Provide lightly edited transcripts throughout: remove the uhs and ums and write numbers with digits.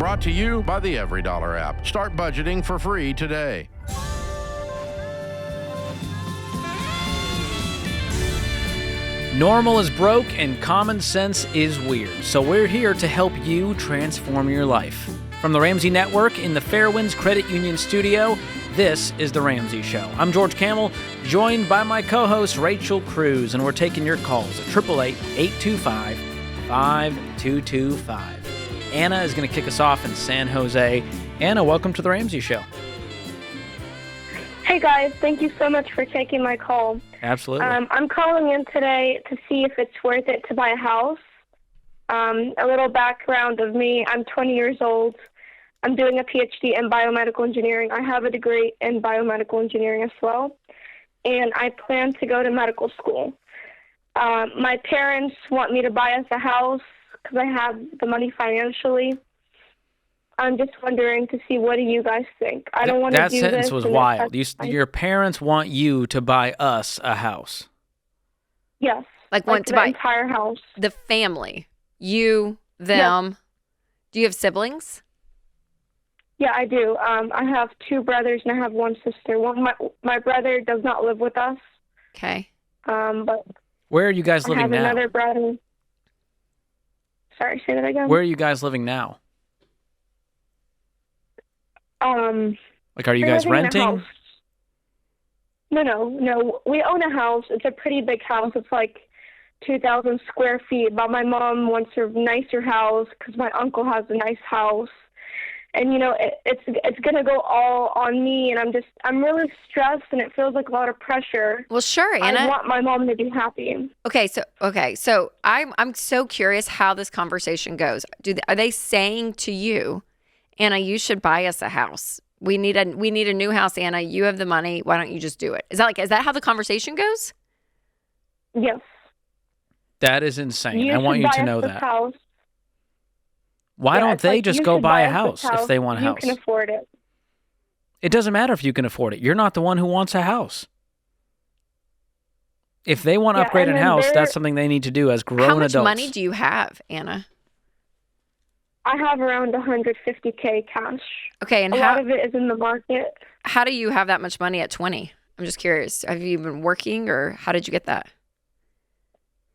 Brought to you by the Every Dollar app. Start budgeting for free today. Normal is broke and common sense is weird. So we're here to help you transform your life. From the Ramsey Network in the Fairwinds Credit Union studio, this is The Ramsey Show. I'm George Kamel, joined by my co-host Rachel Cruze, and we're taking your calls at 888-825-5225. Anna is going to kick us off in San Jose. Anna, welcome to The Ramsey Show. Hey guys, thank you so much for taking my call. Absolutely. I'm calling in today to see if it's worth it to buy a house. A little background of me, I'm 20 years old. I'm doing a PhD in biomedical engineering. I have a degree in biomedical engineering as well, and I plan to go to medical school. My parents want me to buy us a house because I have the money financially. I'm just wondering to see, what do you guys think? I don't want to do this. That sentence was wild. Your parents want you to buy us a house. Yes. Like want to the buy entire house. The family. You, them. Yes. Do you have siblings? Yeah, I do. I have two brothers and I have one sister. My brother does not live with us. Okay. But where are you guys living now? I have another brother. Sorry, say that again. Where are you guys living now? Like, are you guys renting? No. We own a house. It's a pretty big house. It's like 2,000 square feet. But my mom wants a nicer house because my uncle has a nice house. And, you know, it's going to go all on me. And I'm really stressed, and it feels like a lot of pressure. Well, sure, Anna. I want my mom to be happy. Okay, so I'm so curious how this conversation goes. Are they saying to you, Anna, you should buy us a house? We need a new house, Anna. You have the money. Why don't you just do it? Is that how the conversation goes? Yes. That is insane. I want you to know that. House. Why don't they just go buy a house if they want a house? You can afford it. It doesn't matter if you can afford it. You're not the one who wants a house. If they want to upgrade a house, that's something they need to do as grown adults. How much money do you have, Anna? I have around $150K cash. Okay, and a lot of it is in the market. How do you have that much money at 20? I'm just curious. Have you been working, or how did you get that?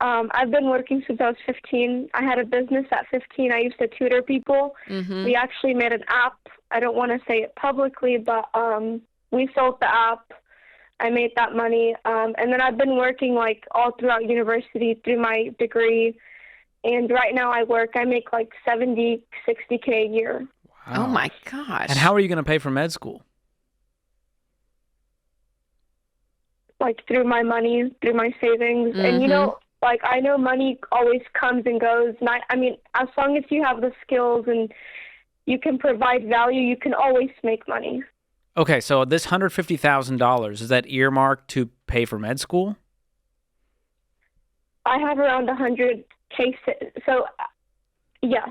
I've been working since I was 15. I had a business at 15. I used to tutor people. Mm-hmm. We actually made an app. I don't want to say it publicly, but we sold the app. I made that money. And then I've been working like all throughout university through my degree. And right now I make like $70,000, $60K a year. Wow. Oh my gosh. And how are you going to pay for med school? Like through my money, through my savings. Mm-hmm. And you know, like I know money always comes and goes. And I mean, as long as you have the skills and you can provide value, you can always make money. Okay, so this $150,000, is that earmarked to pay for med school? I have around 100K, so yes.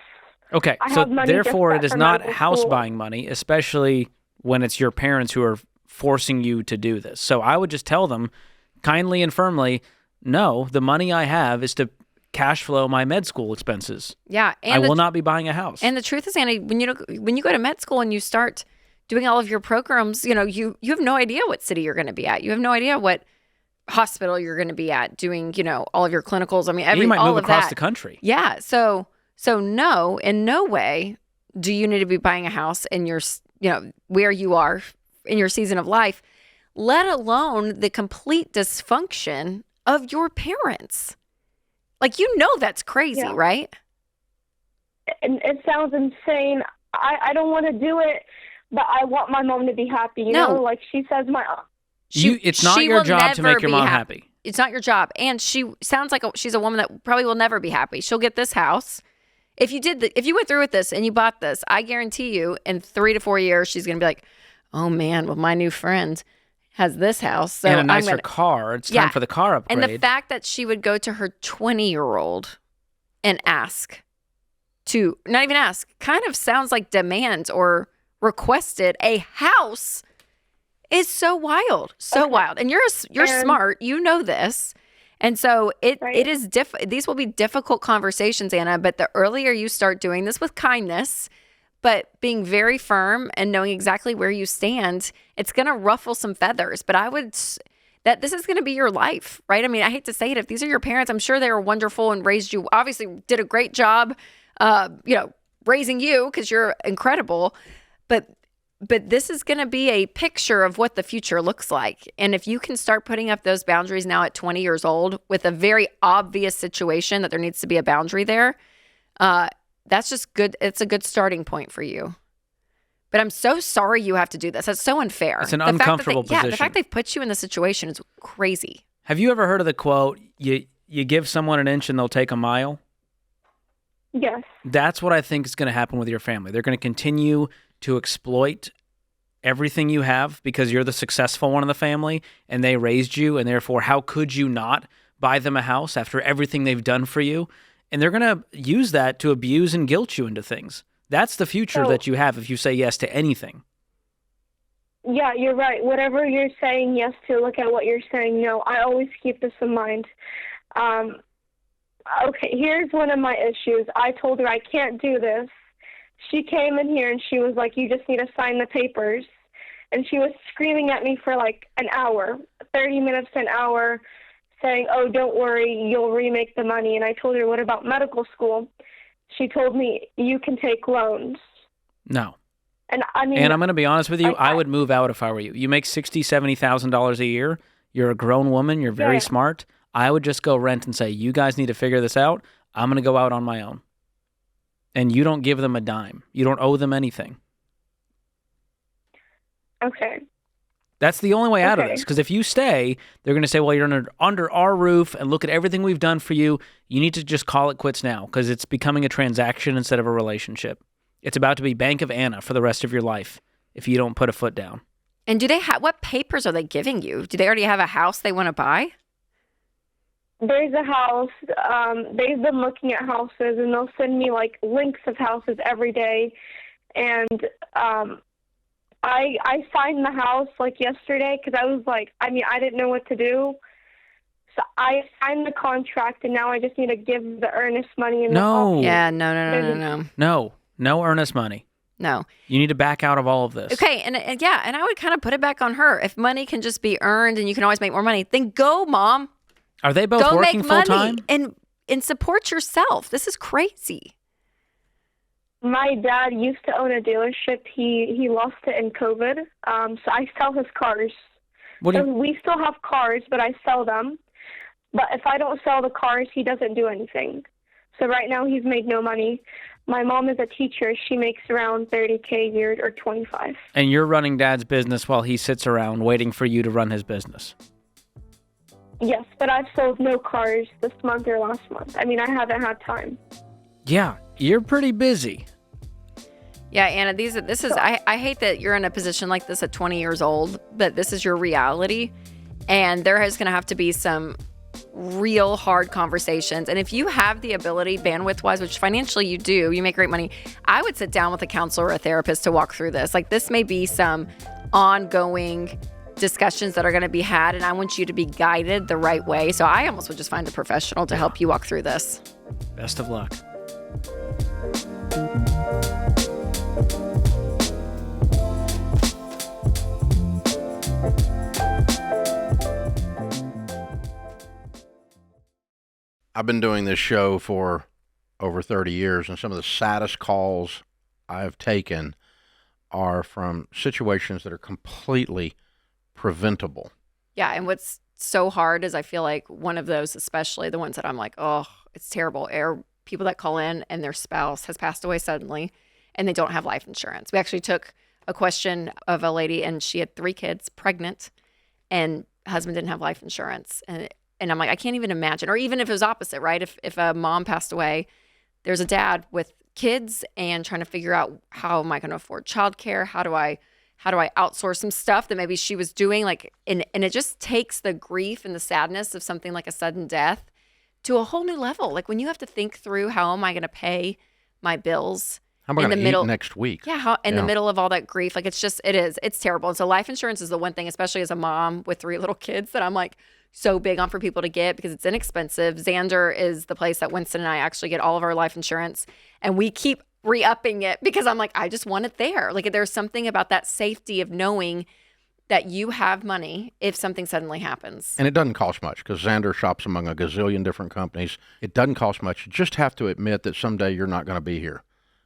Okay, so therefore it is not house buying money, especially when it's your parents who are forcing you to do this. So I would just tell them kindly and firmly, no, the money I have is to cash flow my med school expenses. Yeah. And I will not be buying a house. And the truth is, Annie, when you go to med school and you start doing all of your programs, you know, you have no idea what city you're going to be at. You have no idea what hospital you're going to be at doing, you know, all of your clinicals. I mean, you might move across that. The country. Yeah. So no, in no way do you need to be buying a house in your, you know, where you are in your season of life, let alone the complete dysfunction of your parents. Like, you know, that's crazy, right? And it sounds insane. I don't want to do it, but I want my mom to be happy. You know, like she says, it's not your job to make your mom happy. It's not your job. And she sounds like she's a woman that probably will never be happy. She'll get this house. If you went through with this and you bought this, I guarantee you in 3 to 4 years, she's going to be like, oh man, well, my new friend has this house. So and a nicer car. It's time for the car upgrade. And the fact that she would go to her 20-year-old and ask not even ask, kind of sounds like demand or requested a house is so wild. So wild. And you're smart. You know this. And so it is these will be difficult conversations, Anna, but the earlier you start doing this with kindness, but being very firm and knowing exactly where you stand, it's going to ruffle some feathers. But that this is going to be your life, right? I mean, I hate to say it. If these are your parents, I'm sure they were wonderful and raised you, obviously did a great job, raising you because you're incredible. But this is going to be a picture of what the future looks like. And if you can start putting up those boundaries now at 20 years old with a very obvious situation that there needs to be a boundary there, that's just good. It's a good starting point for you. But I'm so sorry you have to do this. That's so unfair. It's an uncomfortable position. Yeah, the fact they've put you in this situation is crazy. Have you ever heard of the quote, you give someone an inch and they'll take a mile? Yes. That's what I think is going to happen with your family. They're going to continue to exploit everything you have because you're the successful one in the family and they raised you, and therefore how could you not buy them a house after everything they've done for you? And they're going to use that to abuse and guilt you into things. That's the future that you have if you say yes to anything. Yeah, you're right. Whatever you're saying yes to, look at what you're saying no. I always keep this in mind. Okay, here's one of my issues. I told her I can't do this. She came in here and she was like, you just need to sign the papers. And she was screaming at me for like an hour, 30 minutes to an hour, saying, oh, don't worry, you'll remake the money. And I told her, what about medical school? She told me, you can take loans. No. And I mean, and I'm going to be honest with you, I would move out if I were you. You make $60,000, $70,000 a year. You're a grown woman. You're very smart. I would just go rent and say, you guys need to figure this out. I'm going to go out on my own. And you don't give them a dime. You don't owe them anything. Okay. That's the only way out of this. Because if you stay, they're going to say, well, you're under our roof and look at everything we've done for you. You need to just call it quits now because it's becoming a transaction instead of a relationship. It's about to be Bank of Anna for the rest of your life if you don't put a foot down. And do they what papers are they giving you? Do they already have a house they want to buy? There's a house. They've been looking at houses, and they'll send me like links of houses every day. And I signed the house like yesterday because I was like, I didn't know what to do. So I signed the contract, and now I just need to give the earnest money. No. Yeah, no. No earnest money. No. You need to back out of all of this. Okay, and I would kind of put it back on her. If money can just be earned and you can always make more money, then go, Mom. Are they both working full time? And support yourself. This is crazy. My dad used to own a dealership. He lost it in COVID. So I sell his cars. We still have cars, but I sell them. But if I don't sell the cars, he doesn't do anything. So right now he's made no money. My mom is a teacher. She makes around $30K a year or $25. And you're running Dad's business while he sits around waiting for you to run his business. Yes, but I've sold no cars this month or last month. I haven't had time. Yeah, you're pretty busy. Yeah, Anna, I hate that you're in a position like this at 20 years old, but this is your reality. And there is going to have to be some real hard conversations. And if you have the ability, bandwidth-wise, which financially you do, you make great money, I would sit down with a counselor or a therapist to walk through this. Like, this may be some ongoing discussions that are going to be had, and I want you to be guided the right way. So I almost would just find a professional to help you walk through this. Best of luck. I've been doing this show for over 30 years, and some of the saddest calls I've taken are from situations that are completely preventable. Yeah, and what's so hard is I feel like one of those, especially the ones that I'm like, oh, it's terrible, are people that call in and their spouse has passed away suddenly and they don't have life insurance. We actually took a question of a lady, and she had 3 kids, pregnant, and husband didn't have life insurance. And I'm like, I can't even imagine. Or even if it was opposite, right? If a mom passed away, there's a dad with kids and trying to figure out, how am I going to afford childcare? How do I outsource some stuff that maybe she was doing? Like, and it just takes the grief and the sadness of something like a sudden death to a whole new level. Like, when you have to think through, how am I going to pay my bills? How am I going to eat next week? Yeah, in the middle of all that grief. Like, it's terrible. And so life insurance is the one thing, especially as a mom with 3 little kids, that I'm like so big on for people to get because it's inexpensive. Xander is the place that Winston and I actually get all of our life insurance. And we keep re-upping it because I'm like, I just want it there. Like there's something about that safety of knowing that you have money if something suddenly happens. And it doesn't cost much because Xander shops among a gazillion different companies. It doesn't cost much. You just have to admit that someday you're not going to be here.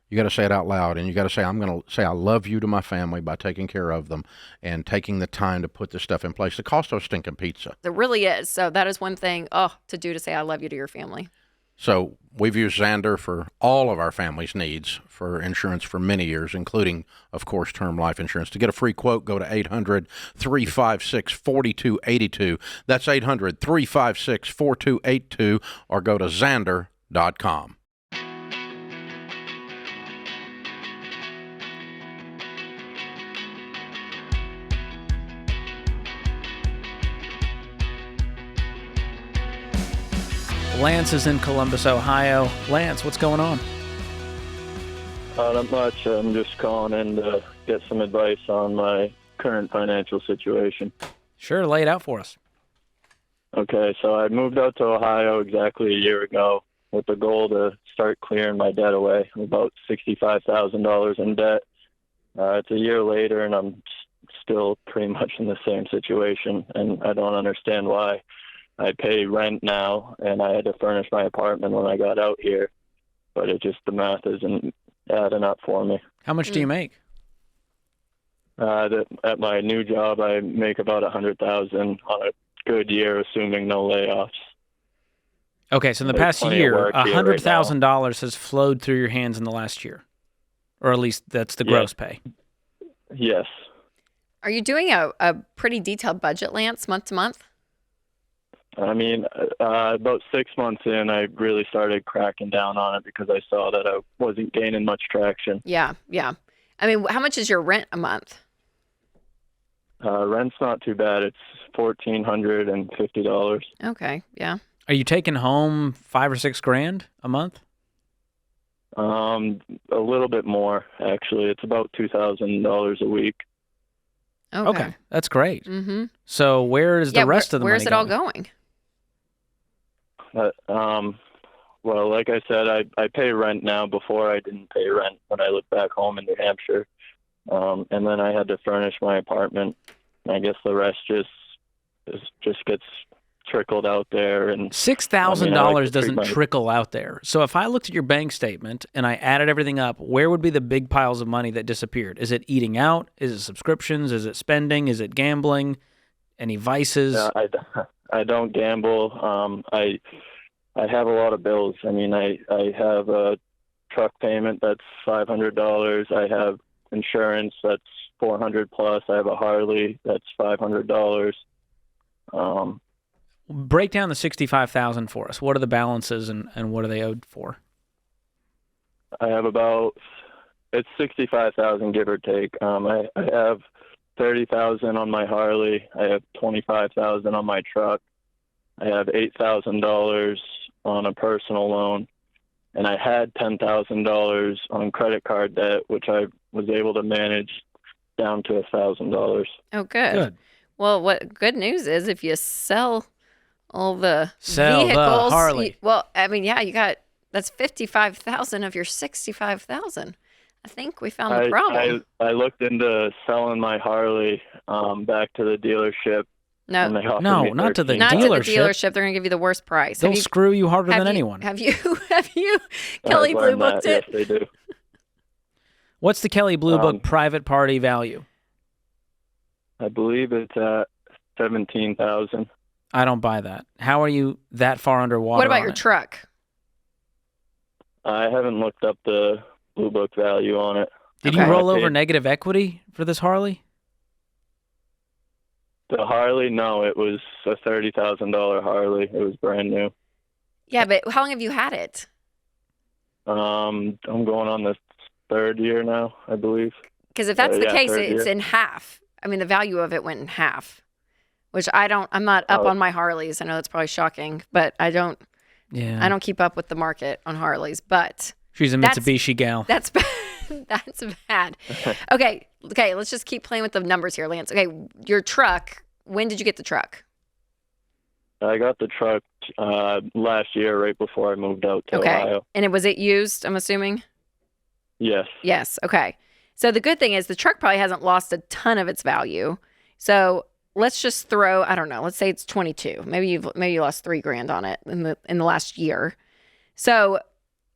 You got to say it out loud, and you got to say, I'm going to say I love you to my family by taking care of them and taking the time to put this stuff in place. It costs us stinking pizza. It really is. So that is one thing to do, to say I love you to your family. So we've used Xander for all of our family's needs for insurance for many years, including, of course, term life insurance. To get a free quote, go to 800-356-4282. That's 800-356-4282, or go to Xander.com. Lance is in Columbus, Ohio. Lance, what's going on? Not much. I'm just calling in to get some advice on my current financial situation. Sure, lay it out for us. Okay, so I moved out to Ohio exactly a year ago with the goal to start clearing my debt away. I'm about $65,000 in debt. It's a year later, and I'm still pretty much in the same situation, and I don't understand why. I pay rent now, and I had to furnish my apartment when I got out here, but the math isn't adding up for me. How much do you make? At my new job, I make about $100,000 on a good year, assuming no layoffs. Okay, so in the There's past plenty of year, work here right $100,000 has flowed through your hands in the last year, or at least that's the gross pay. Yes. Are you doing a pretty detailed budget, Lance, month to month? I mean, about 6 months in, I really started cracking down on it because I saw that I wasn't gaining much traction. Yeah. I mean, how much is your rent a month? Rent's not too bad. It's $1,450. Okay, yeah. Are you taking home $5 or $6 grand a month? A little bit more, actually. It's about $2,000 a week. Okay, that's great. Mm-hmm. So where is the rest of the money where's it all going? Well, like I said, I pay rent now. Before I didn't pay rent when I lived back home in New Hampshire. And then I had to furnish my apartment. I guess the rest just gets trickled out there. And $6,000 doesn't trickle out there. So if I looked at your bank statement and I added everything up, where would be the big piles of money that disappeared? Is it eating out? Is it subscriptions? Is it spending? Is it gambling? Any vices? I don't gamble. I have a lot of bills. I mean, I have a truck payment that's $500. I have insurance that's $400 plus. I have a Harley that's $500. Break down the $65,000 for us. What are the balances and what are they owed for? I have it's $65,000 give or take. I have $30,000 on my Harley. I have $25,000 on my truck. I have $8,000 on a personal loan, and I had $10,000 on credit card debt, which I was able to manage down to $1,000. Oh, good. Well, what good news is if you sell all the vehicles, the Harley. That's $55,000 of your $65,000. I think we found the problem. I looked into selling my Harley back to the dealership. No, not to the dealership. Not to the dealership. They're going to give you the worst price. They'll screw you harder than anyone. Have you Kelly Blue booked it? Yes, they do. What's the Kelly Blue Book private party value? I believe it's at $17,000. I don't buy that. How are you that far underwater? What about your truck? I haven't looked up the Blue Book value on it. Did you roll over negative equity for this Harley? The Harley, no, it was a $30,000 Harley. It was brand new. Yeah, but how long have you had it? I'm going on the third year now, I believe. Because if that's the case, it's in half. I mean, the value of it went in half, which I'm not up on my Harleys. I know that's probably shocking, but I don't keep up with the market on Harleys, but she's a Mitsubishi gal. That's bad. That's bad. Okay, let's just keep playing with the numbers here, Lance. Okay, your truck, when did you get the truck? I got the truck last year, right before I moved out to Ohio. And was it used, I'm assuming? Yes. Yes. Okay. So the good thing is the truck probably hasn't lost a ton of its value. So let's just throw, I don't know, let's say it's 22. Maybe you lost $3,000 on it in the last year. So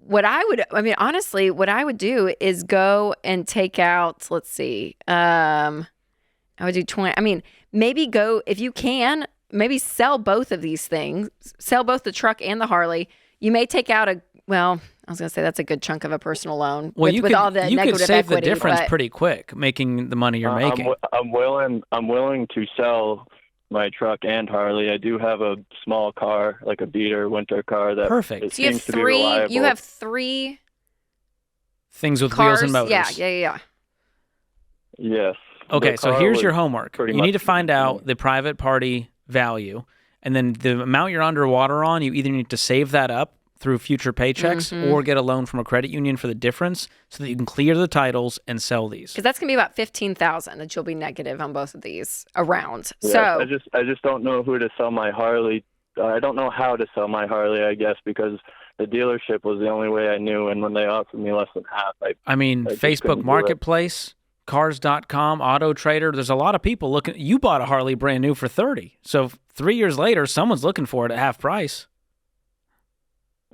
honestly, what I would do is go and take out, let's see, I would do 20. Maybe go, if you can, maybe sell both of these things, sell both the truck and the Harley. You may take out I was going to say that's a good chunk of a personal loan with all the you negative could save equity, the difference but pretty quick, making the money you're making. I'm willing to sell my truck and Harley. I do have a small car, like a beater winter car that Perfect. So you have seems to be reliable. You have 3 Things with cars. wheels and motors. Yeah. Yes. Okay, The so car here's was your homework. pretty You need to much- find out the private party value, and then the amount you're underwater on, you either need to save that up through future paychecks or get a loan from a credit union for the difference so that you can clear the titles and sell these. Because that's going to be about $15,000 that you'll be negative on both of these around. Yes, So I just don't know who to sell my Harley. I don't know how to sell my Harley, I guess, because the dealership was the only way I knew, and when they offered me less than half, I just couldn't Facebook do it. Marketplace, Cars.com, Auto Trader, there's a lot of people looking. You bought a Harley brand new for $30,000. So 3 years later, someone's looking for it at half price.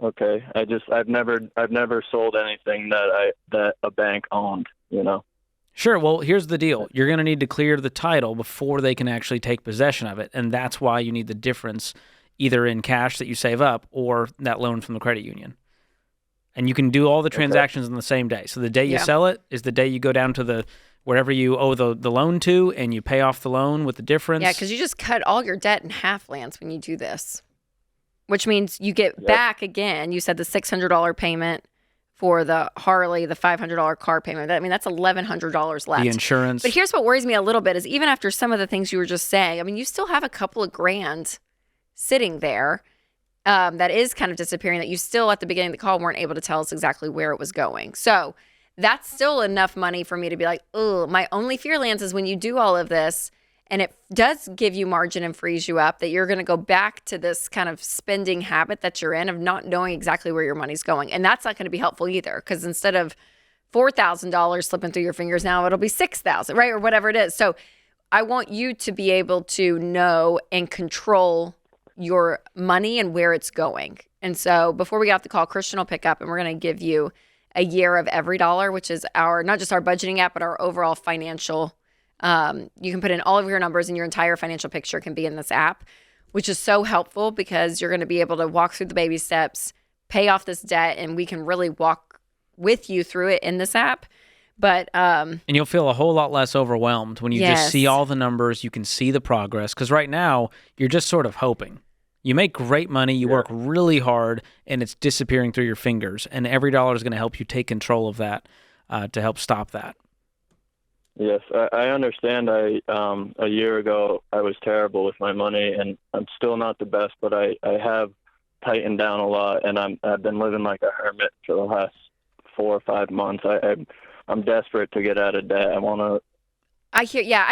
Okay, I've never sold anything that a bank owned, you know. Sure. Well, here's the deal. You're going to need to clear the title before they can actually take possession of it. And that's why you need the difference either in cash that you save up or that loan from the credit union. And you can do all the transactions on the same day. So the day you sell it is the day you go down to wherever you owe the loan to, and you pay off the loan with the difference. yeah, because you just cut all your debt in half, Lance, when you do this. Which means you get back again. You said the $600 payment for the Harley, the $500 car payment. That's $1,100 left. The insurance. But here's what worries me a little bit is even after some of the things you were just saying, you still have a couple of grand sitting there that is kind of disappearing that you still at the beginning of the call weren't able to tell us exactly where it was going. So that's still enough money for me to be like, oh, my only fear, Lance, is when you do all of this and it does give you margin and frees you up, that you're going to go back to this kind of spending habit that you're in of not knowing exactly where your money's going. And that's not going to be helpful either, because instead of $4,000 slipping through your fingers, now it'll be $6,000, right? Or whatever it is. So I want you to be able to know and control your money and where it's going. And so before we get off the call, Christian will pick up and we're going to give you a year of every dollar, which is not just our budgeting app, but our overall financial. You can put in all of your numbers and your entire financial picture can be in this app, which is so helpful because you're going to be able to walk through the baby steps, pay off this debt, and we can really walk with you through it in this app. But and you'll feel a whole lot less overwhelmed when you just see Yes. all the numbers. You can see the progress, because right now you're just sort of hoping. You make great money, you work really hard, and it's disappearing through your fingers. And every dollar is going to help you take control of that to help stop that. Yes, I understand. A year ago I was terrible with my money, and I'm still not the best, but I have tightened down a lot, and I've been living like a hermit for the last 4 or 5 months. I'm desperate to get out of debt. I want to. I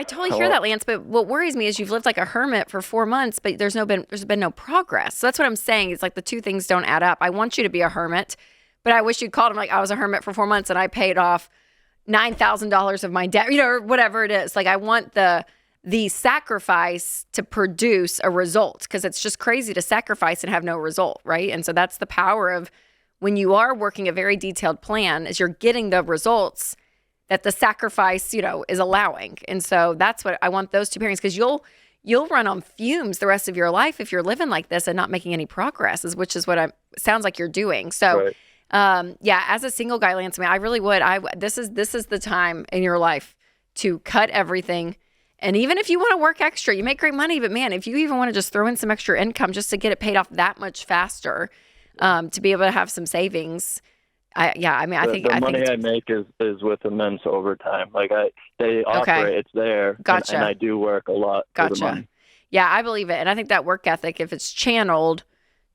totally hear that, Lance. But what worries me is you've lived like a hermit for 4 months, but there's been no progress. So that's what I'm saying. It's like the two things don't add up. I want you to be a hermit, but I wish you'd called him like I was a hermit for 4 months and I paid off $9,000 of my debt, or whatever it is. Like I want the sacrifice to produce a result, because it's just crazy to sacrifice and have no result, right? And so that's the power of when you are working a very detailed plan, is you're getting the results that the sacrifice, is allowing. And so that's what I want those two pairings, because you'll run on fumes the rest of your life if you're living like this and not making any progress, which is what sounds like you're doing. So Right. As a single guy, Lance, I really would. This is the time in your life to cut everything. And even if you want to work extra, you make great money, but man, if you even want to just throw in some extra income just to get it paid off that much faster, to be able to have some savings. I think the money I make is with immense overtime. Like they offer it, it's there. Gotcha. And I do work a lot for the money. Yeah, I believe it. And I think that work ethic, if it's channeled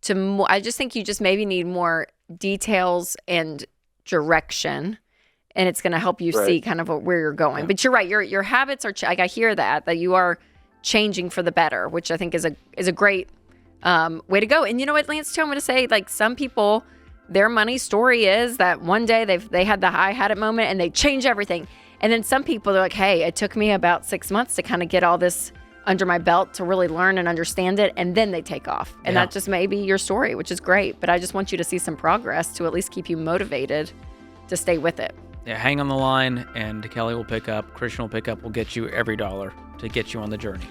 to more, I just think you just maybe need more details and direction, and it's going to help you see kind of where you're going. Yeah. But you're right. Your habits are, like I hear that you are changing for the better, which I think is a great way to go. And you know what, Lance, too, I'm going to say, like, some people their money story is that one day they had the I had it moment and they changed everything. And then some people are like, hey, it took me about 6 months to kind of get all this under my belt to really learn and understand it, and then they take off. And that just may be your story, which is great. But I just want you to see some progress to at least keep you motivated to stay with it. Yeah, hang on the line, and Kelly will pick up, Christian will pick up, we'll get you every dollar to get you on the journey.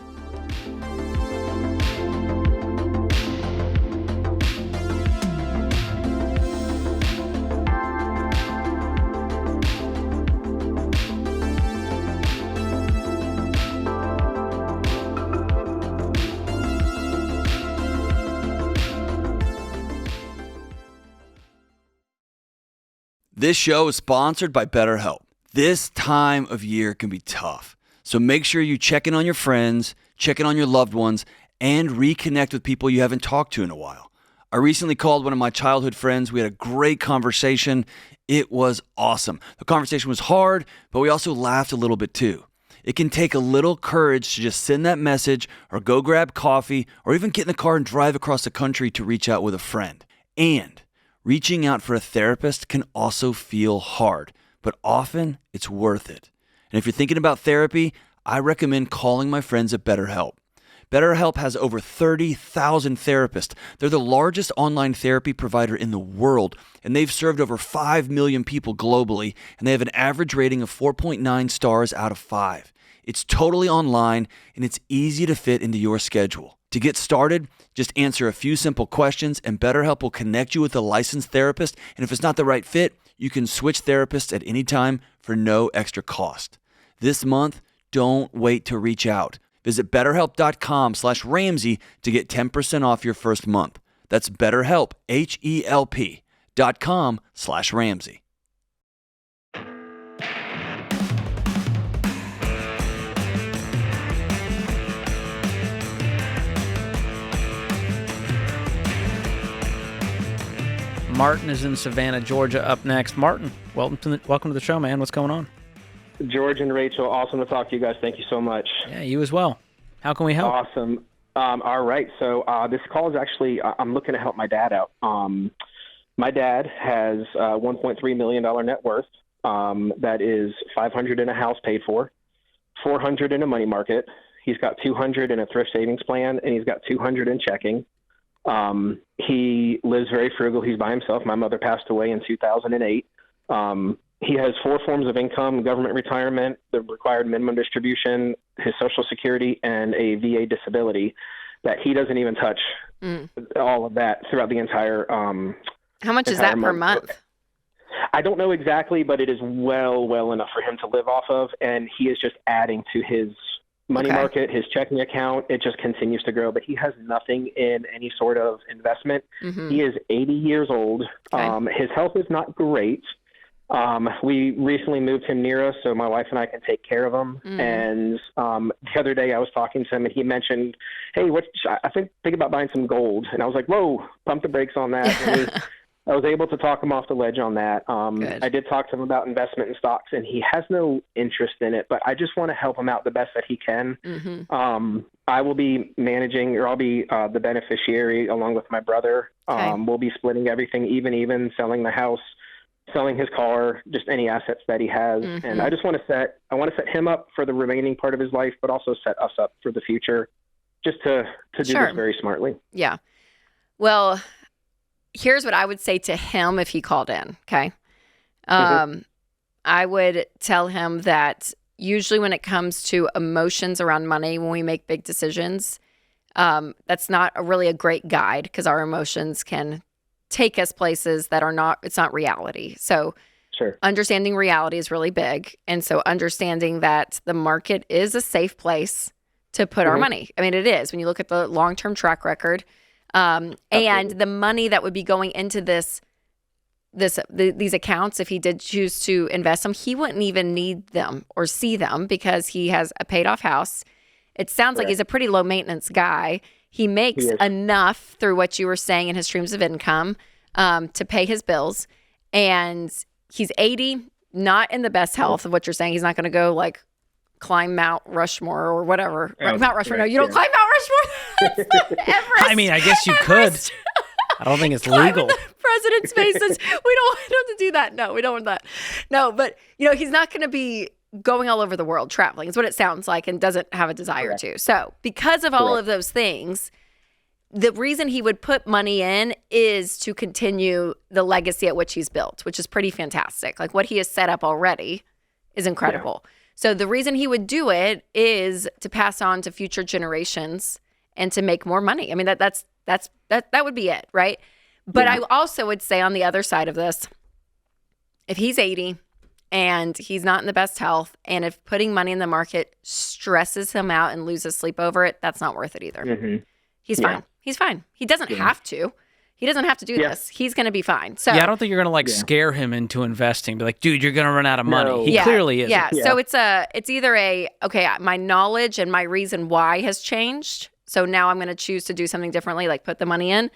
This show is sponsored by BetterHelp. This time of year can be tough, so make sure you check in on your friends, check in on your loved ones, and reconnect with people you haven't talked to in a while. I recently called one of my childhood friends. We had a great conversation. It was awesome. The conversation was hard, but we also laughed a little bit too. It can take a little courage to just send that message or go grab coffee or even get in the car and drive across the country to reach out with a friend. And reaching out for a therapist can also feel hard, but often it's worth it. And if you're thinking about therapy, I recommend calling my friends at BetterHelp. BetterHelp has over 30,000 therapists. They're the largest online therapy provider in the world, and they've served over 5 million people globally, and they have an average rating of 4.9 stars out of 5. It's totally online, and it's easy to fit into your schedule. To get started, just answer a few simple questions, and BetterHelp will connect you with a licensed therapist. And if it's not the right fit, you can switch therapists at any time for no extra cost. This month, don't wait to reach out. Visit BetterHelp.com/Ramsey to get 10% off your first month. That's BetterHelp, HELP.com/Ramsey. Martin is in Savannah, Georgia, up next. Martin, welcome to the show, man. What's going on? George and Rachel, awesome to talk to you guys. Thank you so much. Yeah, you as well. How can we help? Awesome. All right. So this call is actually, I'm looking to help my dad out. My dad has $1.3 million net worth. That is $500 in a house paid for, $400 in a money market. He's got $200 in a thrift savings plan, and he's got $200 in checking. He lives very frugal. He's by himself. My mother passed away in 2008. He has 4 forms of income: government retirement, the required minimum distribution, his Social Security, and a VA disability that he doesn't even touch. All of that throughout the entire How much is that per month? I don't know exactly, but it is well enough for him to live off of, and he is just adding to his money market, his checking account. It just continues to grow, but he has nothing in any sort of investment. He is 80 years old. His health is not great. We recently moved him near us so my wife and I can take care of him. And the other day I was talking to him and he mentioned, hey, I think about buying some gold. And I was like, whoa, pump the brakes on that. And I was able to talk him off the ledge on that. I did talk to him about investment in stocks, and he has no interest in it, but I just want to help him out the best that he can. I will be managing, or I'll be the beneficiary along with my brother. We'll be splitting everything even, selling the house, selling his car, just any assets that he has. And I just want to set him up for the remaining part of his life, but also set us up for the future, just to do this very smartly. Yeah. Well, here's what I would say to him if he called in, okay? I would tell him that usually when it comes to emotions around money, when we make big decisions, that's not really a great guide because our emotions can take us places that it's not reality. So understanding reality is really big. And so understanding that the market is a safe place to put our money. I mean, it is. When you look at the long-term track record, and the money that would be going into these accounts, if he did choose to invest them, he wouldn't even need them or see them because he has a paid off house. It sounds like he's a pretty low maintenance guy. He makes enough through what you were saying in his streams of income to pay his bills. And he's 80, not in the best health of what you're saying. He's not going to go like climb Mount Rushmore or whatever. Mount Rushmore. No, you don't climb Mount Rushmore. I mean, I guess you could. I don't think it's legal. The president's face is, we don't want him to do that. No, we don't want that. No, but he's not going to be going all over the world traveling is what it sounds like, and doesn't have a desire to. So because of all of those things, the reason he would put money in is to continue the legacy at which he's built, which is pretty fantastic. Like what he has set up already is incredible. Yeah. So the reason he would do it is to pass on to future generations and to make more money. I mean, that would be it, right? But I also would say on the other side of this, if he's 80 and he's not in the best health, and if putting money in the market stresses him out and loses sleep over it, that's not worth it either. Mm-hmm. He's fine. He's fine. He doesn't have to. He doesn't have to do this. He's going to be fine. So I don't think you're going to scare him into investing. Be like, dude, you're going to run out of money. No. He clearly is. Yeah. So it's either my knowledge and my reason why has changed. So now I'm going to choose to do something differently, like put the money in.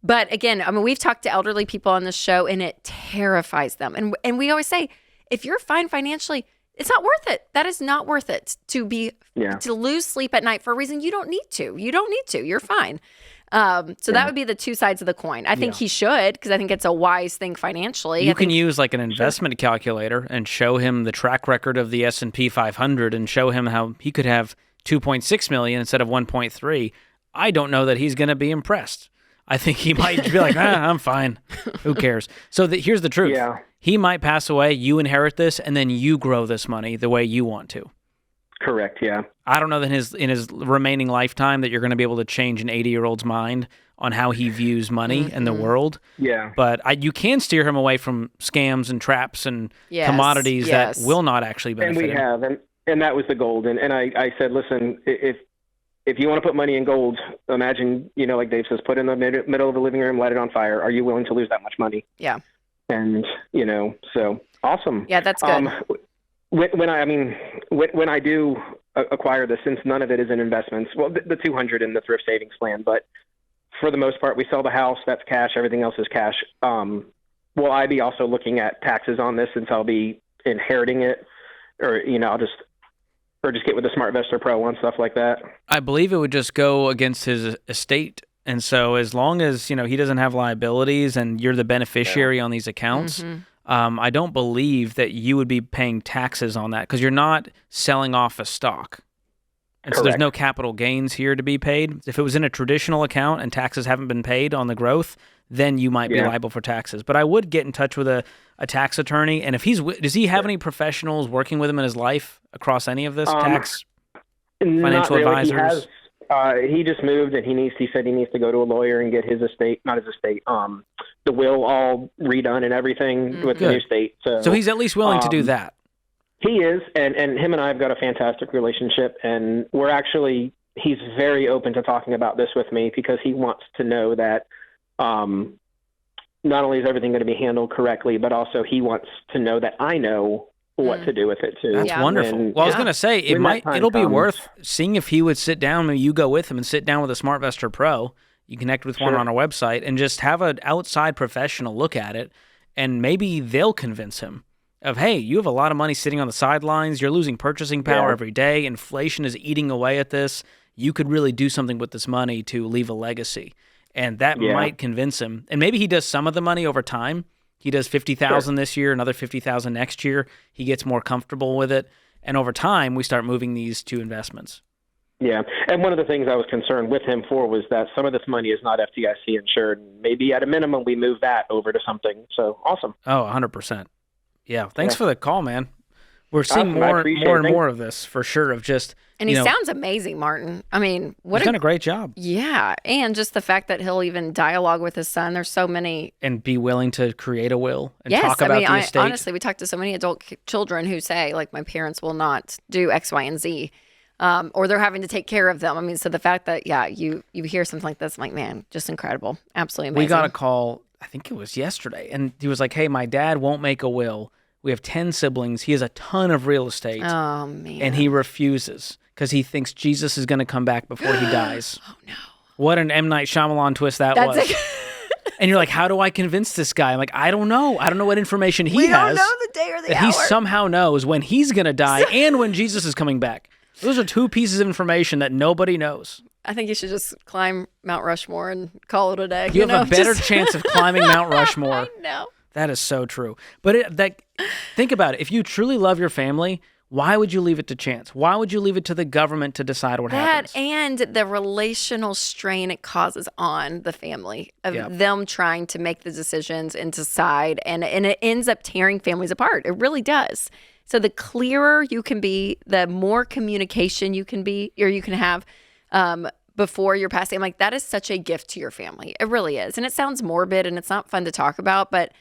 But again, I mean, we've talked to elderly people on this show, and it terrifies them. And we always say, if you're fine financially, it's not worth it. That is not worth it to lose sleep at night for a reason you don't need to. You don't need to. You're fine. So that would be the two sides of the coin. I think he should, because I think it's a wise thing financially. You can use like an investment calculator and show him the track record of the S&P 500 and show him how he could have 2.6 million instead of 1.3. I don't know that he's going to be impressed. I think he might be like, I'm fine. Who cares? So here's the truth. Yeah. He might pass away, you inherit this, and then you grow this money the way you want to. Correct, yeah. I don't know that in his remaining lifetime that you're going to be able to change an 80-year-old's mind on how he views money and the world. Yeah. But you can steer him away from scams and traps and commodities that will not actually benefit him. And we have, and that was the gold. And I said, listen, if you want to put money in gold, imagine, like Dave says, put it in the middle of the living room, light it on fire. Are you willing to lose that much money? Yeah. And, so awesome. Yeah, that's good. When I do acquire this, since none of it is in investments, well, the 200 in the thrift savings plan, but for the most part, we sell the house, that's cash, everything else is cash. Will I be also looking at taxes on this since I'll be inheriting it, or, I'll just get with the SmartVestor Pro and stuff like that? I believe it would just go against his estate. And so as long as, he doesn't have liabilities and you're the beneficiary on these accounts, I don't believe that you would be paying taxes on that because you're not selling off a stock. And so there's no capital gains here to be paid. If it was in a traditional account and taxes haven't been paid on the growth, then you might be liable for taxes. But I would get in touch with a tax attorney. And if does he have any professionals working with him in his life across any of this, tax, financial advisors? He just moved, and he said he needs to go to a lawyer and get the will all redone and everything with the new state. So he's at least willing to do that. He is, and him and I have got a fantastic relationship, and he's very open to talking about this with me because he wants to know that not only is everything going to be handled correctly, but also he wants to know that I know what to do with it too. That's wonderful. Well, I was going to say it'll be worth seeing if he would sit down. Maybe you go with him and sit down with a SmartVestor Pro. You connect with one on our website and just have an outside professional look at it, and maybe they'll convince him of, hey, you have a lot of money sitting on the sidelines. You're losing purchasing power every day. Inflation is eating away at this. You could really do something with this money to leave a legacy, and that might convince him. And maybe he does some of the money over time. He does $50,000 this year, another $50,000 next year. He gets more comfortable with it, and over time, we start moving these to investments. Yeah, and one of the things I was concerned with him for was that some of this money is not FDIC insured. Maybe at a minimum, we move that over to something. So awesome. Oh, 100%. Yeah, thanks for the call, man. We're seeing more and more of this for sure. And he sounds amazing, Martin. I mean, he's done a great job. Yeah, and just the fact that he'll even dialogue with his son. There's so many, and be willing to create a will and talk about the estate. Honestly, we talk to so many adult children who say, like, my parents will not do X, Y, and Z, or they're having to take care of them. I mean, so the fact that you hear something like this, I'm like, man, just incredible, absolutely amazing. We got a call, I think it was yesterday, and he was like, hey, my dad won't make a will. We have 10 siblings. He has a ton of real estate. Oh, man. And he refuses because he thinks Jesus is going to come back before he dies. Oh, no. What an M. Night Shyamalan twist that was. And you're like, how do I convince this guy? I'm like, I don't know. I don't know what information he has. We don't know the day or the hour. He somehow knows when he's going to die and when Jesus is coming back. Those are two pieces of information that nobody knows. I think you should just climb Mount Rushmore and call it a day. You have a better chance of climbing Mount Rushmore. I know. That is so true. But think about it. If you truly love your family, why would you leave it to chance? Why would you leave it to the government to decide what happens? And the relational strain it causes on the family of them trying to make the decisions and decide, and it ends up tearing families apart. It really does. So the clearer you can be, the more communication you can be, or you can have before you're passing. I'm like, that is such a gift to your family. It really is. And it sounds morbid and it's not fun to talk about, but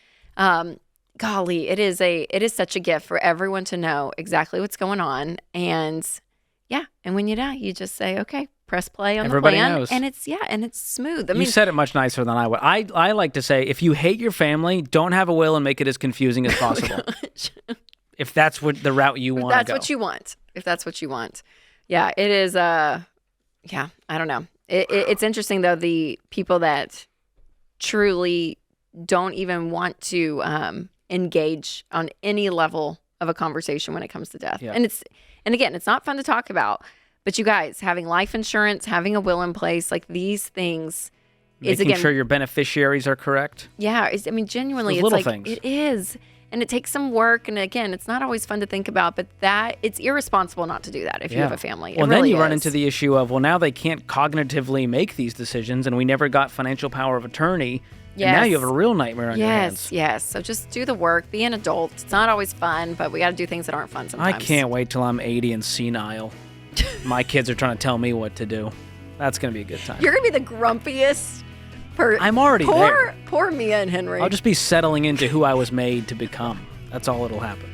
golly, it is such a gift for everyone to know exactly what's going on. And and when you die, you just say, okay, press play on Everybody the plan. knows. And it's smooth. I You mean, said it much nicer than I would. I like to say, if you hate your family, don't have a will and make it as confusing as possible. If that's what the route you want to go. If that's what you want. Yeah, it is. I don't know. It's interesting, though, the people that truly don't even want to engage on any level of a conversation when it comes to death. Yeah. And again, it's not fun to talk about, but you guys, having life insurance, having a will in place, like these things Making sure your beneficiaries are correct. Yeah, genuinely, Those it's like things. it is. And it takes some work. And again, it's not always fun to think about, but it's irresponsible not to do that if you have a family. Well, it then really you run is. into the issue of, now they can't cognitively make these decisions, and we never got financial power of attorney. Yes. And now you have a real nightmare on your hands. Yes. So just do the work. Be an adult. It's not always fun, but we got to do things that aren't fun sometimes. I can't wait till I'm 80 and senile. My kids are trying to tell me what to do. That's going to be a good time. You're going to be the grumpiest person. I'm already there. Poor Mia and Henry. I'll just be settling into who I was made to become. That's all that'll happen.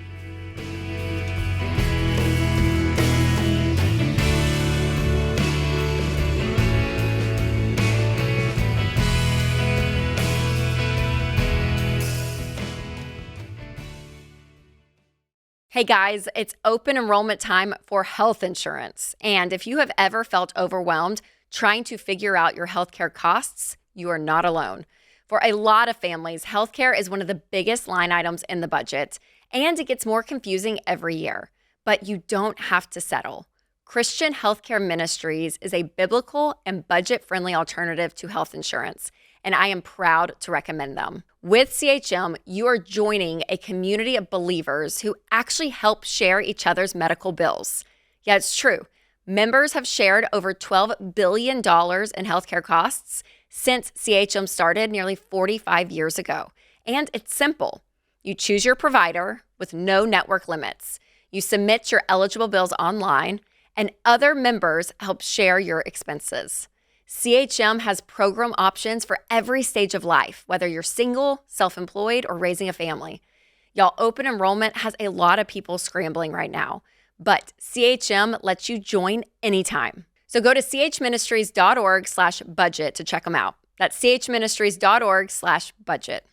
Hey guys, it's open enrollment time for health insurance. And if you have ever felt overwhelmed trying to figure out your healthcare costs, you are not alone. For a lot of families, healthcare is one of the biggest line items in the budget, and it gets more confusing every year. But you don't have to settle. Christian Healthcare Ministries is a biblical and budget-friendly alternative to health insurance, and I am proud to recommend them. With CHM, you are joining a community of believers who actually help share each other's medical bills. Yeah, it's true. Members have shared over $12 billion in healthcare costs since CHM started nearly 45 years ago. And it's simple. You choose your provider with no network limits. You submit your eligible bills online, and other members help share your expenses. CHM has program options for every stage of life, whether you're single, self-employed, or raising a family. Y'all, open enrollment has a lot of people scrambling right now, but CHM lets you join anytime. So go to chministries.org/budget to check them out. That's chministries.org/budget.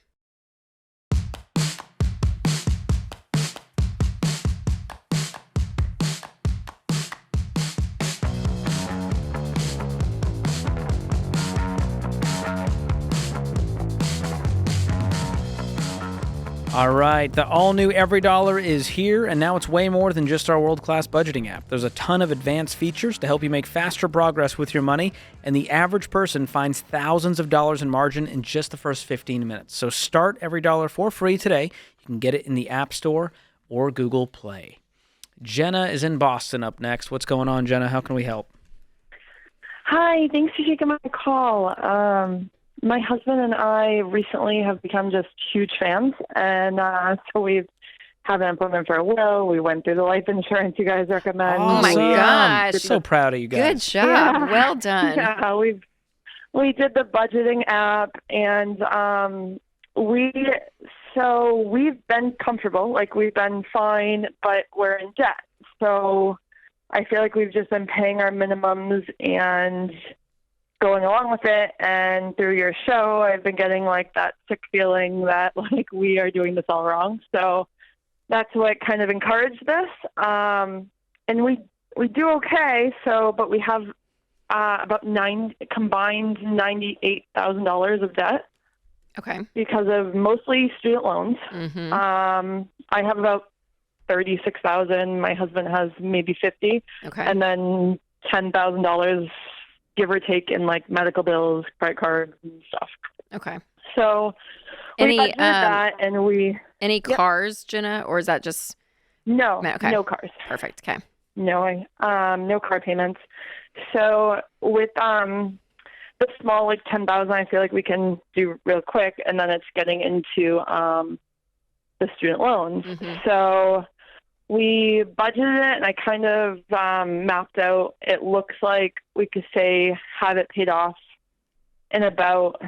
All right, the all-new Every Dollar is here, and now it's way more than just our world-class budgeting app. There's a ton of advanced features to help you make faster progress with your money, and the average person finds thousands of dollars in margin in just the first 15 minutes. So start Every Dollar for free today. You can get it in the App Store or Google Play. Jenna is in Boston up next. What's going on, Jenna? How can we help? Hi, thanks for taking my call. My husband and I recently have become just huge fans, and so we've had an appointment for a will. We went through the life insurance you guys recommend. Oh my gosh. So proud of you guys. Good job. Yeah. Well done. Yeah, we did the budgeting app, and we've been comfortable, like we've been fine, but we're in debt. So I feel like we've just been paying our minimums and going along with it. And through your show, I've been getting like that sick feeling that like we are doing this all wrong. So that's what kind of encouraged this. And we do okay. So, but we have about combined $98,000 of debt. Okay. Because of mostly student loans. Mm-hmm. I have about $36,000. My husband has maybe $50,000. Okay. And then $10,000 give or take in like medical bills, credit cards, and stuff. Okay. So we budgeted that, and we any cars, Jenna, or is that just no cars? Perfect. Okay. No car payments. So with the small, like 10,000, I feel like we can do real quick, and then it's getting into the student loans. So we budgeted it, and I kind of mapped out. It looks like we could say have it paid off in about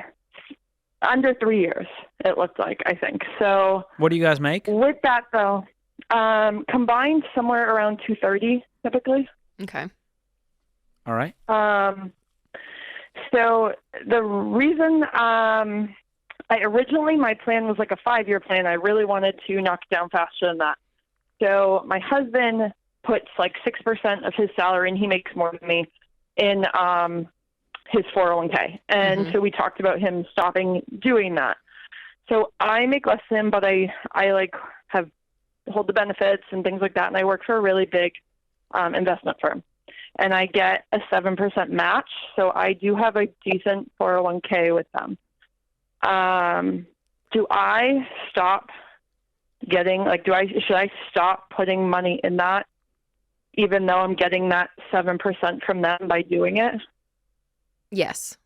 under 3 years. It looked like, I think. So what do you guys make? With that though, combined somewhere around 230 typically. Okay. All right. So the reason originally my plan was like a 5-year plan. I really wanted to knock it down faster than that. So my husband puts like 6% of his salary, and he makes more than me, in his 401k. And so we talked about him stopping doing that. So I make less than him, but I like hold the benefits and things like that. And I work for a really big investment firm, and I get a 7% match. So I do have a decent 401k with them. Do I stop getting, like, should I stop putting money in that, even though I'm getting that 7% from them by doing it? Yes.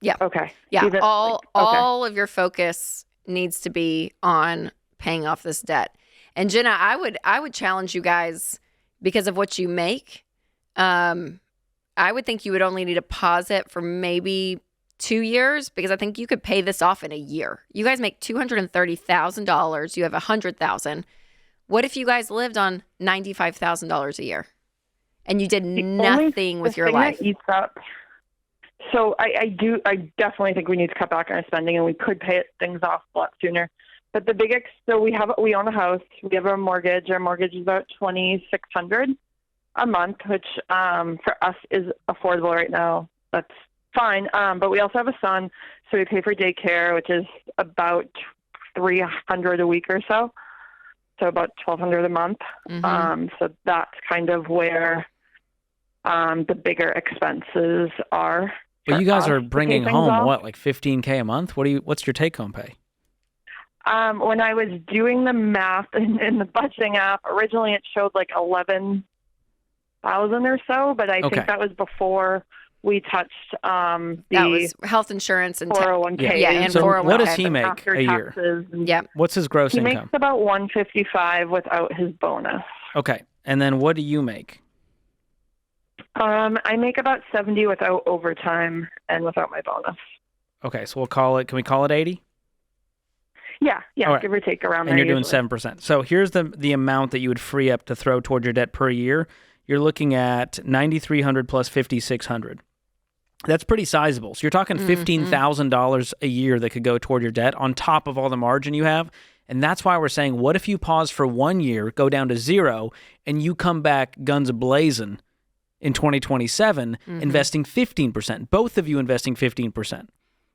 Yeah. Okay. Yeah. All of your focus needs to be on paying off this debt. And Jenna, I would challenge you guys, because of what you make. I would think you would only need to pause it for maybe 2 years, because I think you could pay this off in a year. You guys make $230,000. You have $100,000. What if you guys lived on $95,000 a year, and you did nothing with your life? That eats up. So I definitely think we need to cut back on our spending, and we could pay things off a lot sooner. But the biggest, so we own a house. We have a mortgage. Our mortgage is about $2,600 a month, which for us is affordable right now. That's fine. But we also have a son, so we pay for daycare, which is about $300 a week or so. So about $1,200 a month. So that's kind of where the bigger expenses are. Well, you guys are bringing home what, like $15K a month? What's your take-home pay? When I was doing the math in the budgeting app, originally it showed like 11,000 or so, but I think that was before we touched that was health insurance and 401k. Yeah, and so 401k. What does he make a year? Yeah. What's his gross income? He makes about $155 without his bonus. Okay, and then what do you make? I make about $70 without overtime and without my bonus. Okay, so can we call it 80? Yeah, right. Give or take around there. And you're doing 7%. So here's the amount that you would free up to throw toward your debt per year. You're looking at $9,300 plus $5,600. That's pretty sizable. So you're talking $15,000 a year that could go toward your debt on top of all the margin you have. And that's why we're saying, what if you pause for 1 year, go down to zero, and you come back guns a-blazing in 2027, investing 15%. Both of you investing 15%.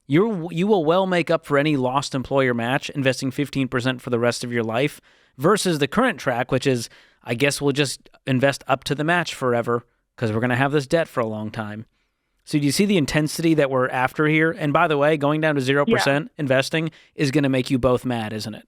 You will well make up for any lost employer match, investing 15% for the rest of your life, versus the current track, which is, I guess we'll just invest up to the match forever because we're going to have this debt for a long time. So do you see the intensity that we're after here? And by the way, going down to 0% investing is going to make you both mad, isn't it?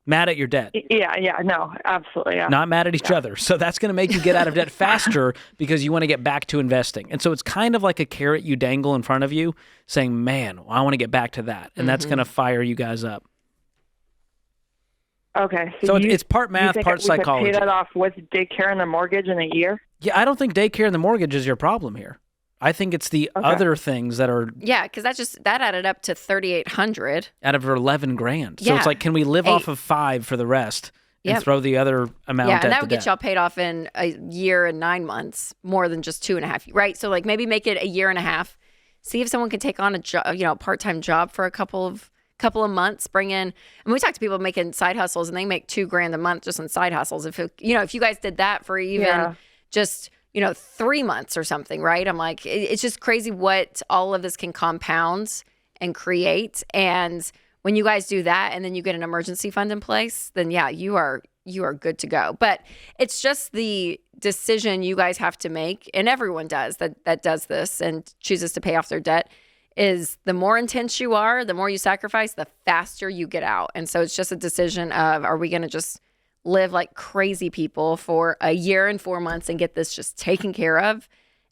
Mad at your debt. Yeah, no, absolutely. Yeah. Not mad at each other. So that's going to make you get out of debt faster because you want to get back to investing. And so it's kind of like a carrot you dangle in front of you saying, man, I want to get back to that. And that's going to fire you guys up. Okay. So it's part math, part psychology. Could pay that off with daycare and a mortgage in a year? Yeah, I don't think daycare and the mortgage is your problem here. I think it's the other things that are... Yeah, because that added up to $3,800. Out of $11,000. So it's like, can we live off of $5,000 for the rest and throw the other amount at the and that would debt? get y'all paid off in a year and 9 months, more than just 2.5, right? So like maybe make it a year and a half. See if someone can take on a job, part-time job for a couple of months, bring in, and we talk to people making side hustles and they make $2,000 a month just on side hustles. If you guys did that for even just 3 months or something, right? I'm like, it's just crazy what all of this can compound and create. And when you guys do that and then you get an emergency fund in place, then you are you are good to go. But it's just the decision you guys have to make, and everyone does that does this and chooses to pay off their debt, is the more intense you are, the more you sacrifice, the faster you get out. And so it's just a decision of, are we going to just live like crazy people for a year and 4 months and get this just taken care of?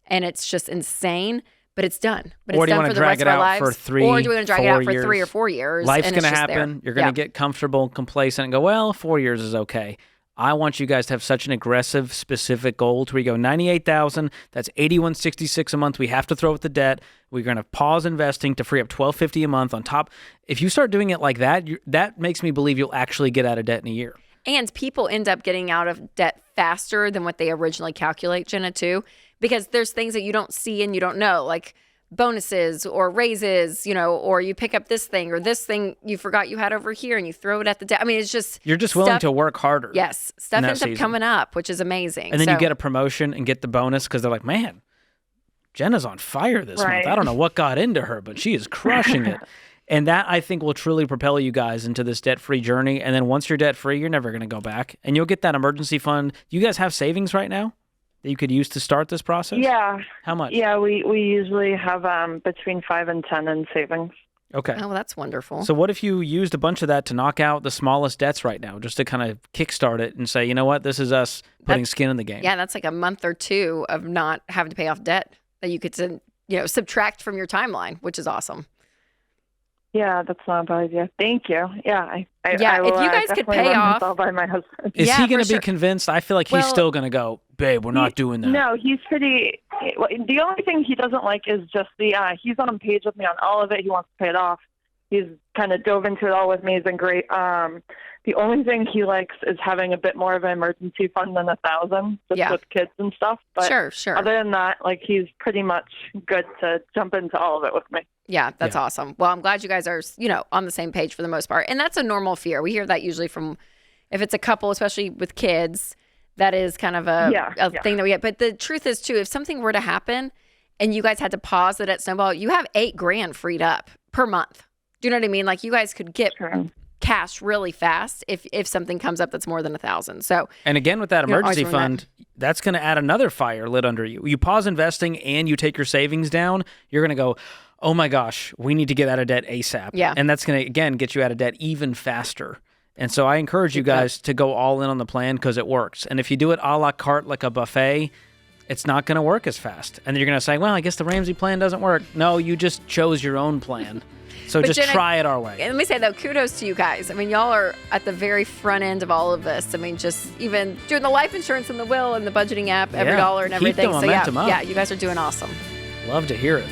And it's just insane, but it's done. But or it's do you done want for to the rest drag it of our out lives. for 3 Or do we want to drag it out for years? 3 or 4 years? Life's and going to it's just there. happen. You're going to get comfortable, complacent, and go, well, 4 years is okay. I want you guys to have such an aggressive, specific goal to where you go $98,000. That's $81.66 a month. We have to throw at the debt. We're going to pause investing to free up $12.50 a month on top. If you start doing it like that, that makes me believe you'll actually get out of debt in a year. And people end up getting out of debt faster than what they originally calculate, Jenna, too, because there's things that you don't see and you don't know, like bonuses or raises, or you pick up this thing or this thing you forgot you had over here and you throw it at the debt. I mean, it's just you're just willing to work harder. Yes, stuff ends up coming up, which is amazing. And then you get a promotion and get the bonus because they're like, man, Jenna's on fire this month. I don't know what got into her, but she is crushing it. And that, I think, will truly propel you guys into this debt-free journey. And then once you're debt-free, you're never going to go back. And you'll get that emergency fund. Do you guys have savings right now that you could use to start this process? Yeah. How much? Yeah, we usually have between 5 and 10 in savings. Okay. Oh, that's wonderful. So what if you used a bunch of that to knock out the smallest debts right now, just to kind of kickstart it and say, you know what, this is us putting skin in the game? Yeah, that's like a month or two of not having to pay off debt that you could subtract from your timeline, which is awesome. Yeah, that's not a bad idea. Thank you. Yeah, I if you guys could pay off, all by my husband. Is he going to be convinced? I feel like he's still going to go, babe, we're not doing that. No, he's pretty. The only thing he doesn't like is just he's on page with me on all of it. He wants to pay it off. He's kind of dove into it all with me. He's been great. The only thing he likes is having a bit more of an emergency fund than $1,000, just with kids and stuff. But sure. Other than that, he's pretty much good to jump into all of it with me. Yeah, that's awesome. Well, I'm glad you guys are, on the same page for the most part. And that's a normal fear. We hear that usually from, if it's a couple, especially with kids, that is kind of a thing that we get. But the truth is, too, if something were to happen and you guys had to pause the debt snowball, you have $8,000 freed up per month. Do you know what I mean? Like, you guys could get cash really fast if something comes up that's more than $1,000. So, and again, with that emergency fund, that's going to add another fire lit under you. You pause investing and you take your savings down, you're going to go, oh my gosh, we need to get out of debt ASAP. Yeah. And that's going to, again, get you out of debt even faster. And so I encourage you guys to go all in on the plan because it works. And if you do it a la carte like a buffet, it's not going to work as fast. And then you're going to say, well, I guess the Ramsey plan doesn't work. No, you just chose your own plan. So just Jenna, try it our way. Let me say, though, kudos to you guys. I mean, y'all are at the very front end of all of this. I mean, just even doing the life insurance and the will and the budgeting app, every dollar and everything. Keep the momentum up. Yeah, you guys are doing awesome. Love to hear it.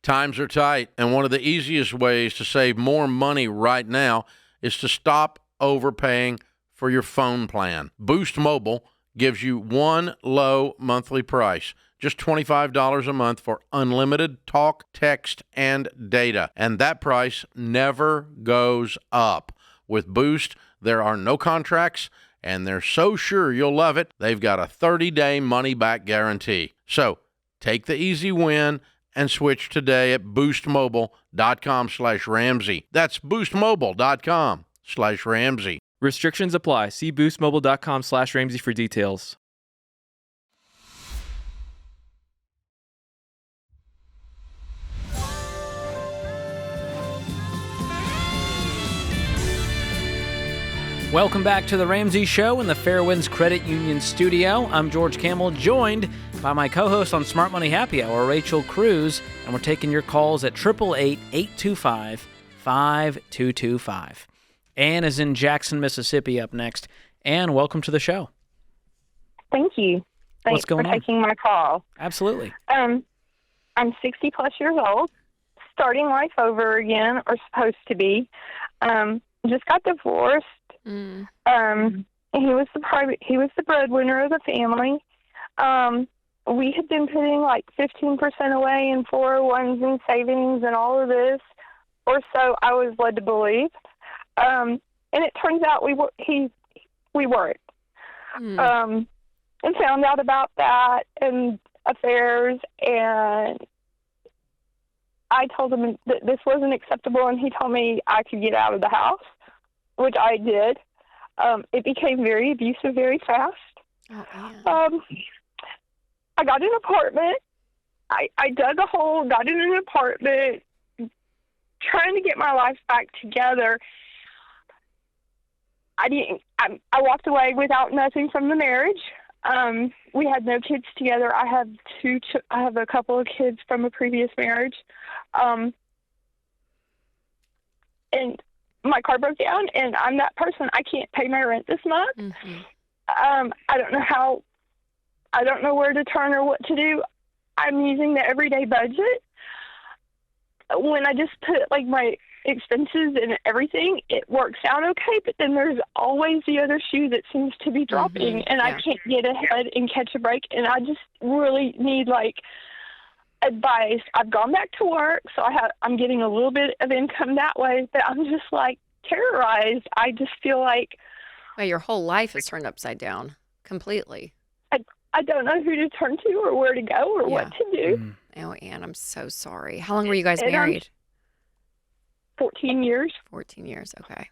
Times are tight, and one of the easiest ways to save more money right now is to stop overpaying for your phone plan. Boost Mobile gives you one low monthly price, just $25 a month for unlimited talk, text, and data. And that price never goes up. With Boost, there are no contracts, and they're so sure you'll love it, they've got a 30-day money-back guarantee. So take the easy win and switch today at boostmobile.com/Ramsey. That's boostmobile.com/Ramsey. Restrictions apply. See boostmobile.com/Ramsey for details. Welcome back to the Ramsey Show in the Fairwinds Credit Union studio. I'm George Kamel, joined by my co-host on Smart Money Happy Hour, Rachel Cruze, and we're taking your calls at 888-825-5225. Ann is in Jackson, Mississippi up next. Ann, welcome to the show. Thank you. Thanks What's going for on? taking my call. Absolutely. I'm 60 plus years old, starting life over again, or supposed to be. Just got divorced. He was the breadwinner of the family. We had been putting like 15% away in 401s and savings and all of this. or so I was led to believe. And it turns out we weren't. And found out about that and affairs, and I told him that this wasn't acceptable, and he told me I could get out of the house, which I did. It became very abusive very fast. Oh, man. I got an apartment. I dug a hole, got in an apartment, trying to get my life back together. I walked away without nothing from the marriage. We had no kids together. I have a couple of kids from a previous marriage. And my car broke down, and I'm that person. I can't pay my rent this month. Mm-hmm. I don't know where to turn or what to do. I'm using the everyday budget. When I just put like my expenses and everything, it works out okay, but then there's always the other shoe that seems to be dropping, and I can't get ahead and catch a break, and I just really need like advice. I've gone back to work, so I'm getting a little bit of income that way, but I'm just like terrorized. I just feel like your whole life is turned upside down completely. I don't know who to turn to or where to go or what to do. Oh, Ann, I'm so sorry. How long were you guys married? 14 years. 14 years, okay.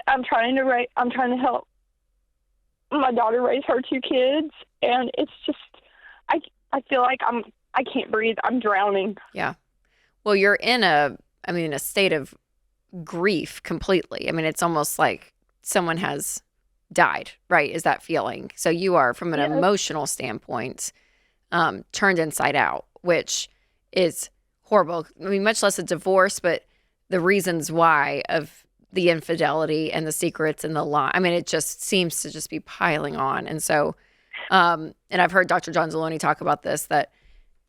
I'm trying to help my daughter raise her 2 kids, and it's just I feel like I can't breathe. I'm drowning. Yeah. Well, you're in a state of grief completely. I mean, it's almost like someone has died, right? Is that feeling? So you are, from an emotional standpoint, turned inside out, which is horrible. I mean, much less a divorce, but the reasons why of the infidelity and the secrets and the lie. I mean, it just seems to just be piling on. And so, and I've heard Dr. John Zaloni talk about this, that,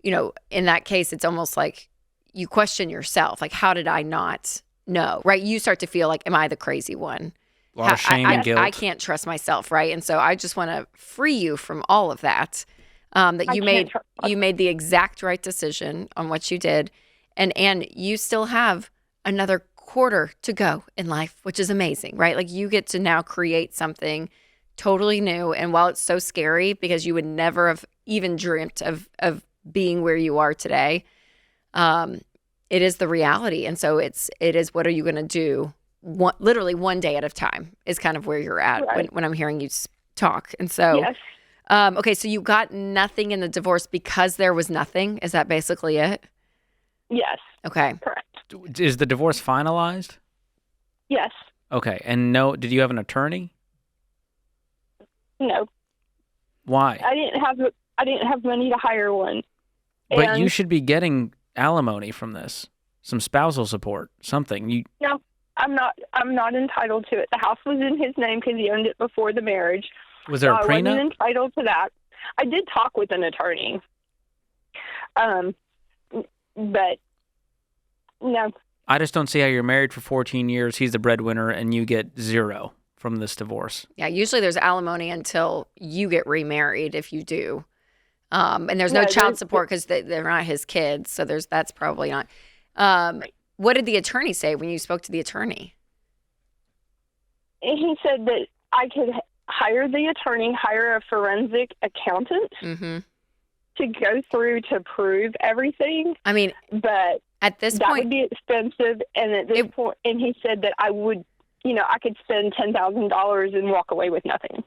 in that case, it's almost like you question yourself. Like, how did I not know, right? You start to feel like, am I the crazy one? A lot of shame and guilt. I can't trust myself, right? And so I just want to free you from all of that. That you made the exact right decision on what you did, and you still have another quarter to go in life, which is amazing, right? Like, you get to now create something totally new. And while it's so scary because you would never have even dreamt of being where you are today, it is the reality. And so it is, what are you going to do? Literally one day at a time is kind of where you're at when I'm hearing you talk. And so, okay, so you got nothing in the divorce because there was nothing. Is that basically it? Yes. Okay. Correct. Is the divorce finalized? Yes. Okay. And did you have an attorney? No. Why? I didn't have money to hire one. But you should be getting alimony from this. Some spousal support, something. No, I'm not entitled to it. The house was in his name because he owned it before the marriage. Was there a prenup? I wasn't entitled to that. I did talk with an attorney. But no. I just don't see how you're married for 14 years, he's the breadwinner, and you get 0 from this divorce. Yeah, usually there's alimony until you get remarried, if you do. And there's no child support because they're not his kids, so that's probably not. What did the attorney say when you spoke to the attorney? He said that I could hire a forensic accountant to go through to prove everything. I mean, but at this that point, would be expensive. And at this point, and he said that I would, I could spend $10,000 and walk away with nothing.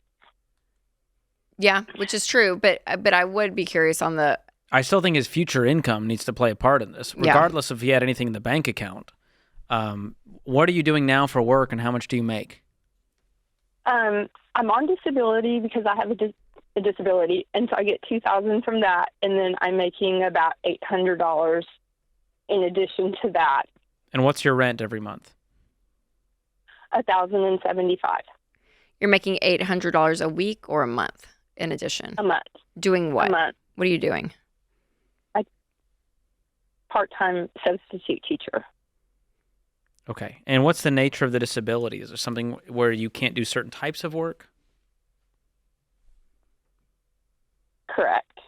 Yeah, which is true, but I would be curious on the. I still think his future income needs to play a part in this, regardless if he had anything in the bank account. What are you doing now for work, and how much do you make? I'm on disability because I have a disability, and so I get $2,000 from that, and then I'm making about $800 in addition to that. And what's your rent every month? $1,075. You're making $800 a week or a month in addition? A month. Doing what? A month. What are you doing? Part-time substitute teacher. Okay. And what's the nature of the disability? Is there something where you can't do certain types of work? Correct.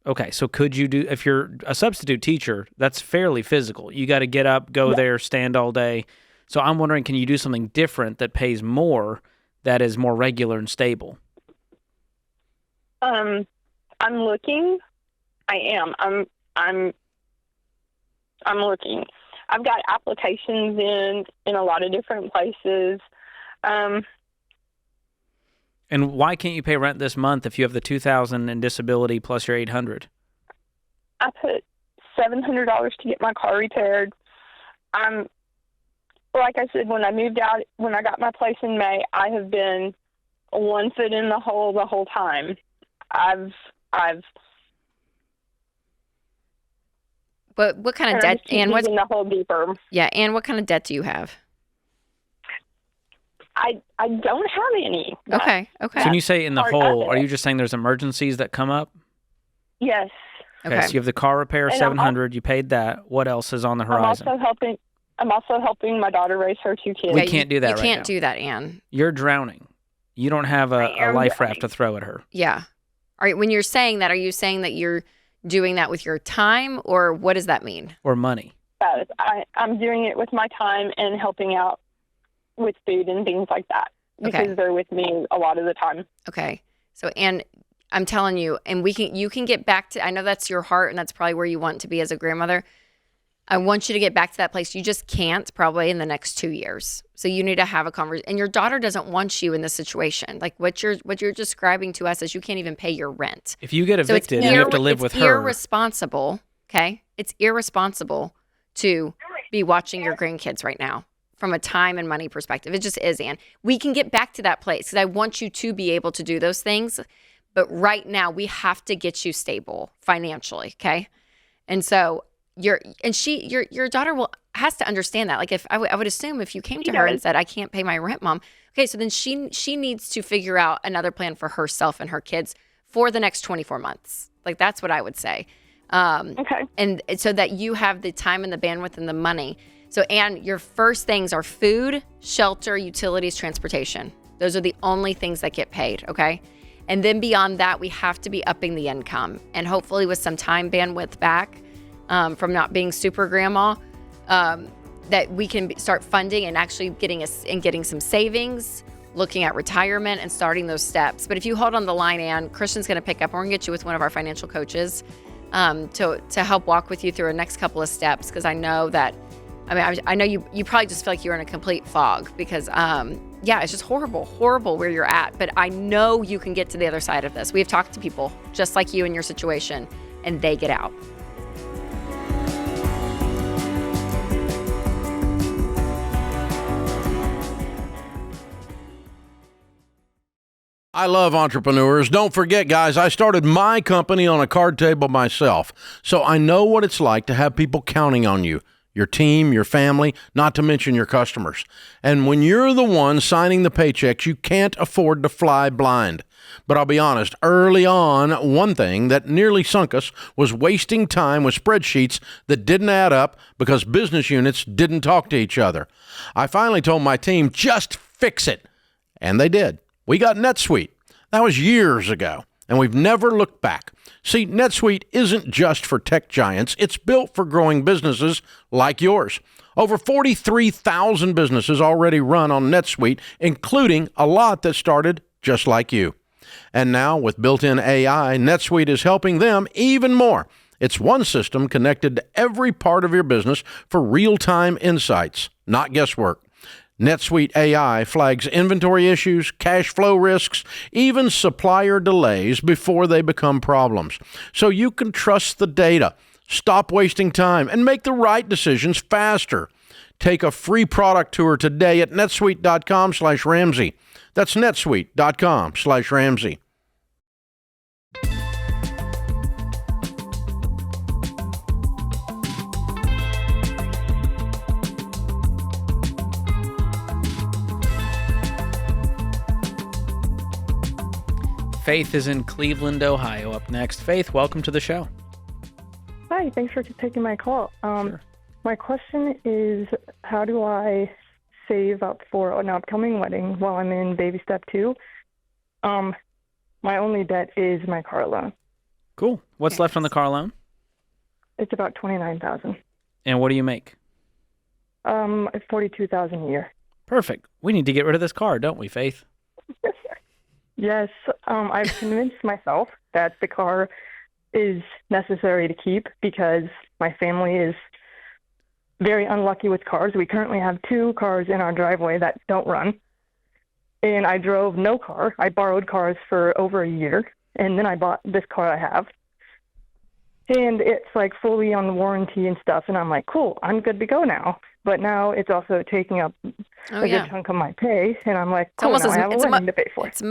Okay, so could you do, if you're a substitute teacher, that's fairly physical. You got to get up, go there, stand all day. So I'm wondering, can you do something different that pays more, that is more regular and stable? I'm looking. I am. I'm looking. I've got applications in a lot of different places. And why can't you pay rent this month if you have the $2,000 in disability plus your $800? I put $700 to get my car repaired. Like I said, when I moved out, when I got my place in May, I have been one foot in the hole the whole time. But what kind of debt? And what's in the hole deeper? Yeah, and what kind of debt do you have? I don't have any. Okay. So when you say in the hole, are you just saying there's emergencies that come up? Yes. Okay. So you have the car repair, And $700. You paid that. What else is on the horizon? I'm also helping my daughter raise her 2 kids. We can't do that right now. You can't do that, Ann. You're drowning. You don't have a life raft to throw at her. Yeah. All right. When you're saying that, are you saying that you're doing that with your time, or what does that mean? Or money? I'm doing it with my time and helping out with food and things like that because they're with me a lot of the time. Okay. So, and I'm telling you, and you can get back to, I know that's your heart and that's probably where you want to be as a grandmother. I want you to get back to that place. You just can't probably in the next 2 years. So you need to have a conversation. And your daughter doesn't want you in this situation. Like what you're describing to us is you can't even pay your rent. If you get evicted, you have to live with her. It's irresponsible, okay? It's irresponsible to be watching your grandkids right now from a time and money perspective. It just is, Ann. We can get back to that place because I want you to be able to do those things. But right now, we have to get you stable financially, okay? And so your daughter has to understand that. Like I would assume if you came to her and said, "I can't pay my rent, Mom," okay, so then she needs to figure out another plan for herself and her kids for the next 24 months. Like that's what I would say. Okay. And so that you have the time and the bandwidth and the money. So, Ann, your first things are food, shelter, utilities, transportation. Those are the only things that get paid, okay? And then beyond that, we have to be upping the income. And hopefully with some time bandwidth back from not being super grandma, that we can start funding and actually getting some savings, looking at retirement and starting those steps. But if you hold on the line, Ann, Christian's going to pick up. We're going to get you with one of our financial coaches to help walk with you through the next couple of steps because I know that, I know you probably just feel like you're in a complete fog because, it's just horrible where you're at. But I know you can get to the other side of this. We've talked to people just like you in your situation, and they get out. I love entrepreneurs. Don't forget, guys, I started my company on a card table myself, so I know what it's like to have people counting on you. Your team, your family, not to mention your customers. And when you're the one signing the paychecks, you can't afford to fly blind. But I'll be honest, early on, one thing that nearly sunk us was wasting time with spreadsheets that didn't add up because business units didn't talk to each other. I finally told my team, just fix it. And they did. We got NetSuite. That was years ago, and we've never looked back. See, NetSuite isn't just for tech giants. It's built for growing businesses like yours. Over 43,000 businesses already run on NetSuite, including a lot that started just like you. And now, with built-in AI, NetSuite is helping them even more. It's one system connected to every part of your business for real-time insights, not guesswork. NetSuite AI flags inventory issues, cash flow risks, even supplier delays before they become problems. So you can trust the data, stop wasting time, and make the right decisions faster. Take a free product tour today at netsuite.com/Ramsey. That's netsuite.com/Ramsey. Faith is in Cleveland, Ohio. Up next, Faith, welcome to the show. Hi, thanks for taking my call. Sure. My question is, how do I save up for an upcoming wedding while I'm in baby step 2? My only debt is my car loan. Cool. What's left on the car loan? It's about $29,000. And what do you make? $42,000 a year. Perfect. We need to get rid of this car, don't we, Faith? Yes, I've convinced myself that the car is necessary to keep because my family is very unlucky with cars. We currently have 2 cars in our driveway that don't run. And I drove no car. I borrowed cars for over a year, and then I bought this car I have. And it's like fully on warranty and stuff, and I'm like, cool, I'm good to go now. But now it's also taking up a good chunk of my pay, and I'm like, cool, now I have a wedding to pay for. It's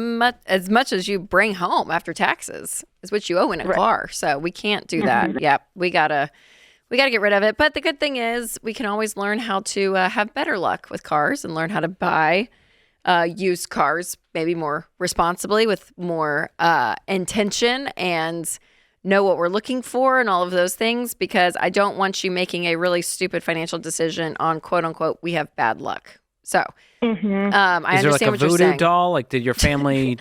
as much as you bring home after taxes is what you owe in a car. So we can't do that. Yep, we gotta get rid of it. But the good thing is we can always learn how to have better luck with cars and learn how to buy used cars maybe more responsibly with more intention and know what we're looking for and all of those things, because I don't want you making a really stupid financial decision on quote unquote, we have bad luck. So I Is there understand like a what you're voodoo saying. doll? Like, did your family,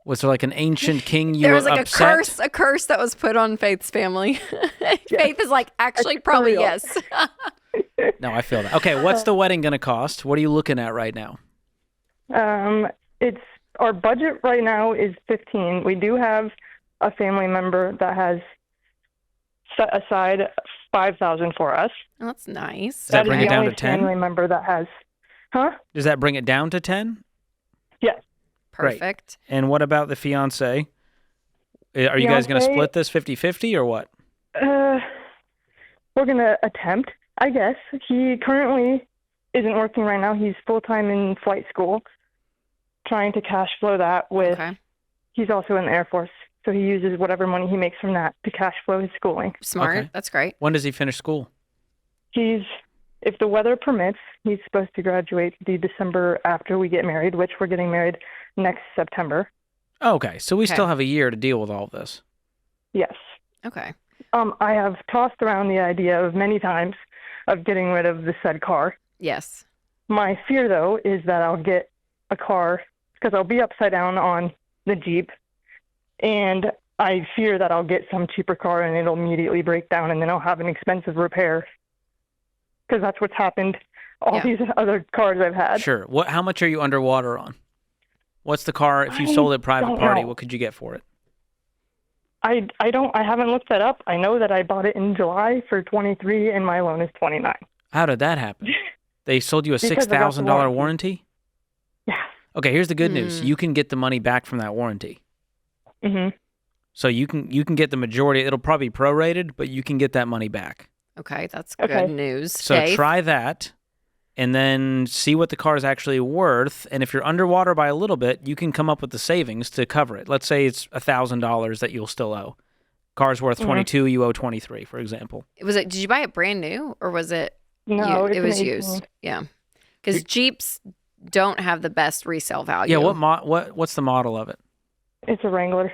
was there like an ancient king you There was like upset? a curse that was put on Faith's family. Faith is like, actually, probably yes. No, I feel that. Okay, what's the wedding going to cost? What are you looking at right now? It's our budget right now is $15,000. We do have a family member that has set aside $5,000 for us. Oh, that's nice. Does that bring it down to 10? Family member that has, Does that bring it down to 10? Yes. Perfect. Great. And what about the fiance? Are you guys going to split this 50-50 or what? We're going to attempt, I guess. He currently isn't working right now. He's full-time in flight school, trying to cash flow that with, he's also in the Air Force. So he uses whatever money he makes from that to cash flow his schooling. Smart. Okay. That's great. When does he finish school? If the weather permits, he's supposed to graduate the December after we get married, which we're getting married next September. Okay, so we still have a year to deal with all of this. Yes. Okay. I have tossed around the idea of many times of getting rid of the said car. Yes. My fear, though, is that I'll get a car because I'll be upside down on the Jeep. And I fear that I'll get some cheaper car and it'll immediately break down and then I'll have an expensive repair. Because that's what's happened all these other cars I've had. Sure. How much are you underwater on? What's the car, if you sold it private party, what could you get for it? I haven't looked that up. I know that I bought it in July for $23 and my loan is $29. How did that happen? They sold you a Because I got the $6,000 warranty? Yeah. Okay, here's the good news. You can get the money back from that warranty. Mm-hmm. So you can get the majority. It'll probably be prorated, but you can get that money back. Okay, that's good news. So Dave? try that and then see what the car is actually worth. And if you're underwater by a little bit, you can come up with the savings to cover it. Let's say it's $1,000 that you'll still owe. Car's worth $22, you owe $23, for example. Did you buy it brand new or was it? No, it was used. Yeah, because Jeeps don't have the best resale value. Yeah, what's the model of it? It's a Wrangler.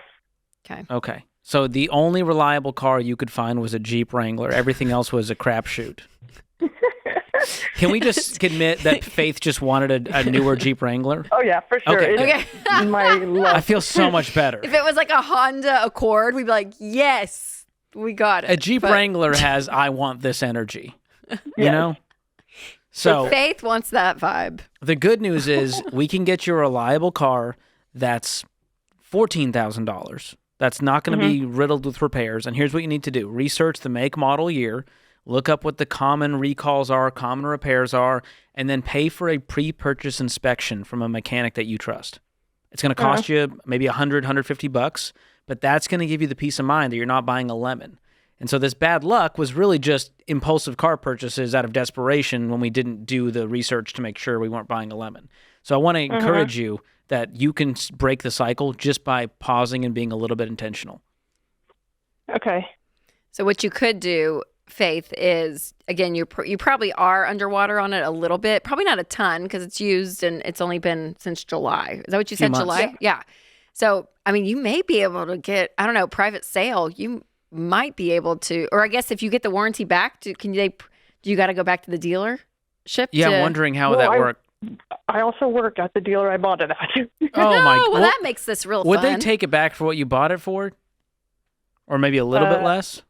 Okay. So the only reliable car you could find was a Jeep Wrangler. Everything else was a crapshoot. Can we just admit that Faith just wanted a newer Jeep Wrangler? Oh, yeah, for sure. Okay. My love. I feel so much better. If it was like a Honda Accord, we'd be like, yes, we got it. A Jeep Wrangler has, I want this energy. You know? So Faith wants that vibe. The good news is we can get you a reliable car that's $14,000. That's not going to be riddled with repairs. And here's what you need to do. Research the make, model, year. Look up what the common recalls are, common repairs are, and then pay for a pre-purchase inspection from a mechanic that you trust. It's going to cost you maybe $100, $150, but that's going to give you the peace of mind that you're not buying a lemon. And so this bad luck was really just impulsive car purchases out of desperation when we didn't do the research to make sure we weren't buying a lemon. So I want to encourage you that you can break the cycle just by pausing and being a little bit intentional. Okay. So what you could do, Faith, is, again, you probably are underwater on it a little bit. Probably not a ton because it's used and it's only been since July. Is that what you said, July? Yeah. So, I mean, you may be able to get, I don't know, private sale. You might be able to, or I guess if you get the warranty back, do you got to go back to the dealership? Yeah, I'm wondering how that worked. I also work at the dealer I bought it at. Oh, my God. Well, that makes this real fun. Would they take it back for what you bought it for? Or maybe a little bit less?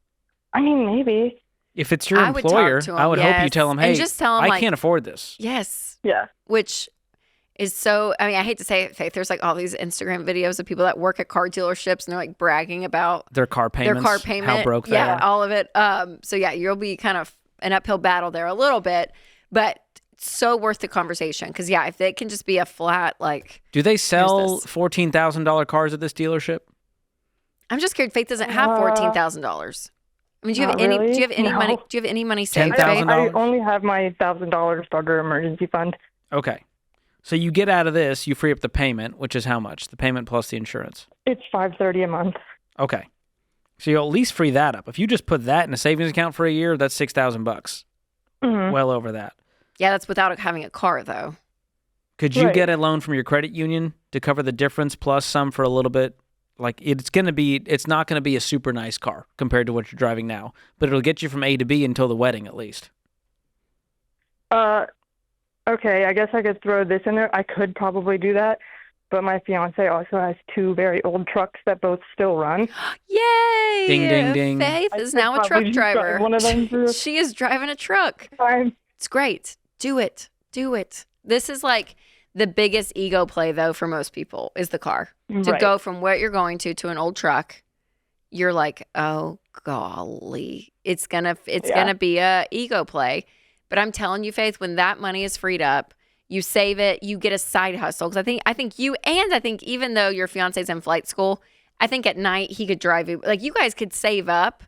I mean, maybe. If it's your I would talk employer, to him, I would hope you yes. tell him, And hey, just tell him, I like- can't afford this. Yes. Yeah. Which is so, I mean, I hate to say it, Faith, there's like all these Instagram videos of people that work at car dealerships and they're like bragging about Their car payments, how broke they yeah, are. all of it. So yeah, you'll be kind of an uphill battle there a little bit, but so worth the conversation. Because yeah, if it can just be a flat, like, Do they sell this. $14,000 cars at this dealership? I'm just scared Faith doesn't have $14,000. I mean, do you have Not any? really. Do you have any No. money? Do you have any money saved? $10,000? Faith? I only have my $1,000 starter emergency fund. Okay. So you get out of this, you free up the payment, which is how much? The payment plus the insurance. It's $530 a month. Okay. So you'll at least free that up. If you just put that in a savings account for a year, that's $6,000. Mm-hmm. Well over that. Yeah, that's without having a car though. Could you Right. get a loan from your credit union to cover the difference plus some for a little bit? Like it's not going to be a super nice car compared to what you're driving now, but it'll get you from A to B until the wedding at least. Okay, I guess I could throw this in there. I could probably do that, but my fiance also has 2 very old trucks that both still run. Yay! Ding, ding, ding. Faith I is could now a truck probably just drive driver. one of them through. She is driving a truck. Fine. It's great. Do it. Do it. This is like the biggest ego play though for most people is the car. To Right. go from what you're going to an old truck, you're like, oh golly, it's gonna be a ego play. But I'm telling you, Faith, when that money is freed up, you save it, you get a side hustle. Because I think you, and I think even though your fiance's in flight school, I think at night he could drive you. Like you guys could save up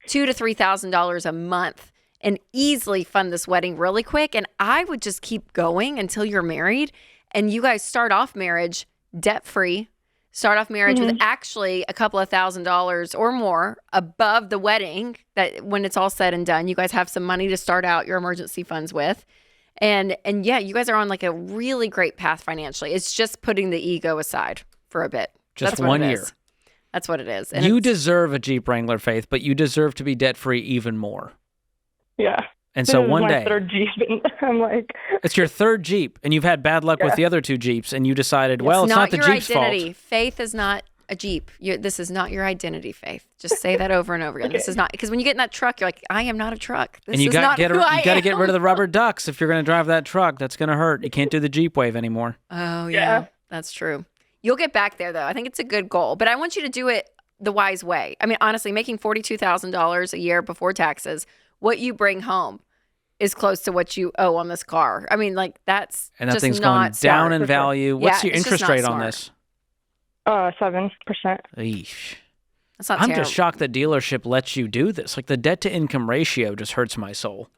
$2,000 to $3,000 a month and easily fund this wedding really quick. And I would just keep going until you're married, and you guys start off marriage debt free. Start off marriage with actually a couple of $1,000s or more above the wedding, that when it's all said and done, you guys have some money to start out your emergency funds with. And yeah, you guys are on like a really great path financially. It's just putting the ego aside for a bit. Just That's what 1 it year. is. That's what it is. And You it's- deserve a Jeep Wrangler, Faith, but you deserve to be debt-free even more. Yeah. And so This is one my day, 3rd Jeep, and I'm like, it's your 3rd Jeep, and you've had bad luck with Yeah. the other 2 Jeeps, and you decided, well, it's not the your Jeep's identity. fault. Faith is not a Jeep. This is not your identity, Faith. Just say that over and over again. This is not, because when you get in that truck, you're like, I am not a truck. This And you is got not to who I get am. rid of the rubber ducks if you're going to drive that truck. That's going to hurt. You can't do the Jeep wave anymore. Oh, Yeah. yeah. That's true. You'll get back there, though. I think it's a good goal. But I want you to do it the wise way. I mean, honestly, making $42,000 a year before taxes, what you bring home is close to what you owe on this car. I mean, like, that's And that just thing's not going down smart. in value. What's Yeah, your it's just interest not rate on smart. this? 7%. Eesh. That's not I'm terrible. just shocked that dealership lets you do this. Like the debt to income ratio just hurts my soul.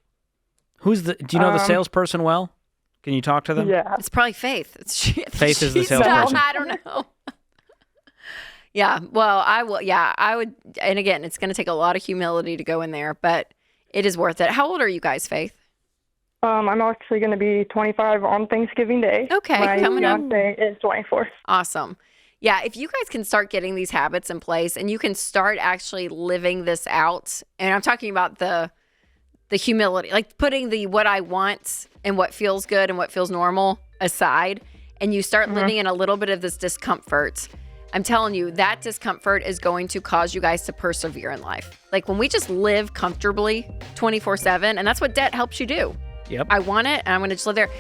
Do you know the salesperson well? Can you talk to them? Yeah. It's probably Faith. Faith is the she's salesperson. I don't know. Yeah. Well, I will. Yeah, I would. And again, it's going to take a lot of humility to go in there, but it is worth it. How old are you guys, Faith? I'm actually going to be 25 on Thanksgiving Day. Okay, My coming up. fiance is 24. Awesome. Yeah, if you guys can start getting these habits in place and you can start actually living this out, and I'm talking about the humility, like putting the what I want and what feels good and what feels normal aside, and you start living in a little bit of this discomfort, I'm telling you, that discomfort is going to cause you guys to persevere in life. Like when we just live comfortably 24/7, and that's what debt helps you do. Yep. I want it, and I'm going to just live there.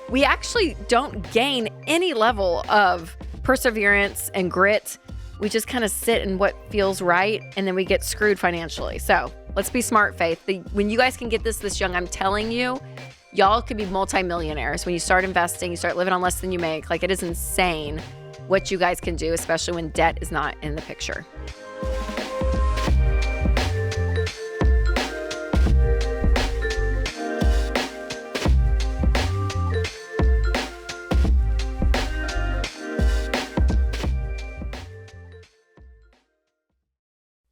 We actually don't gain any level of perseverance and grit. We just kind of sit in what feels right, and then we get screwed financially. So let's be smart, Faith. When you guys can get this young, I'm telling you, y'all could be multimillionaires. When you start investing, you start living on less than you make. Like, it is insane what you guys can do, especially when debt is not in the picture.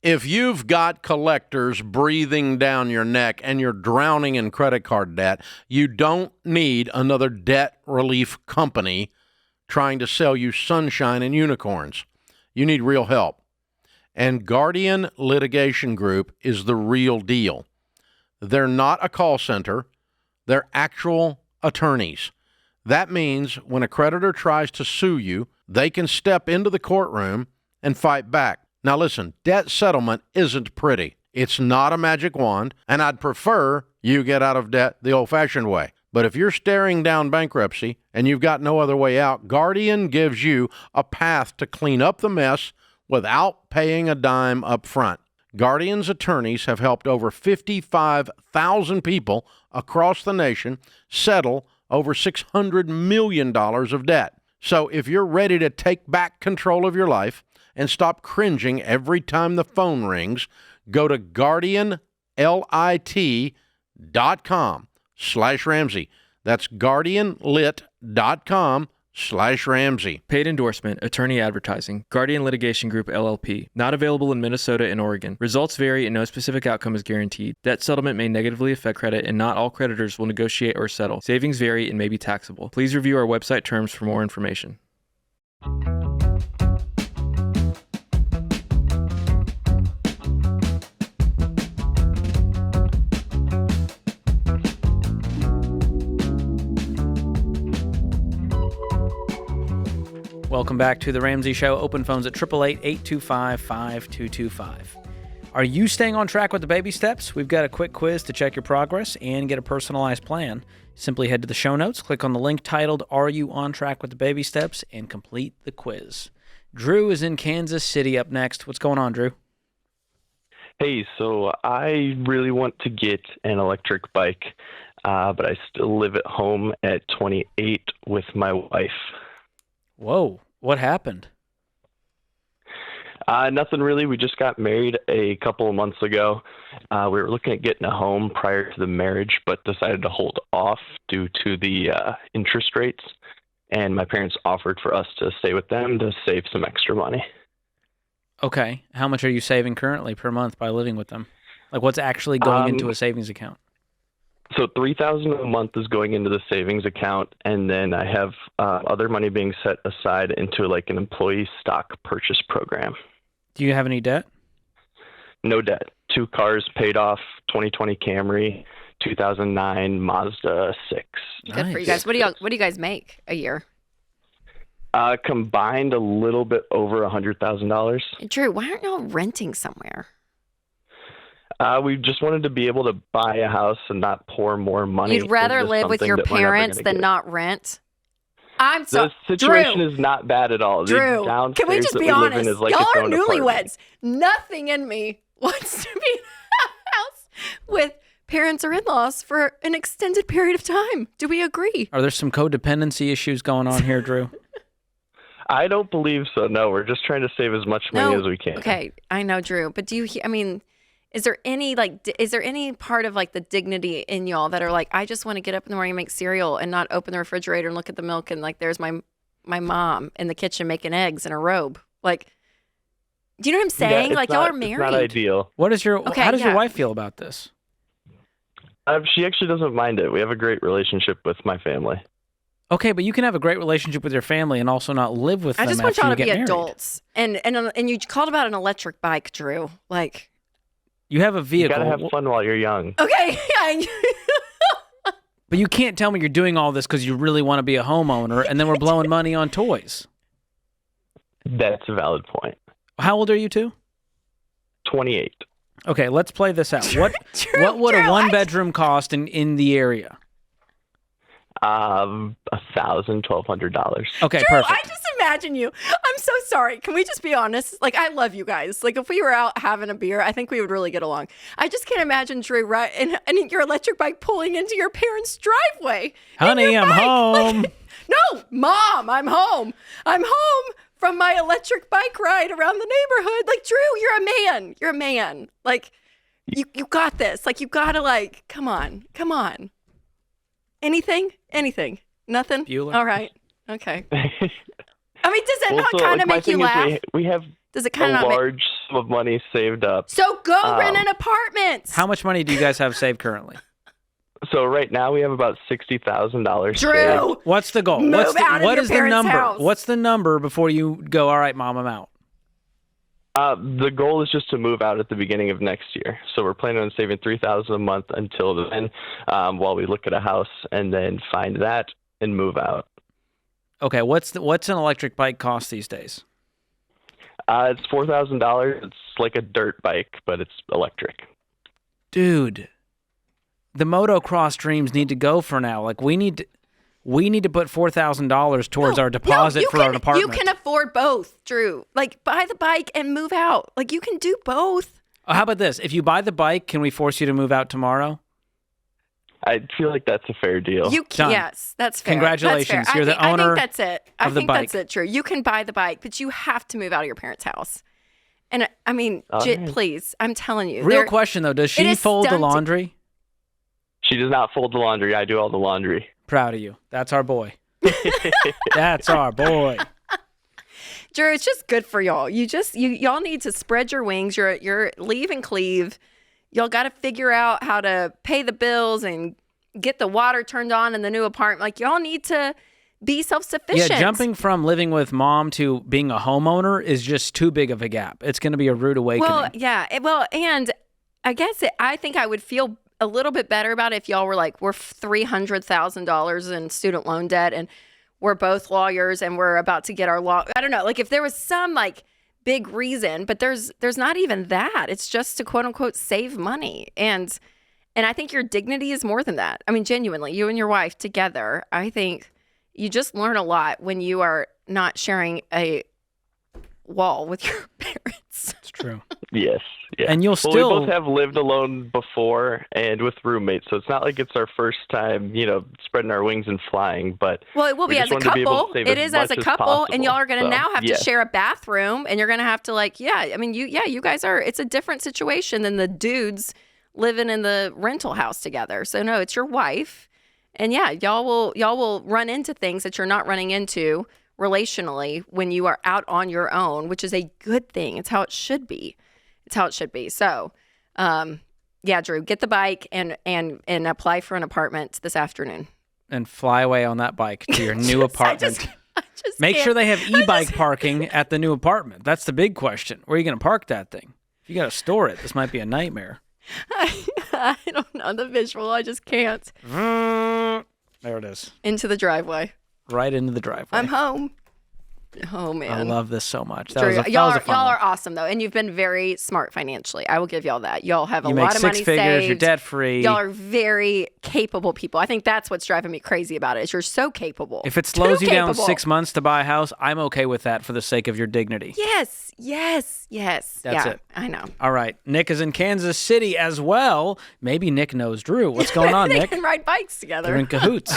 If you've got collectors breathing down your neck and you're drowning in credit card debt, you don't need another debt relief company trying to sell you sunshine and unicorns. You need real help. And Guardian Litigation Group is the real deal. They're not a call center. They're actual attorneys. That means when a creditor tries to sue you, they can step into the courtroom and fight back. Now listen, debt settlement isn't pretty. It's not a magic wand, and I'd prefer you get out of debt the old-fashioned way. But if you're staring down bankruptcy and you've got no other way out, Guardian gives you a path to clean up the mess without paying a dime up front. Guardian's attorneys have helped over 55,000 people across the nation settle over $600 million of debt. So if you're ready to take back control of your life and stop cringing every time the phone rings, go to guardianlit.com/Ramsey. That's guardianlit.com/Ramsey. Paid endorsement, attorney advertising, Guardian Litigation Group, LLP. Not available in Minnesota and Oregon. Results vary and no specific outcome is guaranteed. Debt settlement may negatively affect credit and not all creditors will negotiate or settle. Savings vary and may be taxable. Please review our website terms for more information. Welcome back to The Ramsey Show. Open phones at 888-825-5225. Are you staying on track with the baby steps? We've got a quick quiz to check your progress and get a personalized plan. Simply head to the show notes, click on the link titled, Are You on Track with the Baby Steps, and complete the quiz. Drew is in Kansas City up next. What's going on, Drew? Hey, so I really want to get an electric bike, but I still live at home at 28 with my wife. Whoa, what happened? Nothing really. We just got married a couple of months ago. We were looking at getting a home prior to the marriage, but decided to hold off due to the interest rates. And my parents offered for us to stay with them to save some extra money. Okay. How much are you saving currently per month by living with them? Like, what's actually going into a savings account? So $3,000 a month is going into the savings account, and then I have other money being set aside into like an employee stock purchase program. Do you have any debt? No debt. 2 cars paid off, 2020 Camry, 2009 Mazda 6. Good for you guys. What do you guys make a year? Combined a little bit over $100,000. Drew, why aren't y'all renting somewhere? We just wanted to be able to buy a house and not pour more money. You'd rather into live with your something that we're never parents gonna than get. not rent? I'm so The situation Drew, is not bad at all. Drew, The can we just downstairs be that we live in honest? is like Y'all its are own newlyweds. apartment. Nothing in me wants to be in a house with parents or in-laws for an extended period of time. Do we agree? Are there some codependency issues going on here, Drew? I don't believe so. No, we're just trying to save as much money as we can. Okay, I know, Drew, but is there any part of like the dignity in y'all that are like, I just want to get up in the morning and make cereal and not open the refrigerator and look at the milk and like there's my mom in the kitchen making eggs in a robe? Like, do you know what I'm saying? Yeah, like y'all are married. It's not ideal. How does your yeah. wife feel about this? She actually doesn't mind it. We have a great relationship with my family. Okay, but you can have a great relationship with your family and also not live with them. I just want y'all to be married. adults. And you called about an electric bike, Drew. Like, you have a vehicle. You gotta have fun while you're young. okay. But you can't tell me you're doing all this because you really want to be a homeowner and then we're blowing money on toys. That's a valid point. How old are you two? 28. Okay, let's play this out. What would a one-bedroom cost in the area? $1,000, $1,200. Okay, Drew, perfect. I just imagine you. I'm so sorry. Can we just be honest? Like, I love you guys. Like, if we were out having a beer, I think we would really get along. I just can't imagine Drew right and your electric bike pulling into your parents' driveway. Honey, I'm home. Like, no, Mom, I'm home. I'm home from my electric bike ride around the neighborhood. Like, Drew, you're a man. You're a man. Like, you got this. Like, you gotta come on. Anything? Nothing? Bueller. All right. Okay. I mean, does it not so, kind of my make you thing is laugh? We have Does it kind a of not make... large sum of money saved up. So go rent an apartment. How much money do you guys have saved currently? So right now we have about $60,000. Drew! What's the goal? Move out of what your is the parents' number? house. What's the number before you go, all right, Mom, I'm out? The goal is just to move out at the beginning of next year. So we're planning on saving $3,000 a month until then, while we look at a house and then find that and move out. Okay, what's an electric bike cost these days? It's $4,000. It's like a dirt bike, but it's electric. Dude, the motocross dreams need to go for now. Like we need to put $4,000 towards our deposit for an apartment. You can afford both, Drew. Like buy the bike and move out. Like you can do both. How about this? If you buy the bike, can we force you to move out tomorrow? I feel like that's a fair deal. Yes, that's fair. Congratulations. That's fair. You're the owner. I think that's it. Of the bike. That's it, Drew. You can buy the bike, but you have to move out of your parents' house. And I mean, please, I'm telling you. Real question though, does she fold the laundry? She does not fold the laundry. I do all the laundry. Proud of you. That's our boy. That's our boy. Drew, it's just good for y'all. Y'all need to spread your wings. You're leave and cleave. Y'all got to figure out how to pay the bills and get the water turned on in the new apartment. Like y'all need to be self-sufficient. Yeah, jumping from living with mom to being a homeowner is just too big of a gap. It's going to be a rude awakening. Well, yeah. And I guess I think I would feel a little bit better about it if y'all were like, we're $300,000 in student loan debt and we're both lawyers and we're about to get our law. I don't know. Like if there was some like big reason, but there's not even that. It's just to quote unquote save money. And I think your dignity is more than that. I mean, genuinely, you and your wife together, I think you just learn a lot when you are not sharing a wall with your parents. It's true. Yes. Yeah. And you'll we still both have lived alone before and with roommates, so it's not like it's our first time, spreading our wings and flying. But it will be as a couple. It is as a couple, and y'all are going to now have to share a bathroom, and you're going to have to you guys are. It's a different situation than the dudes living in the rental house together. So no, it's your wife, and y'all will run into things that you're not running into relationally when you are out on your own, which is a good thing. It's how it should be. So, Drew, get the bike and apply for an apartment this afternoon. And fly away on that bike to your new apartment. Make sure they have e-bike parking at the new apartment. That's the big question. Where are you going to park that thing? If you got to store it, this might be a nightmare. I don't know the visual. I just can't. There it is. Into the driveway. Right into the driveway. I'm home. Oh man, I love this so much. Y'all are awesome though, and you've been very smart financially. I will give y'all that. Y'all have a lot of money saved. You make 6 figures. You're debt free. Y'all are very capable people. I think that's what's driving me crazy about it. Is you're so capable. If it slows you down 6 months to buy a house, I'm okay with that for the sake of your dignity. Yes. That's it. I know. All right, Nick is in Kansas City as well. Maybe Nick knows Drew. What's going on, Nick? They can ride bikes together. They're in cahoots.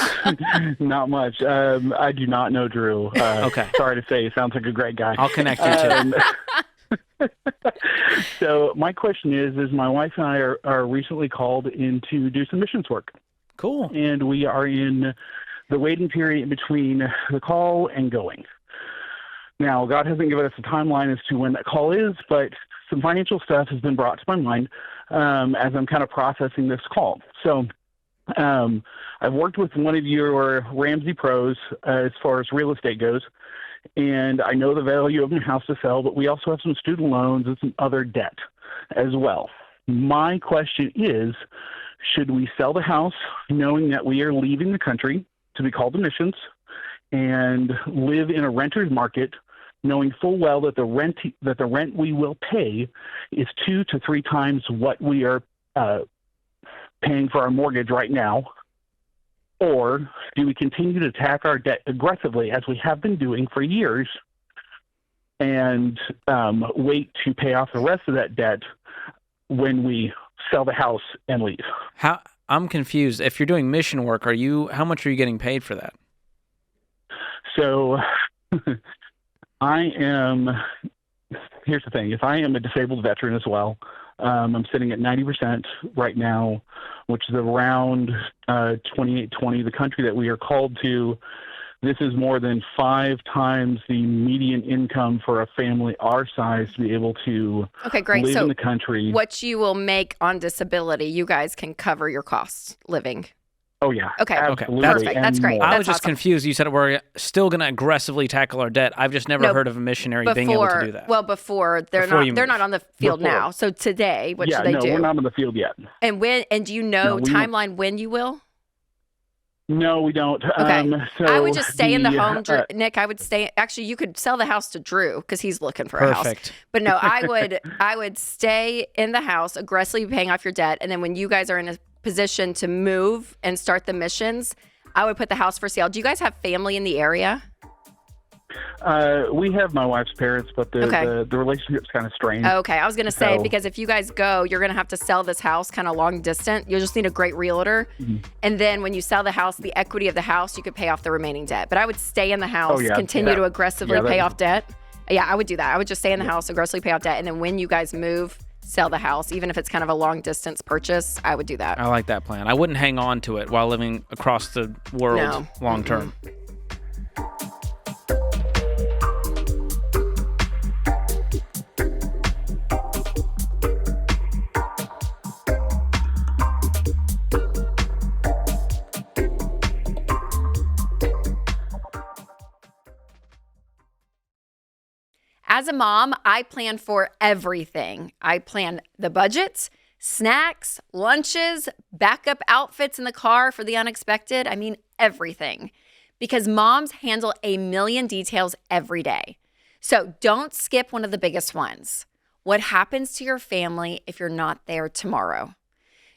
Not much. I do not know Drew. Okay. Sorry to say, he sounds like a great guy. I'll connect you to him. So my question is my wife and I are recently called in to do some missions work. Cool. And we are in the waiting period in between the call and going. Now, God hasn't given us a timeline as to when that call is, but some financial stuff has been brought to my mind as I'm kind of processing this call. So I've worked with one of your Ramsey pros as far as real estate goes, and I know the value of my house to sell, but we also have some student loans and some other debt as well. My question is, should we sell the house knowing that we are leaving the country to be called to missions and live in a renter's market knowing full well that the rent we will pay is 2 to 3 times what we are paying for our mortgage right now? Or do we continue to attack our debt aggressively as we have been doing for years and wait to pay off the rest of that debt when we sell the house and leave? I'm confused. If you're doing mission work, how much are you getting paid for that? So here's the thing. If I am a disabled veteran as well, I'm sitting at 90% right now, which is around 2820. The country that we are called to, this is more than 5 times the median income for a family our size to be able to live in the country. What you will make on disability, you guys can cover your costs living. Oh, yeah. Okay. Absolutely. Perfect. That's great. I That's was just confused. You said we're still going to aggressively tackle our debt. I've just never heard of a missionary being able to do that. Well, they're not on the field now. So today, what should they do? We're not on the field yet. And do you know timeline when you will? No, we don't. Okay. So I would just stay in the home, Nick. I would stay. Actually, you could sell the house to Drew because he's looking for a house. Perfect. But no, I would stay in the house, aggressively paying off your debt, and then when you guys are in a position to move and start the missions, I would put the house for sale. Do you guys have family in the area? We have my wife's parents, but the relationship's kind of strained. Okay, I was going to say, So- because if you guys go, you're going to have to sell this house kind of long distance. You'll just need a great realtor. And then when you sell the house, the equity of the house, you could pay off the remaining debt. But I would stay in the house, continue to aggressively pay off debt. Yeah, I would do that. I would just stay in the house, aggressively pay off debt. And then when you guys move, sell the house. Even if it's kind of a long distance purchase, I would do that. I like that plan. I wouldn't hang on to it while living across the world long term. As a mom, I plan for everything. I plan the budgets, snacks, lunches, backup outfits in the car for the unexpected. I mean, everything. Because moms handle a million details every day. So don't skip one of the biggest ones. What happens to your family if you're not there tomorrow?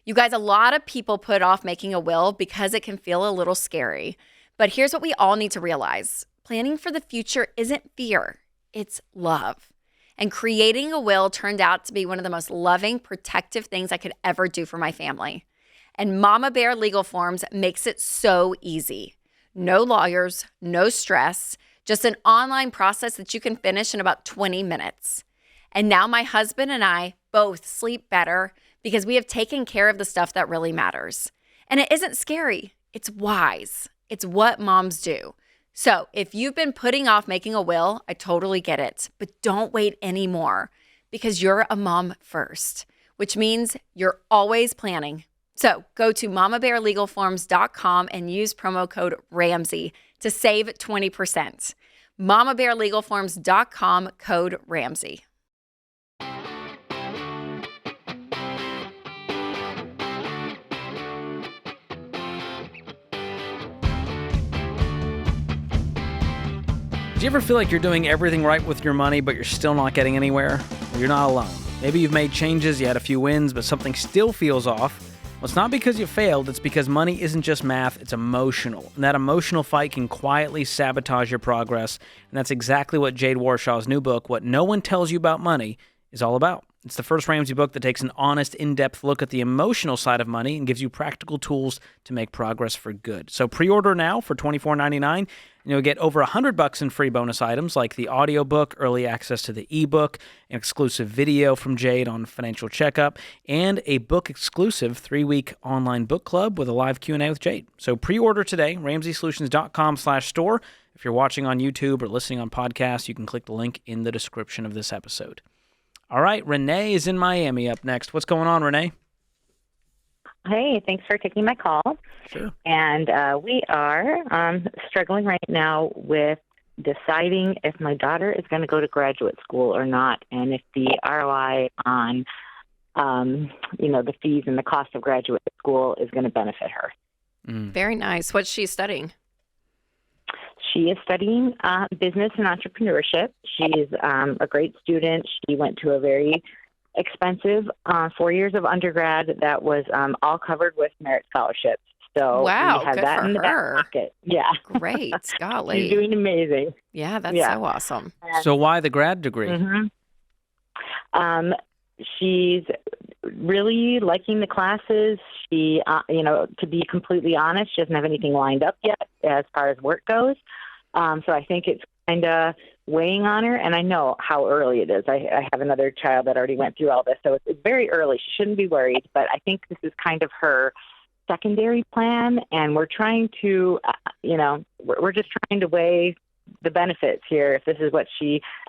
You guys, a lot of people put off making a will because it can feel a little scary. But here's what we all need to realize. Planning for the future isn't fear. It's love. And creating a will turned out to be one of the most loving, protective things I could ever do for my family. And Mama Bear Legal Forms makes it so easy. No lawyers, no stress, just an online process that you can finish in about 20 minutes. And now my husband and I both sleep better because we have taken care of the stuff that really matters. And it isn't scary. It's wise. It's what moms do. So if you've been putting off making a will, I totally get it. But don't wait anymore because you're a mom first, which means you're always planning. So go to mamabearlegalforms.com and use promo code Ramsey to save 20%. mamabearlegalforms.com, code Ramsey. Do you ever feel like you're doing everything right with your money, but you're still not getting anywhere? Well, you're not alone. Maybe you've made changes, you had a few wins, but something still feels off. Well, it's not because you failed, it's because money isn't just math, it's emotional. And that emotional fight can quietly sabotage your progress. And that's exactly what Jade Warshaw's new book, What No One Tells You About Money, is all about. It's the first Ramsey book that takes an honest, in-depth look at the emotional side of money and gives you practical tools to make progress for good. So pre-order now for $24.99, and you'll get over $100 in free bonus items like the audiobook, early access to the ebook, an exclusive video from Jade on financial checkup, and a book-exclusive 3-week online book club with a live Q&A with Jade. So pre-order today, RamseySolutions.com/store. If you're watching on YouTube or listening on podcasts, you can click the link in the description of this episode. All right, Renee is in Miami up next. What's going on, Renee? Hey, thanks for taking my call. Sure. And we are struggling right now with deciding if my daughter is going to go to graduate school or not, and if the ROI on, the fees and the cost of graduate school is going to benefit her. Very nice. What's she studying? She is studying business and entrepreneurship. She's a great student. She went to a very expensive 4 years of undergrad that was all covered with merit scholarships. So wow, we have good that for in the her. back pocket. Yeah. Great. Golly. She's doing amazing. Yeah, that's so awesome. So why the grad degree? She's really liking the classes. She, to be completely honest, she doesn't have anything lined up yet as far as work goes. So I think it's kind of weighing on her. And I know how early it is. I have another child that already went through all this. So it's very early. She shouldn't be worried. But I think this is kind of her secondary plan. And we're trying to, we're just trying to weigh the benefits here. If this is what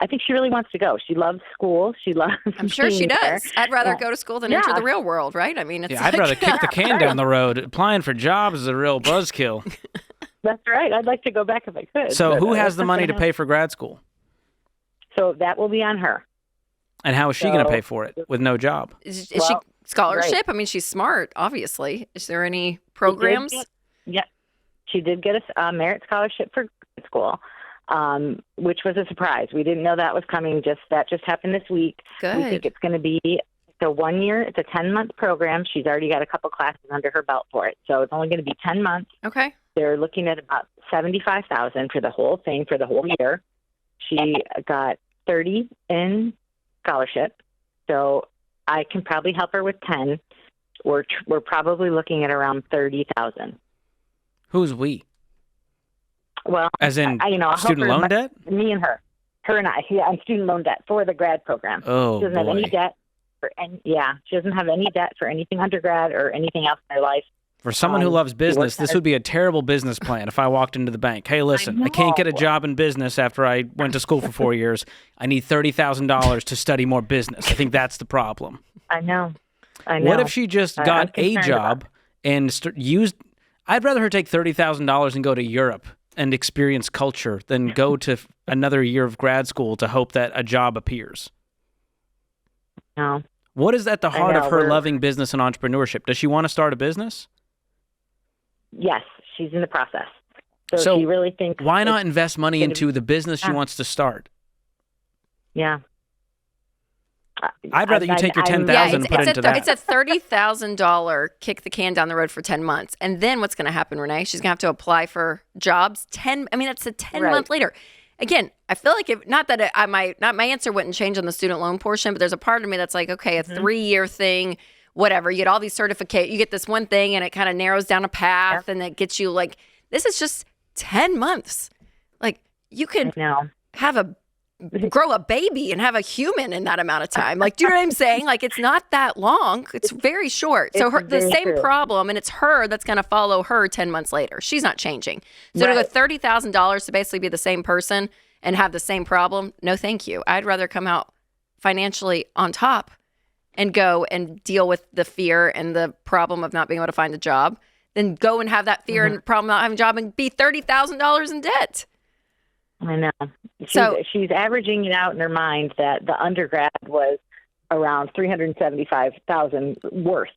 I think she really wants to go. She loves school. She loves I'm sure she being does. there. I'd rather go to school than enter the real world, right? I mean, it's I'd rather kick the can down the road. Applying for jobs is a real buzzkill. That's right. I'd like to go back if I could. So but, who has that's the not money gonna to pay for grad school? So that will be on her. And how is she going to pay for it with no job? Is she scholarship? right. I mean, she's smart, obviously. Is there any programs? She did get a merit scholarship for grad school, which was a surprise. We didn't know that was coming. That just happened this week. Good. We think it's going to be the 1 year. It's a 10-month program. She's already got a couple classes under her belt for it. So it's only going to be 10 months. Okay. They're looking at about $75,000 for the whole thing for the whole year. She got 30 in scholarship. So I can probably help her with 10. We're probably looking at around 30,000. Who's we? Well, as in I'll student loan debt? Me and her and I, on student loan debt for the grad program. Oh, she doesn't have any debt she doesn't have any debt for anything undergrad or anything else in her life. For someone who loves business, this would be a terrible business plan if I walked into the bank. Hey, listen, I can't get a job in business after I went to school for 4 years. I need $30,000 to study more business. I think that's the problem. I know. What if she just got a job and used... I'd rather her take $30,000 and go to Europe and experience culture than go to another year of grad school to hope that a job appears. No. What is at the heart of her loving business and entrepreneurship? Does she want to start a business? Yes, she's in the process. So she really thinks... Why not invest money into the business she wants to start? Yeah. I'd rather you take your $10,000 and put it into that. It's a $30,000 kick the can down the road for 10 months. And then what's going to happen, Renee? She's going to have to apply for jobs. That's a 10-month later. Again, I feel like my answer wouldn't change on the student loan portion, but there's a part of me that's like, okay, a 3-year thing, whatever. You get all these certificates. You get this one thing, and it kind of narrows down a path, and it gets you like, this is just 10 months. Like, you could grow a baby and have a human in that amount of time. Like, do you know what I'm saying? Like, it's not that long. It's very short. So the same problem, and it's her that's going to follow her 10 months later. She's not changing. So to go $30,000 to basically be the same person and have the same problem, no thank you. I'd rather come out financially on top and go and deal with the fear and the problem of not being able to find a job than go and have that fear and problem of not having a job and be $30,000 in debt. I know. She's averaging it out in her mind that the undergrad was around $375,000 worth.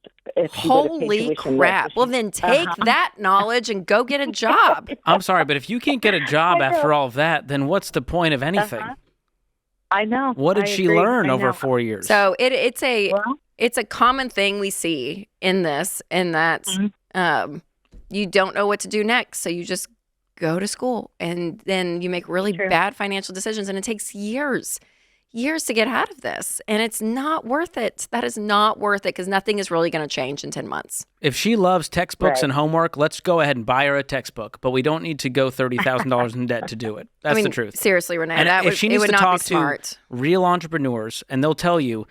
Holy crap! Well, then take that knowledge and go get a job. I'm sorry, but if you can't get a job after all of that, then what's the point of anything? I know. What did she learn over 4 years? So it's a common thing we see in this, and that's you don't know what to do next, so you just go to school, and then you make really bad financial decisions, and it takes years to get out of this, and it's not worth it. That is not worth it because nothing is really going to change in 10 months. If she loves textbooks and homework, let's go ahead and buy her a textbook, but we don't need to go $30,000 in debt to do it. That's the truth. Seriously, Renee, and if she needs to talk to real entrepreneurs, and they'll tell you,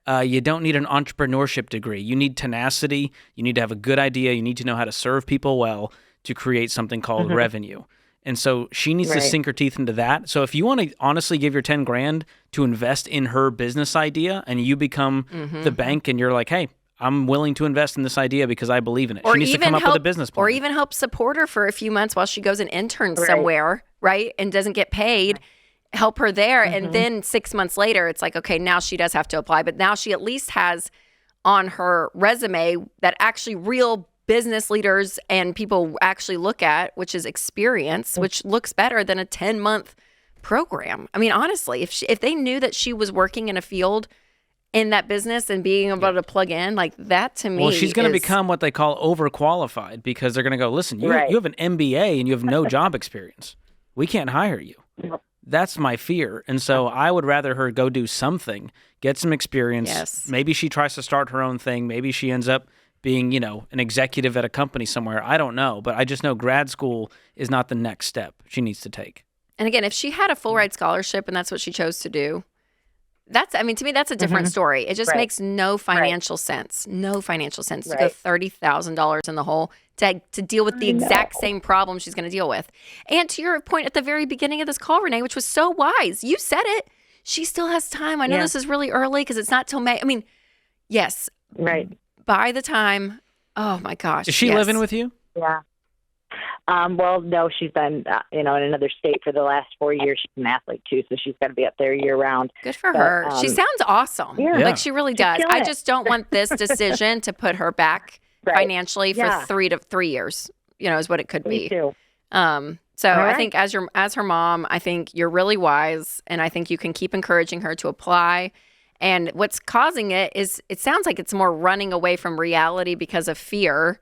you don't need an entrepreneurship degree. You need tenacity. You need to have a good idea. You need to know how to serve people well to create something called revenue. And so she needs to sink her teeth into that. So if you want to honestly give your $10,000 to invest in her business idea, and you become the bank, and you're like, hey, I'm willing to invest in this idea because I believe in it. She needs to come up with a business plan. Or even help support her for a few months while she goes and interns somewhere, right? And doesn't get paid. Help her there. And then 6 months later, it's like, okay, now she does have to apply. But now she at least has on her resume that actually real business leaders and people actually look at, which is experience, which looks better than a 10-month program. I mean, honestly, if they knew that she was working in a field in that business and being able to plug in, like that to me, well, she's going to become what they call overqualified because they're going to go, listen, you have an MBA and you have no job experience. We can't hire you. That's my fear. And so I would rather her go do something, get some experience. Yes. Maybe she tries to start her own thing. Maybe she ends up being, an executive at a company somewhere. I don't know, but I just know grad school is not the next step she needs to take. And again, if she had a full ride scholarship and that's what she chose to do, to me, that's a different story. It just makes no financial sense. No financial sense to go $30,000 in the hole to deal with the exact same problem she's going to deal with. And to your point at the very beginning of this call, Renee, which was so wise, you said it. She still has time. I know this is really early because it's not till May. I mean, yes. Right. By the time, oh my gosh. Is she living with you? Yeah. Well, no, she's been, in another state for the last 4 years. She's an athlete too, so she's got to be up there year round. Good for her. She sounds awesome. Yeah. Like she really does. I just don't want this decision to put her back financially for 3 years. is what it could Me be. too. So All I right. think as her mom, I think you're really wise, and I think you can keep encouraging her to apply. And what's causing it is it sounds like it's more running away from reality because of fear